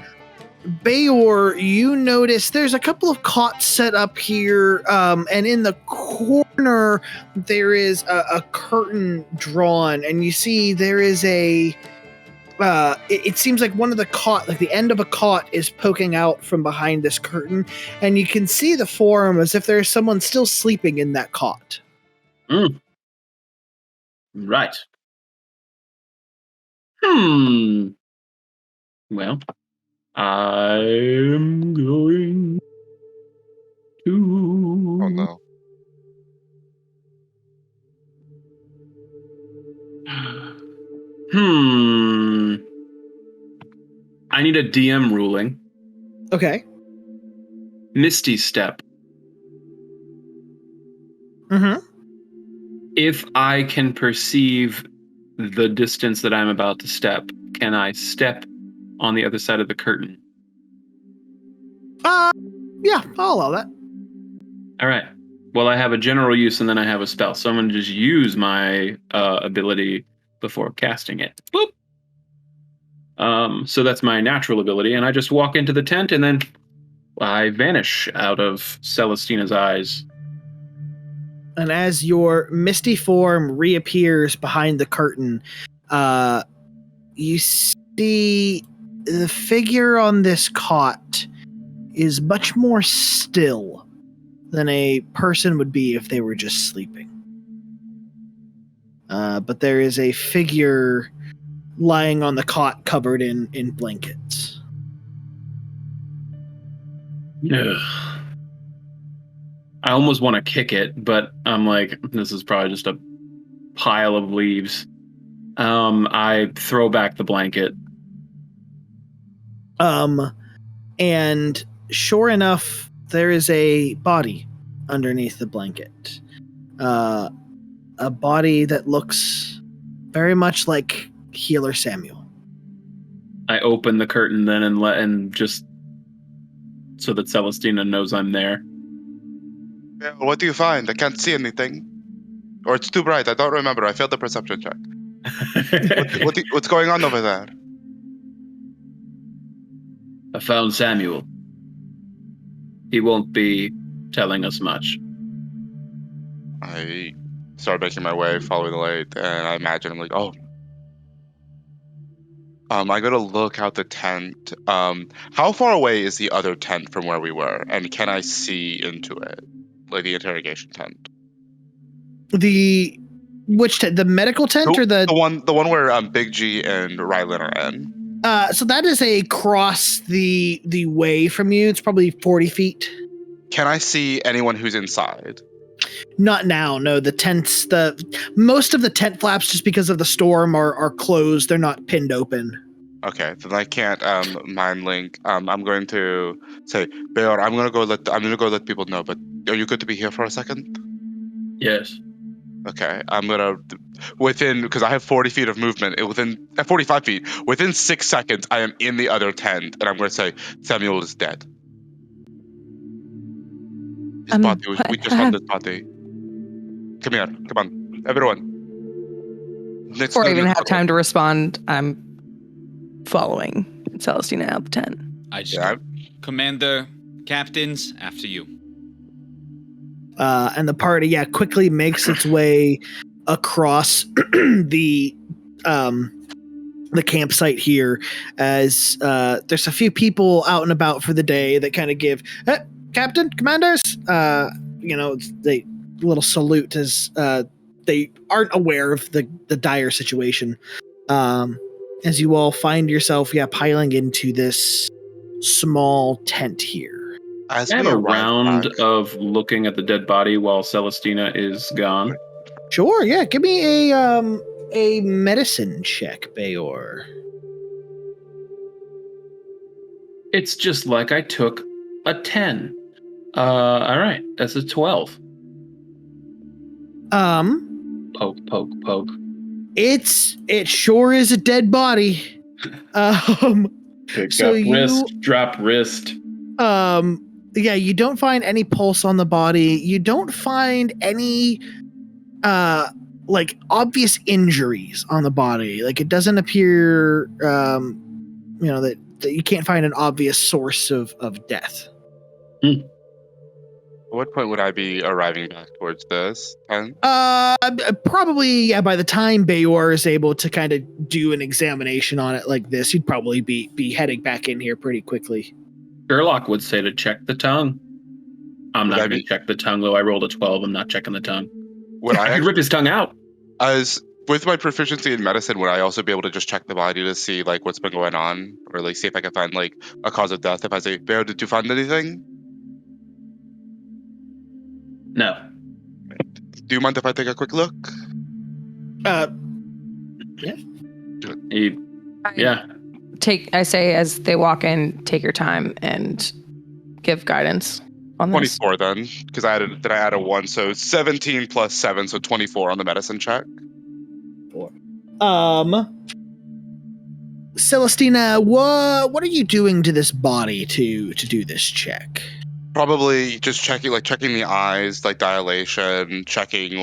Bayor, you notice there's a couple of cots set up here, and in the corner there is a curtain drawn, and you see there is a it seems like one of the cot, like the end of a cot, is poking out from behind this curtain, and you can see the form as if there's someone still sleeping in that cot. Right. Well, I'm going to... Oh no. I need a DM ruling. Okay. Misty Step. If I can perceive the distance that I'm about to step, can I step on the other side of the curtain? Yeah, I'll allow that. All right. Well, I have a general use and then I have a spell. So I'm going to just use my ability before casting it. Boop. So that's my natural ability, and I just walk into the tent, and then I vanish out of Celestina's eyes. And as your misty form reappears behind the curtain, you see the figure on this cot is much more still than a person would be if they were just sleeping. But there is a figure lying on the cot covered in blankets. Ugh. I almost want to kick it, but I'm like, this is probably just a pile of leaves. I throw back the blanket. And sure enough, there is a body underneath the blanket. A body that looks very much like Healer Samuel. I open the curtain then and just so that Celestina knows I'm there. Yeah, what do you find? I can't see anything. Or it's too bright. I don't remember. I failed the perception check. What's going on over there? I found Samuel. He won't be telling us much. I start making my way, following the light, and I imagine I'm like, oh. I gotta look out the tent. How far away is the other tent from where we were? And can I see into it? Like the interrogation tent. Which tent? The medical tent or the one where Big G and Rylin are in? So that is across the way from you. It's probably 40 feet. Can I see anyone who's inside? Not now. No, the tents. Most of the tent flaps, just because of the storm, are closed. They're not pinned open. Okay, then I can't mind link. I'm going to say, Bear, I'm gonna go let people know. But are you good to be here for a second? Yes. Okay, I'm gonna because I have 40 feet of movement. Within 45 feet, within 6 seconds, I am in the other tent, and I'm gonna say Samuel is dead. His body. We just found his body. Come here, come on, everyone. Before I even have time to respond, I'm following Celestina out the tent. Commander, captains, after you. And the party, quickly makes its way across the campsite here, as there's a few people out and about for the day that kind of give, Captain, commanders, they little salute as they aren't aware of the dire situation. As you all find yourself, piling into this small tent here. I have a round of looking at the dead body while Celestina is gone. Sure, yeah. Give me a medicine check, Bayor. It's just like I took a 10. All right, that's a 12. Poke. It sure is a dead body. Pick up wrist, drop wrist. You don't find any pulse on the body. You don't find any obvious injuries on the body. Like, it doesn't appear that you can't find an obvious source of death. At what point would I be arriving back towards this tent? Probably, by the time Bayor is able to kind of do an examination on it like this, you'd probably be heading back in here pretty quickly. Geralt would say to check the tongue. I'm not going to check the tongue, though. I rolled a 12. I'm not checking the tongue. I could rip his tongue out. With my proficiency in medicine, would I also be able to just check the body to see what's been going on, or see if I can find a cause of death? If I say, Bear, did you find anything? No. Do you mind if I take a quick look? Yeah. Yeah. I say as they walk in, take your time and give guidance on this. 24 then, because I add a 1, so 17 plus 7, so 24 on the medicine check. Celestina, what are you doing to this body to do this check? Probably just checking the eyes, dilation, checking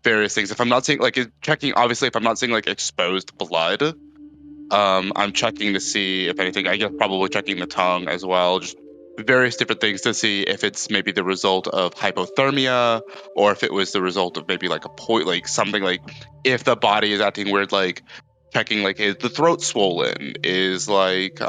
various things. If I'm not seeing checking, obviously, if I'm not seeing exposed blood, I'm checking to see if anything. I guess probably checking the tongue as well. Just various different things to see if it's maybe the result of hypothermia or if it was the result of maybe like like something like if the body is acting weird, like checking like is the throat swollen, is like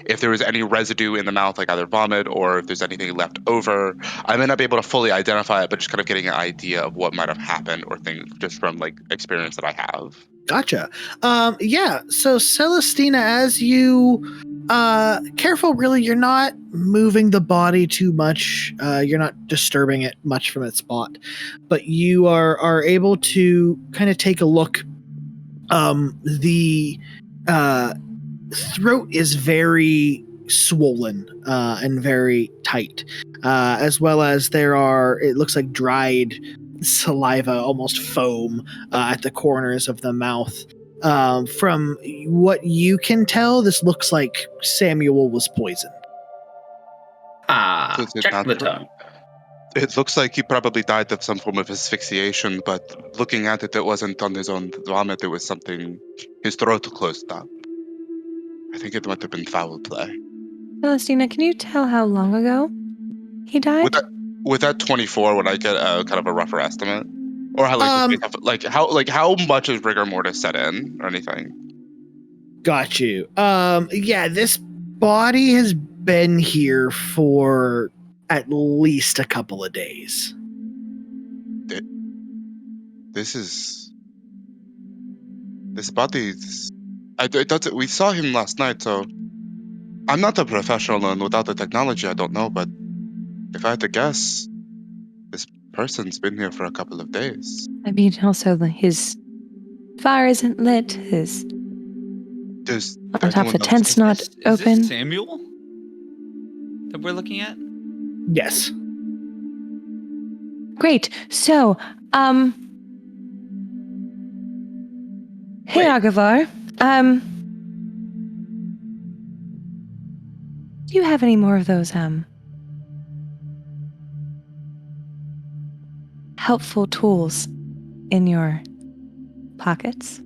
if there was any residue in the mouth, like either vomit or if there's anything left over. I may not be able to fully identify it, but just kind of getting an idea of what might have happened or things just from like experience that I have. Gotcha. Yeah. So Celestina, as you careful, really, you're not moving the body too much. You're not disturbing it much from its spot, but you are able to kind of take a look. The throat is very swollen and very tight, as well as it looks like dried saliva, almost foam, at the corners of the mouth. From what you can tell, this looks like Samuel was poisoned. Check the tongue. It looks like he probably died of some form of asphyxiation, but looking at it, it wasn't on his own vomit. It was something, his throat closed up. I think it might have been foul play. Celestina, can you tell how long ago he died? With that 24, would I get kind of a rougher estimate? Or how how much is rigor mortis set in or anything? Got you. Yeah, this body has been here for at least a couple of days. This body. We saw him last night, so I'm not a professional, and without the technology, I don't know. But if I had to guess, this person's been here for a couple of days. I mean, also his fire isn't lit. On top of the tent's not open. Is this Samuel that we're looking at? Yes. Great. So, hey, Arguvar. Do you have any more of those, helpful tools in your pockets?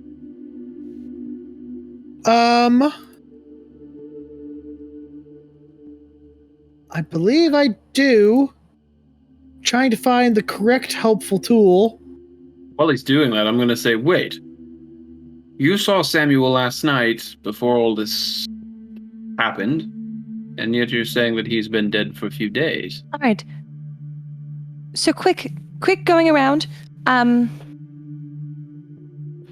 I believe I do. Trying to find the correct helpful tool. While he's doing that, I'm going to say, wait. You saw Samuel last night before all this happened, and yet you're saying that he's been dead for a few days. All right. So quick going around. I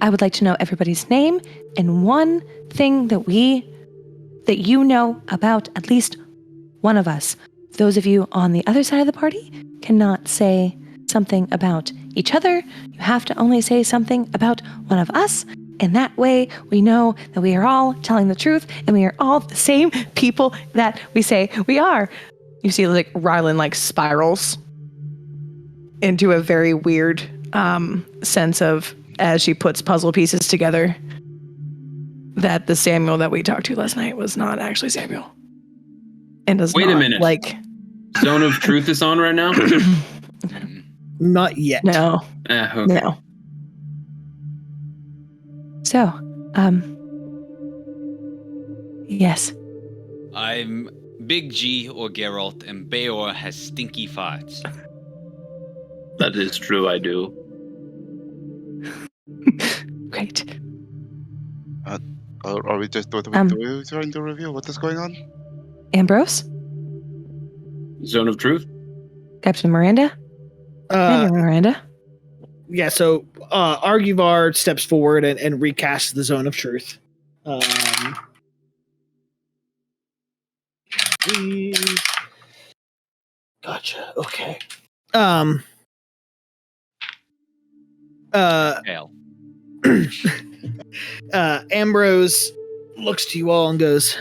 would like to know everybody's name and one thing that you know about at least one of us. Those of you on the other side of the party cannot say something about each other. You have to only say something about one of us. And that way we know that we are all telling the truth and we are all the same people that we say we are. You see like Rylin spirals into a very weird sense of, as she puts puzzle pieces together, that the Samuel that we talked to last night was not actually Samuel. And does Wait a minute. Zone of Truth is on right now? Not yet. No. Okay. No. So, yes. I'm Big G or Geralt, and Beor has stinky farts. That is true, I do. Great. Are we just trying to review what is going on? Ambrose? Zone of Truth? Captain Miranda? Miranda? Yeah, so Arguvar steps forward and recasts the Zone of Truth. Gotcha. Okay. Ambrose looks to you all and goes,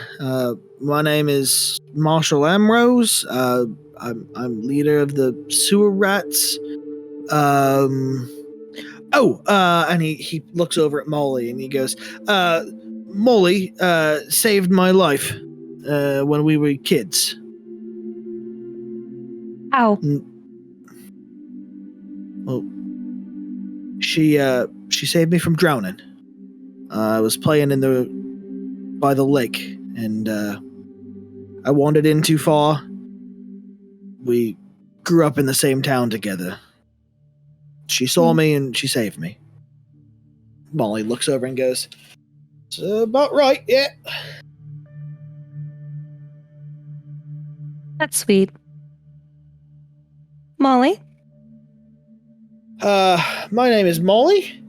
my name is Marshal Ambrose. I'm leader of the sewer rats. And he looks over at Molly and he goes, Molly saved my life when we were kids. How? Well, she saved me from drowning. I was playing in the by the lake, and I wandered in too far. We grew up in the same town together. She saw me and she saved me. Molly looks over and goes, "It's about right, yeah." That's sweet. Molly? My name is Molly,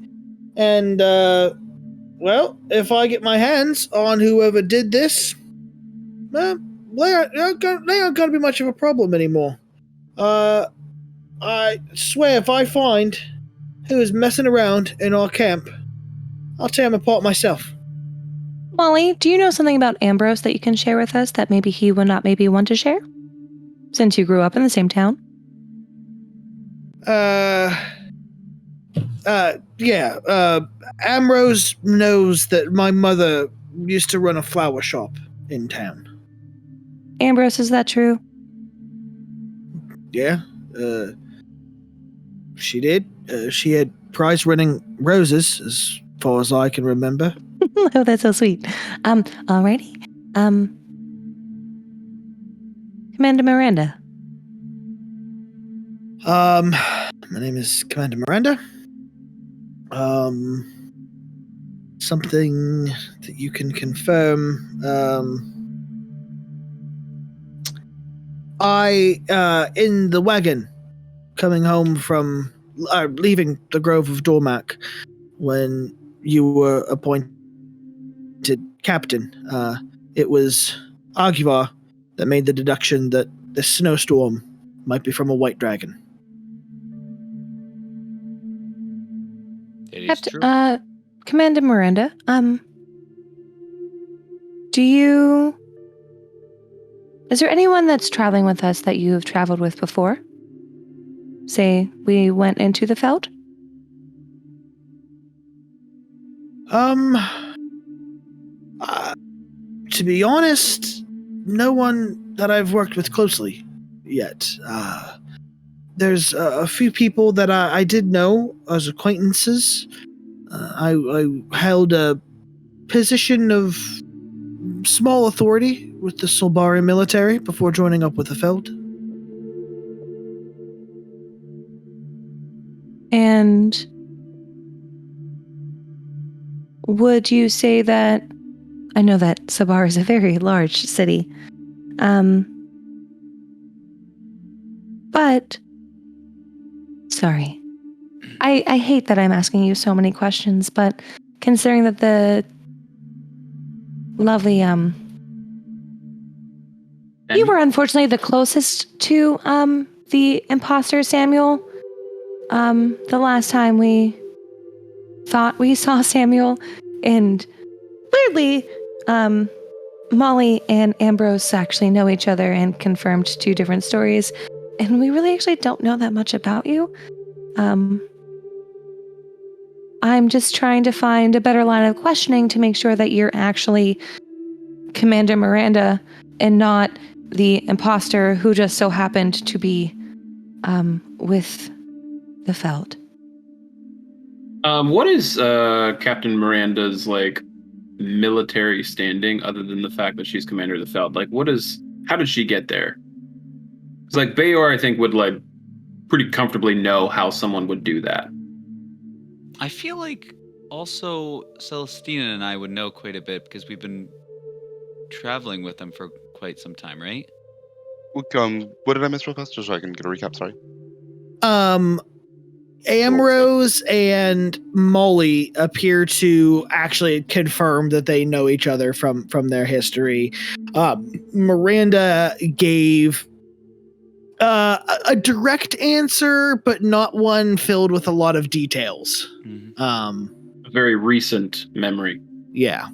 and, well, if I get my hands on whoever did this, they aren't going to be much of a problem anymore. I swear if I find who is messing around in our camp, I'll tear him apart myself. Molly, do you know something about Ambrose that you can share with us that maybe he would not maybe want to share? Since you grew up in the same town? Yeah. Ambrose knows that my mother used to run a flower shop in town. Ambrose, is that true? Yeah, she did. She had prize-winning roses, as far as I can remember. Oh, that's so sweet. Alrighty. Commander Miranda. My name is Commander Miranda. Something that you can confirm. I, in the wagon, coming home from, leaving the Grove of Dormac, when you were appointed captain, it was Arguvar that made the deduction that the snowstorm might be from a white dragon. It is true. Commander Miranda, is there anyone that's traveling with us that you've traveled with before? Say, we went into the Feld? To be honest, no one that I've worked with closely yet. There's a few people that I did know as acquaintances. I held a position of small authority with the Solbari military before joining up with the Feld. And would you say that, I know that Sabar is a very large city, but, sorry, I hate that I'm asking you so many questions, but considering that the lovely, you were unfortunately the closest to, the imposter Samuel, the last time we thought we saw Samuel, and weirdly, Molly and Ambrose actually know each other and confirmed two different stories, and we really actually don't know that much about you. I'm just trying to find a better line of questioning to make sure that you're actually Commander Miranda and not the imposter who just so happened to be with the Feld. What is Captain Miranda's military standing other than the fact that she's commander of the Feld? How did she get there? Because Bayor, I think, would pretty comfortably know how someone would do that. I feel like also Celestina and I would know quite a bit because we've been traveling with them for quite some time, right? What did I miss real fast? Just so I can get a recap, sorry. Ambrose and Molly appear to actually confirm that they know each other from their history. Miranda gave a direct answer, but not one filled with a lot of details. Mm-hmm. A very recent memory. Yeah.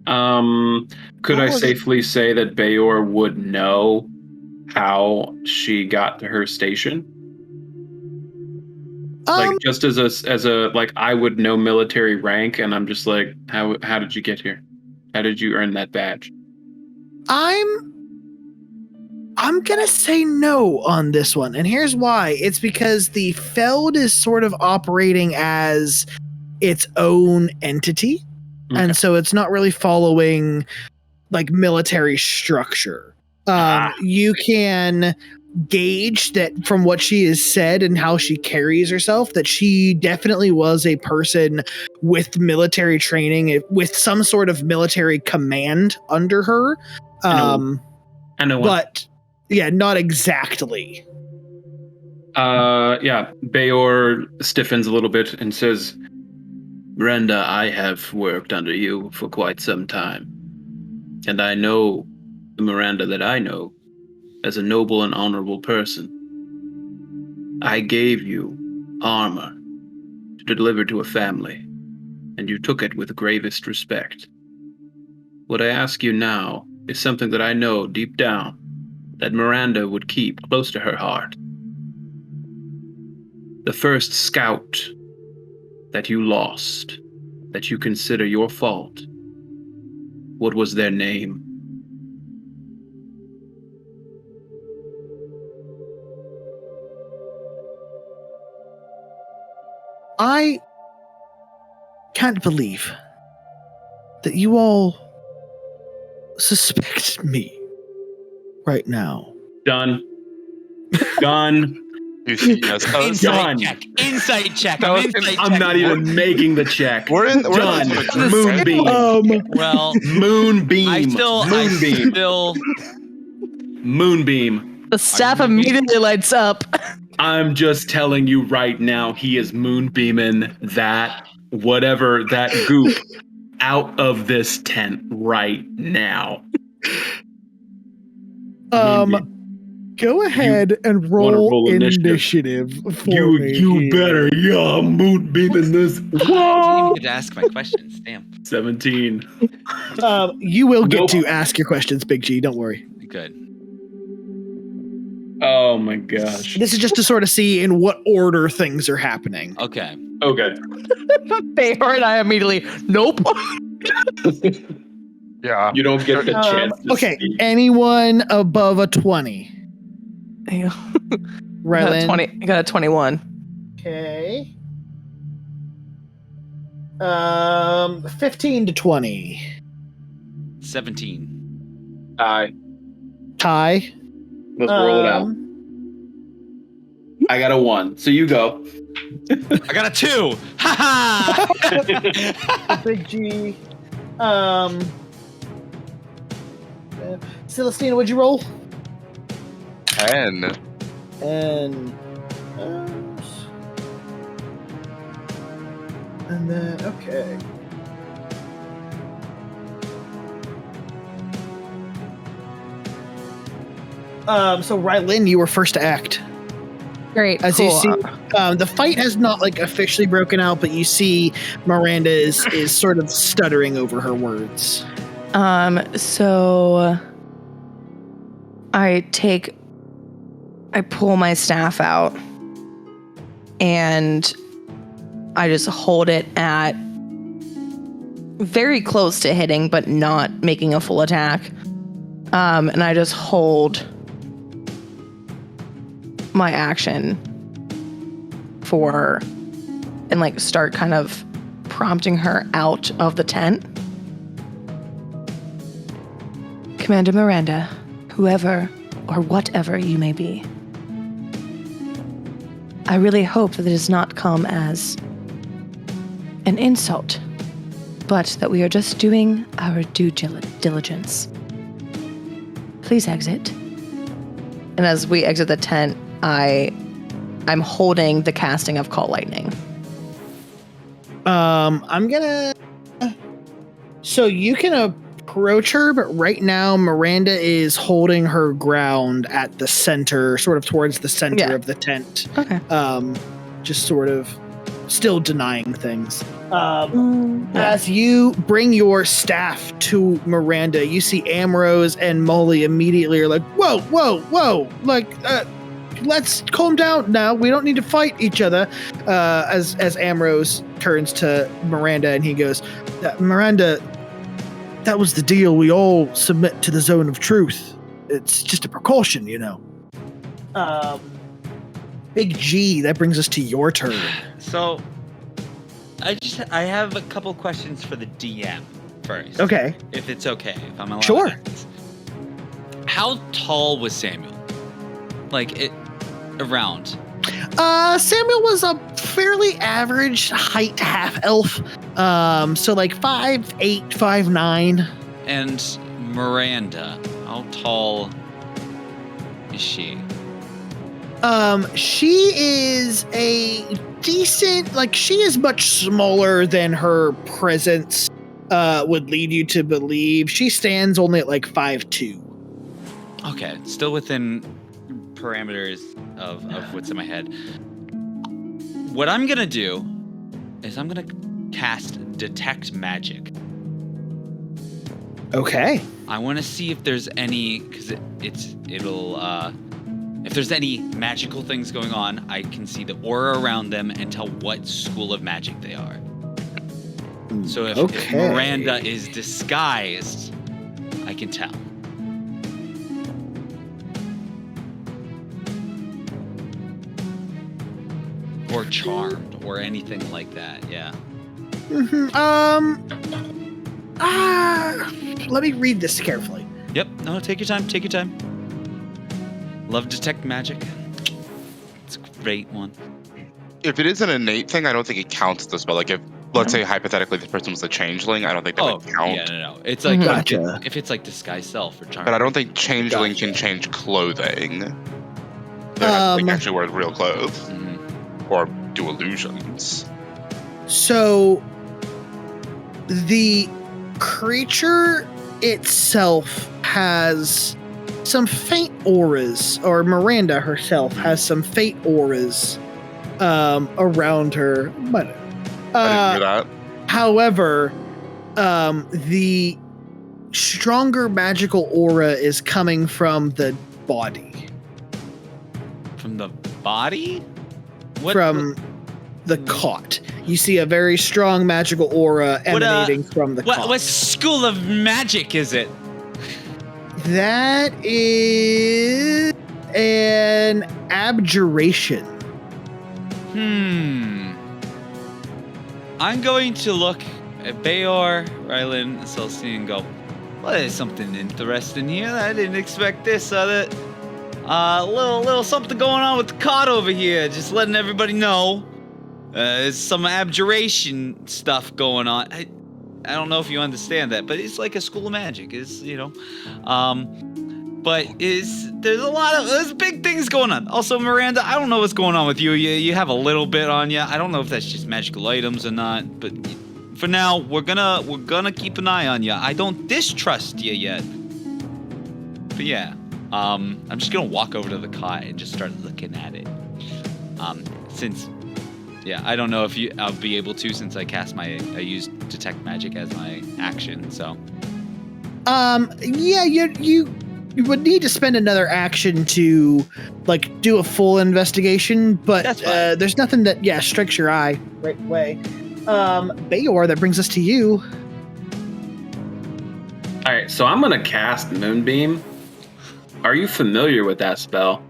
Could I safely say that Bayor would know how she got to her station? Just as a I would know military rank, and I'm just how did you get here? How did you earn that badge? I'm gonna say no on this one, and here's why. It's because the Feld is sort of operating as its own entity. And so it's not really following like military structure. You can gauge that from what she has said and how she carries herself, that she definitely was a person with military training, with some sort of military command under her. I know one. But yeah, not exactly. Bayor stiffens a little bit and says, Miranda, I have worked under you for quite some time, and I know the Miranda that I know as a noble and honorable person. I gave you armor to deliver to a family, and you took it with the gravest respect. What I ask you now is something that I know deep down that Miranda would keep close to her heart. The first scout that you lost, that you consider your fault, what was their name? I can't believe that you all suspect me right now. Done. Done. Insight check. Insight check. I'm not even making the check. We're done. in Moonbeam. Well, Moonbeam. I still. Moonbeam. The staff immediately lights up. I'm just telling you right now, he is moonbeaming that whatever that goop out of this tent right now. Go ahead and roll initiative for me. You better, I'm moonbeaming this. I didn't even get to ask my questions. Damn. 17. You will get to ask your questions, Big G. Don't worry. Good. Oh my gosh. This is just to sort of see in what order things are happening. Okay. Bayor and I immediately, nope. Yeah. You don't get the chance to Okay, speak. anyone above a 20? Rylin? I got a 21. Okay. 15 to 20. 17. Tie. Let's roll it out. I got a 1, so you go. I got a 2. Ha ha! Big G. Celestina, what'd you roll? 10. And then okay. So Rylin, you were first to act. Great. As cool. you see, the fight has not like officially broken out, but you see Miranda is sort of stuttering over her words. So I pull my staff out and I just hold it at very close to hitting, but not making a full attack. And I just hold my action for her and like start kind of prompting her out of the tent. Commander Miranda, whoever or whatever you may be, I really hope that it does not come as an insult, but that we are just doing our due diligence. Please exit. And as we exit the tent, I'm holding the casting of Call Lightning. I'm gonna. So you can approach her, but right now Miranda is holding her ground at the center, sort of towards the center of the tent. Okay. Just sort of still denying things. As you bring your staff to Miranda, you see Ambrose and Molly immediately are like, whoa, like, let's calm down now. We don't need to fight each other. As Ambrose turns to Miranda and he goes, Miranda, that was the deal. We all submit to the zone of truth. It's just a precaution, you know. Big G, that brings us to your turn. So, I have a couple questions for the DM first. Okay. If it's okay, if I'm allowed. Sure. How tall was Samuel? Around. Samuel was a fairly average height half elf. So like 5'8", 5'9". And Miranda, how tall is she? She is a decent, like, she is much smaller than her presence would lead you to believe. She stands only at like 5'2". Okay, still within parameters of what's in my head. What I'm gonna do is I'm gonna cast Detect Magic. Okay. I want to see if there's any, because if there's any magical things going on, I can see the aura around them and tell what school of magic they are. So if Miranda is disguised, I can tell. Or charmed, or anything like that, yeah. Let me read this carefully. Yep, no, take your time. Love Detect Magic. It's a great one. If it is an innate thing, I don't think it counts the spell. Like, if, let's say, hypothetically, this person was a changeling, I don't think that would count. Yeah, no. It's like, Gotcha. if it's like Disguise Self or Charm. But I don't think changeling can change clothing. They have to actually wear real clothes. Mm-hmm. Or do illusions. So, the creature itself has some faint auras, or Miranda herself has some faint auras around her. But I didn't hear that. However, the stronger magical aura is coming from the body. From the body? The cot. You see a very strong magical aura emanating from the cot. What school of magic is it? That is an abjuration. I'm going to look at Bayor, Rylin, and Celestina and go, well, there's something interesting here. I didn't expect this. Little something going on with the cot over here. Just letting everybody know. There's some abjuration stuff going on. I don't know if you understand that, but it's like a school of magic. There's big things going on. Also, Miranda, I don't know what's going on with you. You have a little bit on you. I don't know if that's just magical items or not, but for now, we're gonna keep an eye on you. I don't distrust you yet. But yeah, I'm just gonna walk over to the cot and just start looking at it. I don't know if I'll be able to, since I used Detect Magic as my action, so. You would need to spend another action to, like, do a full investigation, but there's nothing that, strikes your eye right away. Bayor, that brings us to you. Alright, so I'm gonna cast Moonbeam. Are you familiar with that spell?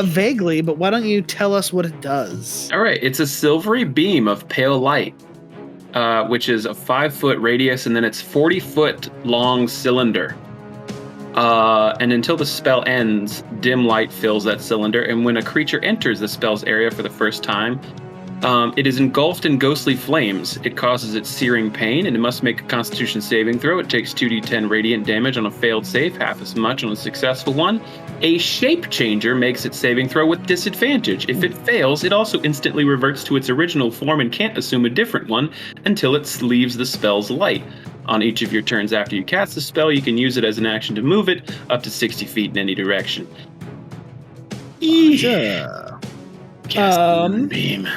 Vaguely, but why don't you tell us what it does? Alright, it's a silvery beam of pale light, which is a 5-foot radius, and then it's 40-foot long cylinder. And until the spell ends, dim light fills that cylinder, and when a creature enters the spell's area for the first time, it is engulfed in ghostly flames. It causes it searing pain, and it must make a Constitution saving throw. It takes 2d10 radiant damage on a failed save, half as much on a successful one. A shape changer makes its saving throw with disadvantage. If it fails, it also instantly reverts to its original form and can't assume a different one until it leaves the spell's light. On each of your turns after you cast the spell, you can use it as an action to move it up to 60 feet in any direction. Beam.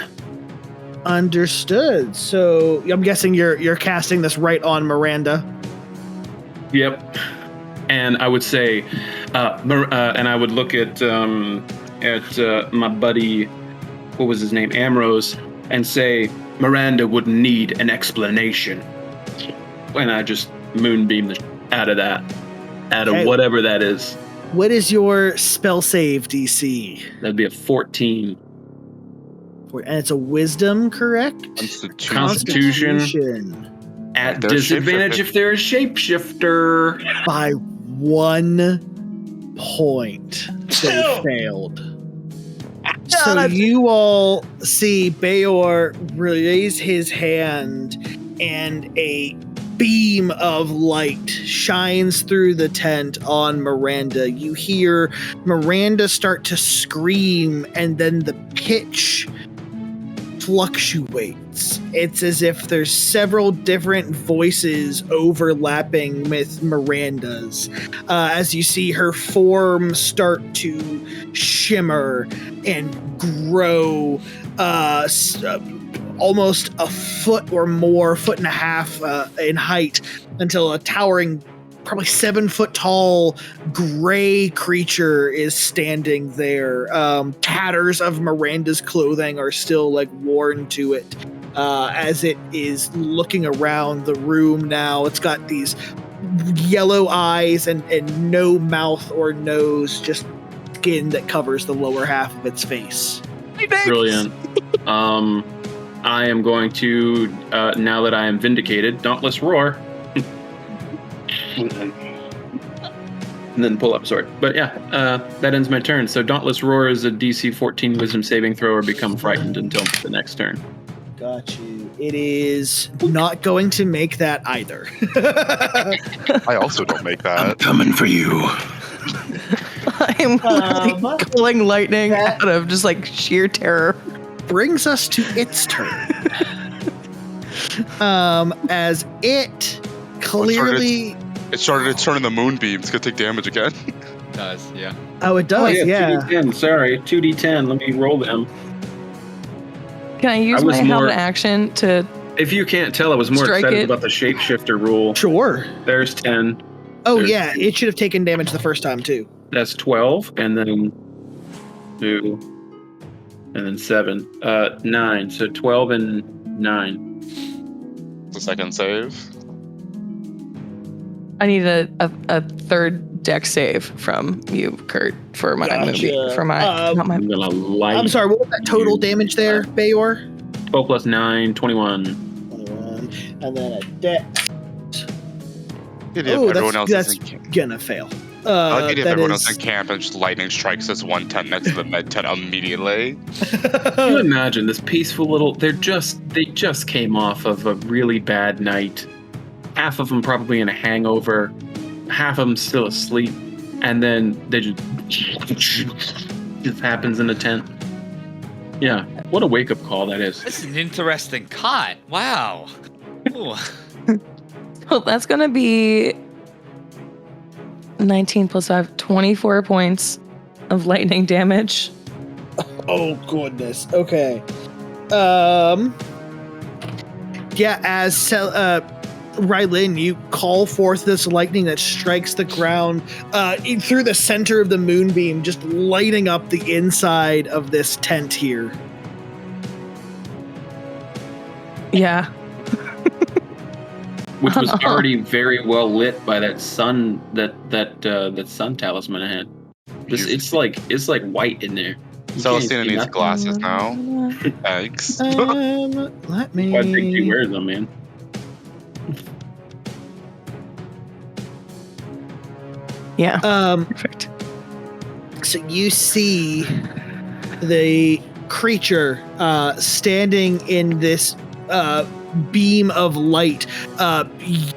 Understood. So I'm guessing you're casting this right on Miranda. Yep. And I would say, and I would look at my buddy, what was his name, Amrose, and say, Miranda would need an explanation. And I just moonbeam out of that, of whatever that is. What is your spell save DC? That'd be a 14. point, and it's a wisdom, correct? Constitution. At disadvantage if they're a shapeshifter. By 1 point, they failed. So you all see Bayor raise his hand, and a beam of light shines through the tent on Miranda. You hear Miranda start to scream, and then the pitch fluctuates. It's as if there's several different voices overlapping with Miranda's. As you see her form start to shimmer and grow almost a foot or more, 1.5 feet in height, until a towering, probably 7 foot tall gray creature is standing there. Tatters of Miranda's clothing are still like worn to it as it is looking around the room now. It's got these yellow eyes and no mouth or nose, just skin that covers the lower half of its face. Brilliant. I am going to, now that I am vindicated, Dauntless Roar. And then pull up sword. But yeah, that ends my turn. So Dauntless Roar is a DC 14 Wisdom saving throw or become frightened until the next turn. Got you. It is not going to make that either. I also don't make that. I'm coming for you. I'm calling lightning out of just like sheer terror. Brings us to its turn. As it clearly... It started its turn in the moonbeam. It's going to take damage again. It does, yeah. Oh, it does, yeah. 2d10, sorry. 2d10. Let me roll them. Can I use my held action to... If you can't tell, I was more excited about the shapeshifter rule. Sure. There's 10. Oh, yeah. It should have taken damage the first time, too. That's 12, and then 2, and then 7. 9. So 12 and 9. The second save. I need a third deck save from you, Kurt, for my movie. For my, not my. I'm sorry, what was that total damage there, Bayor? 12 plus 9, 21. And then a deck. Oh, that's gonna fail. I like if everyone else in camp and just lightning strikes this 110 next to the med tent immediately. Can you imagine this peaceful little... They just came off of a really bad night. Half of them probably in a hangover. Half of them still asleep. And then they just happens in the tent. Yeah, what a wake-up call that is. This is an interesting cot. Wow. Ooh. Well, that's going to be 19 plus 5, 24 points of lightning damage. Oh, goodness. Okay. Yeah, as Rylin, you call forth this lightning that strikes the ground through the center of the moonbeam, just lighting up the inside of this tent here. Yeah. Which was already very well lit by that sun that sun talisman I had. It's like white in there. Celestina needs glasses now. Thanks. Let me. Why think she wears them, man? Yeah. Perfect. So you see the creature standing in this beam of light,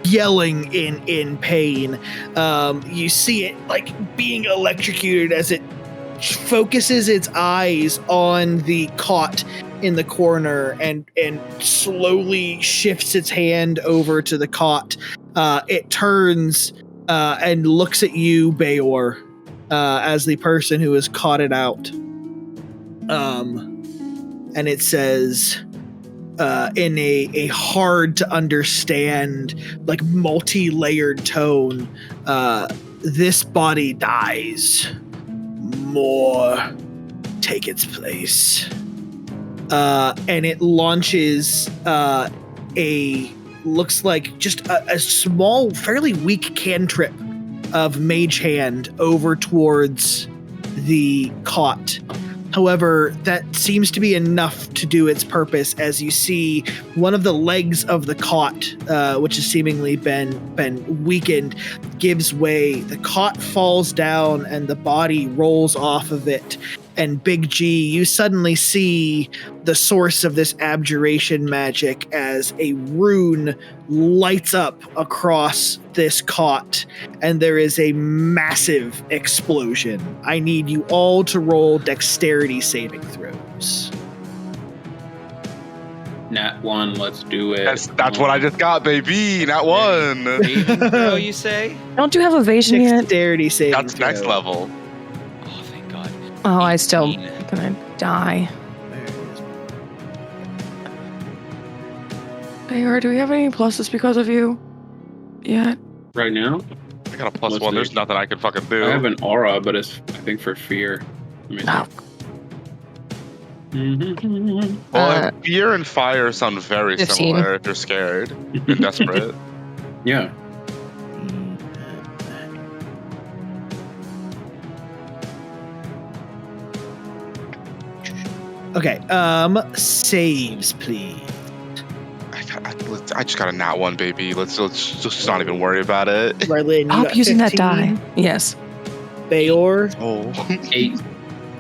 yelling in pain. You see it like being electrocuted as it focuses its eyes on the cot in the corner and slowly shifts its hand over to the cot. It turns and looks at you, Bayor, as the person who has caught it out. And it says, in a hard to understand, like multi-layered tone, this body dies. More take its place. And it launches looks like just a small, fairly weak cantrip of Mage Hand over towards the cot. However, that seems to be enough to do its purpose as you see one of the legs of the cot, which has seemingly been weakened, gives way. The cot falls down and the body rolls off of it. And Big G, you suddenly see the source of this abjuration magic as a rune lights up across this cot, and there is a massive explosion. I need you all to roll dexterity saving throws. Nat 1, let's do it. That's what I just got, baby. Nat 1. Saving throw, you say? Don't you have evasion yet? Dexterity saving That's throw. next level. Oh, thank God. Oh, I still 18. gonna die. Bayor, do we have any pluses because of you? Yet? Right now, I got a plus Let's 1. see. There's nothing I can fucking do. I have an aura, but it's, I think, for fear. Let me see. No. Well, fear and fire sound very 15. similar if you're scared and desperate. Yeah. Okay, saves, please. I just got a nat 1, baby. Let's just not even worry about it. Rylin, you Stop got using that 15. die. Yes. Bayor, Oh. 8.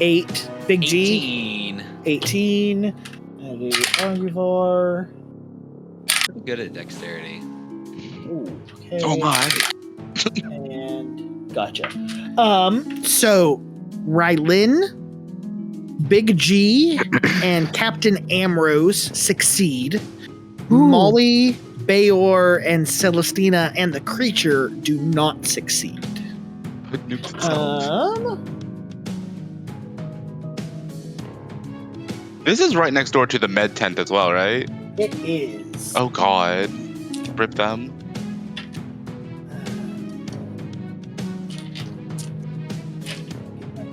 8. Big G, 18. 18. And Arguvar. Pretty good at dexterity. Ooh, okay. Oh my. And gotcha. So Rylin, Big G, and Captain Ambrose succeed. Ooh. Molly, Bayor, and Celestina and the creature do not succeed. This is right next door to the med tent as well, right? It is. Oh god. Rip them.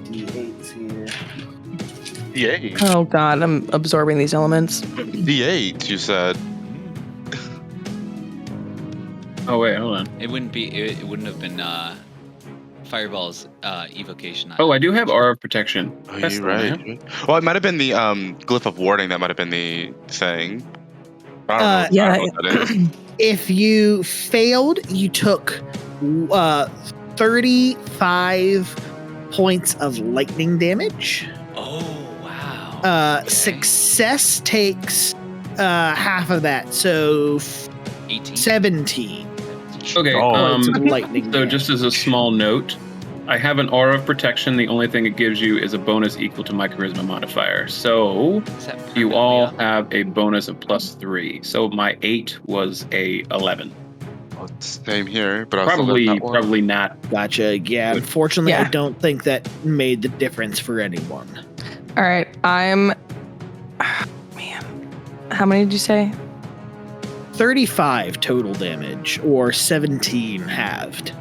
D8s here. D8. Oh God, I'm absorbing these elements. D8, you said. Oh, wait, hold on. It wouldn't be. It wouldn't have been Fireball's evocation. Oh, I do have aura of protection. Oh, That's you're the right. man. Well, it might have been the glyph of warding that might have been the thing. I don't know. yeah. I don't know what that is. If you failed, you took 35 points of lightning damage. Oh wow. Okay. Success takes half of that, so 18. 17 Okay, points of lightning so damage. just as a small note, I have an aura of protection. The only thing it gives you is a bonus equal to my charisma modifier. So Is that you permanently all up? have a bonus of +3. So my 8 was a 11. Well, same here, but I also got that one. Probably not. Gotcha. Yeah, unfortunately, I Yeah. don't think that made the difference for anyone. All right, I'm. Man, how many did you say? 35 total damage, or 17 halved.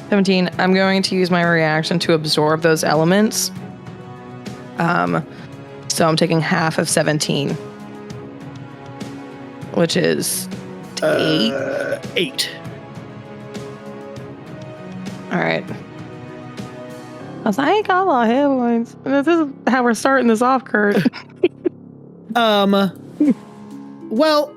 17. I'm going to use my reaction to absorb those elements. So I'm taking half of 17, which is 8. 8. All right. I was like, I ain't got a lot of hit points. This is how we're starting this off, Kurt. Well,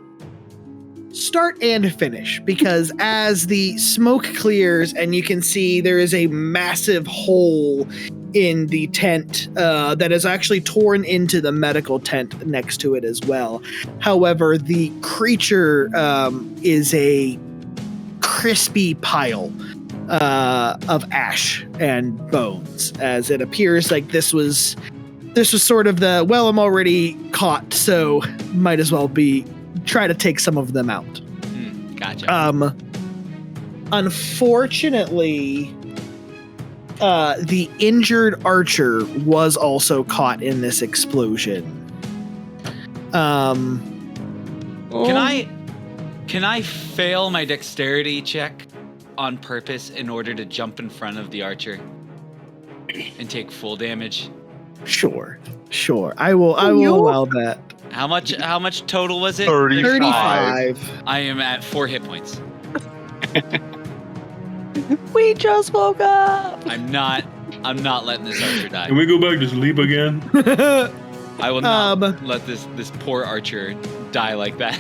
start and finish, because as the smoke clears and you can see there is a massive hole in the tent that is actually torn into the medical tent next to it as well. However, the creature is a crispy pile of ash and bones, as it appears like this was sort of the, well, I'm already caught, so might as well try to take some of them out. Gotcha. Unfortunately, the injured archer was also caught in this explosion. Can I fail my dexterity check on purpose in order to jump in front of the archer and take full damage? Sure. I will allow that. How much total was it? 35. I am at 4 hit points. We just woke up. I'm not letting this archer die. Can we go back to sleep again? I will not let this poor archer die like that.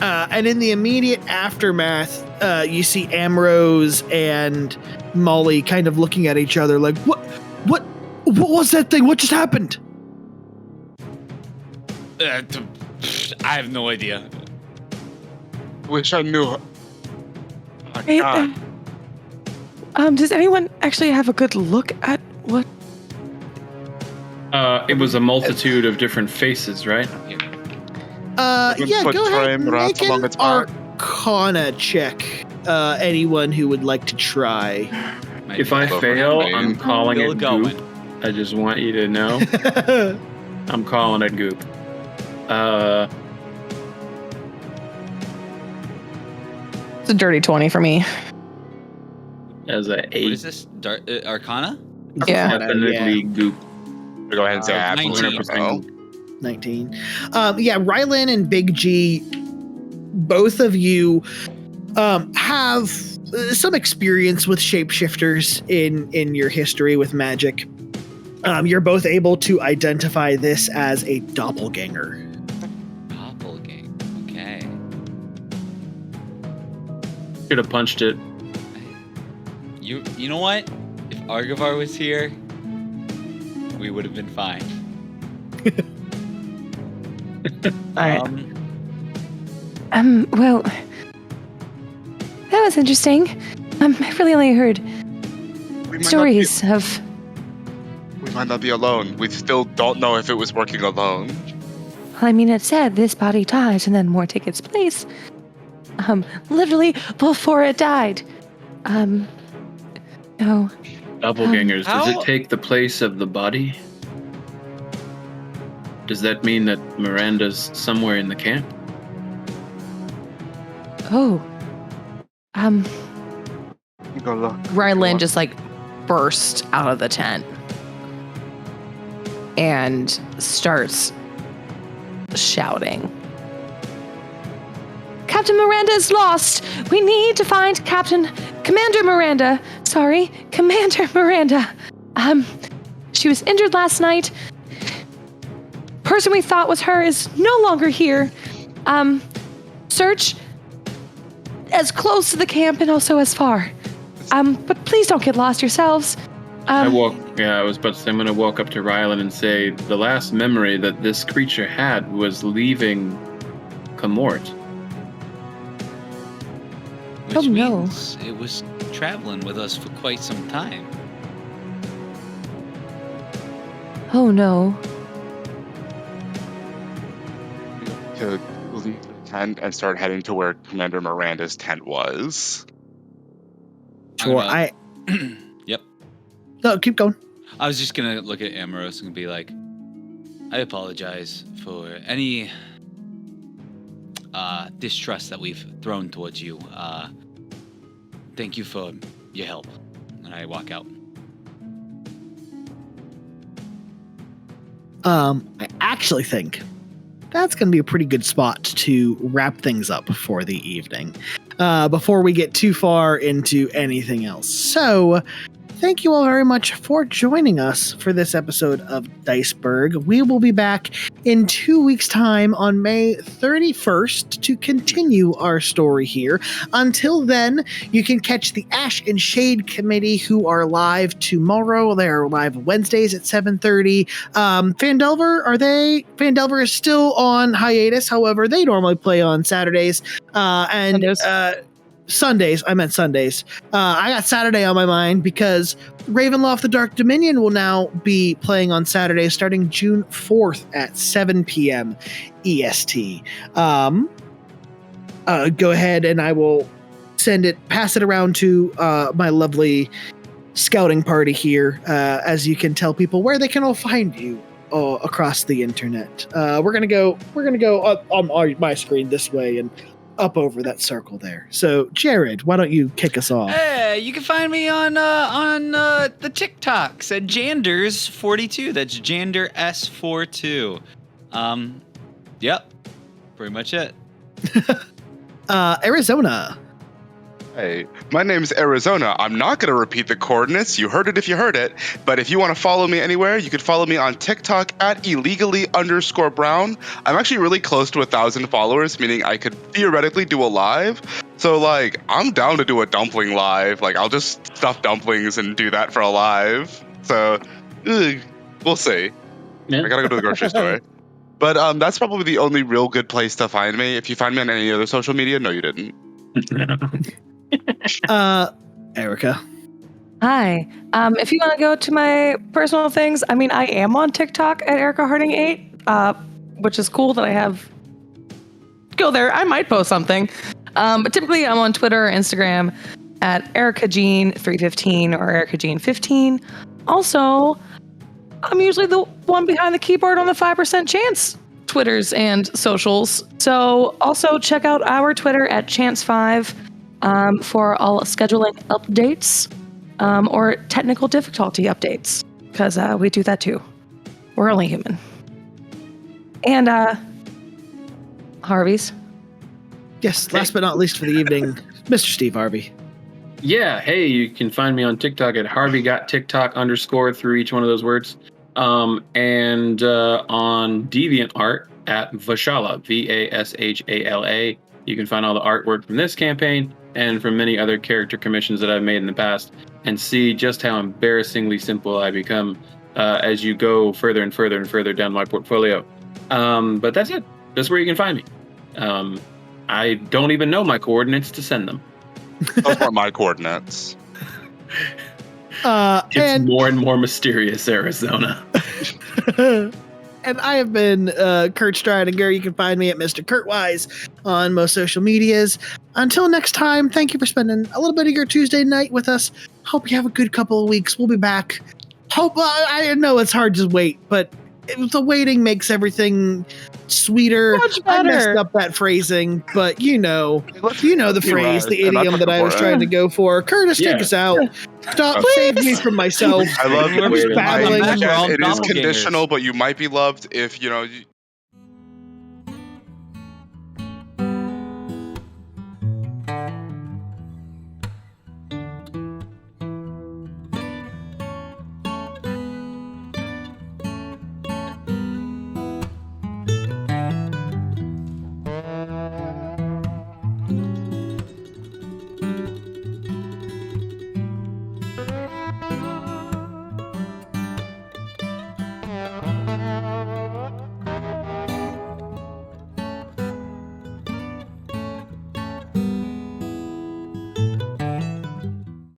And in the immediate aftermath, you see Ambrose and Molly kind of looking at each other like, what was that thing? What just happened? I have no idea. Wish I knew. Oh, Hey, God. does anyone actually have a good look at what? It was a multitude of different faces, right? Yeah, Put go ahead and Trim make along an its back. Arcana check. Anyone who would like to try. If I fail, I'm calling Still it going. goop. I just want you to know. I'm calling it goop. It's a dirty 20 for me. As a What 8. is this? Arcana? Yeah. Definitely goop. Go ahead and say 19. 100%. 19. Yeah, Rylin and Big G, both of you have some experience with shapeshifters in your history with magic. You're both able to identify this as a doppelganger. Doppelganger. Okay. Should have punched it. You know what? If Arguvar was here, we would have been fine. All right. Well, that was interesting. I've really only heard stories of. We might not be alone. We still don't know if it was working alone. I mean, it said this body died and then more take its place. Literally before it died. No. Doppelgangers. Does How- it take the place of the body? Does that mean that Miranda's somewhere in the camp? Oh. Go look. Rylin just like burst out of the tent and starts shouting. Captain Miranda is lost. We need to find Commander Miranda. Sorry, Commander Miranda. She was injured last night. Person we thought was her is no longer here. Search as close to the camp and also as far. But please don't get lost yourselves. I was about to say, I'm going to walk up to Rylin and say, the last memory that this creature had was leaving Camort. Which Oh, no. means it was traveling with us for quite some time. Oh no. To leave the tent and start heading to where Commander Miranda's tent was. Sure, Yep. No, keep going. I was just gonna look at Amorous and be like, I apologize for any distrust that we've thrown towards you. Thank you for your help. And I walk out. I actually think that's going to be a pretty good spot to wrap things up for the evening before we get too far into anything else. So, thank you all very much for joining us for this episode of Diceburgh. We will be back in 2 weeks' time on May 31st to continue our story here. Until then, you can catch the Ash and Shade Committee, who are live tomorrow. They're live Wednesdays at 7:30. Fandelver is still on hiatus. However, they normally play on Saturdays. Sundays. I meant Sundays. I got Saturday on my mind because Ravenloft the Dark Dominion will now be playing on Saturday starting June 4th at 7 p.m. EST. Go ahead and I will pass it around to my lovely scouting party here as you can tell people where they can all find you across the internet. We're gonna go up on my screen this way and up over that circle there. So, Jared, why don't you kick us off? Hey, you can find me on the TikToks at Janders42. That's Jander S42. Yep. Pretty much it. Arizona. Hey, my name's Arizona. I'm not going to repeat the coordinates. You heard it if you heard it. But if you want to follow me anywhere, you can follow me on TikTok at illegally_brown. I'm actually really close to 1,000 followers, meaning I could theoretically do a live. So, like, I'm down to do a dumpling live. Like, I'll just stuff dumplings and do that for a live. So, we'll see. Yeah. I gotta go to the grocery store. But that's probably the only real good place to find me. If you find me on any other social media, no, you didn't. Erica. Hi. If you want to go to my personal things, I mean, I am on TikTok at Erica Harding 8, which is cool that I have. Go there. I might post something. But typically, I'm on Twitter or Instagram at EricaJean315 or EricaJean15. Also, I'm usually the one behind the keyboard on the 5% Chance Twitters and socials. So also check out our Twitter at Chance5 for all scheduling updates or technical difficulty updates, because we do that too. We're only human. And Harvey's. Yes, last but not least for the evening, Mr. Steve Harvey. Yeah, hey, you can find me on TikTok at HarveyGotTikTok_ through each one of those words. And on DeviantArt at Vashala, Vashala. You can find all the artwork from this campaign and from many other character commissions that I've made in the past, and see just how embarrassingly simple I become as you go further and further and further down my portfolio. But that's it. That's where you can find me. I don't even know my coordinates to send them. Those are my coordinates. It's more and more mysterious, Arizona. And I have been Kurt Stridinger. You can find me at Mr. Kurtwise on most social medias. Until next time, thank you for spending a little bit of your Tuesday night with us. Hope you have a good couple of weeks. We'll be back. I know it's hard to wait, but the waiting makes everything sweeter. Much I messed better. up that phrasing, but you know the phrase, the and I idiom that I was prefer trying to go for. Curtis, take Yeah. us out. Stop, save me from myself. I love We're it. just babbling. We're all It is doppelgangers. conditional, but you might be loved if, you know...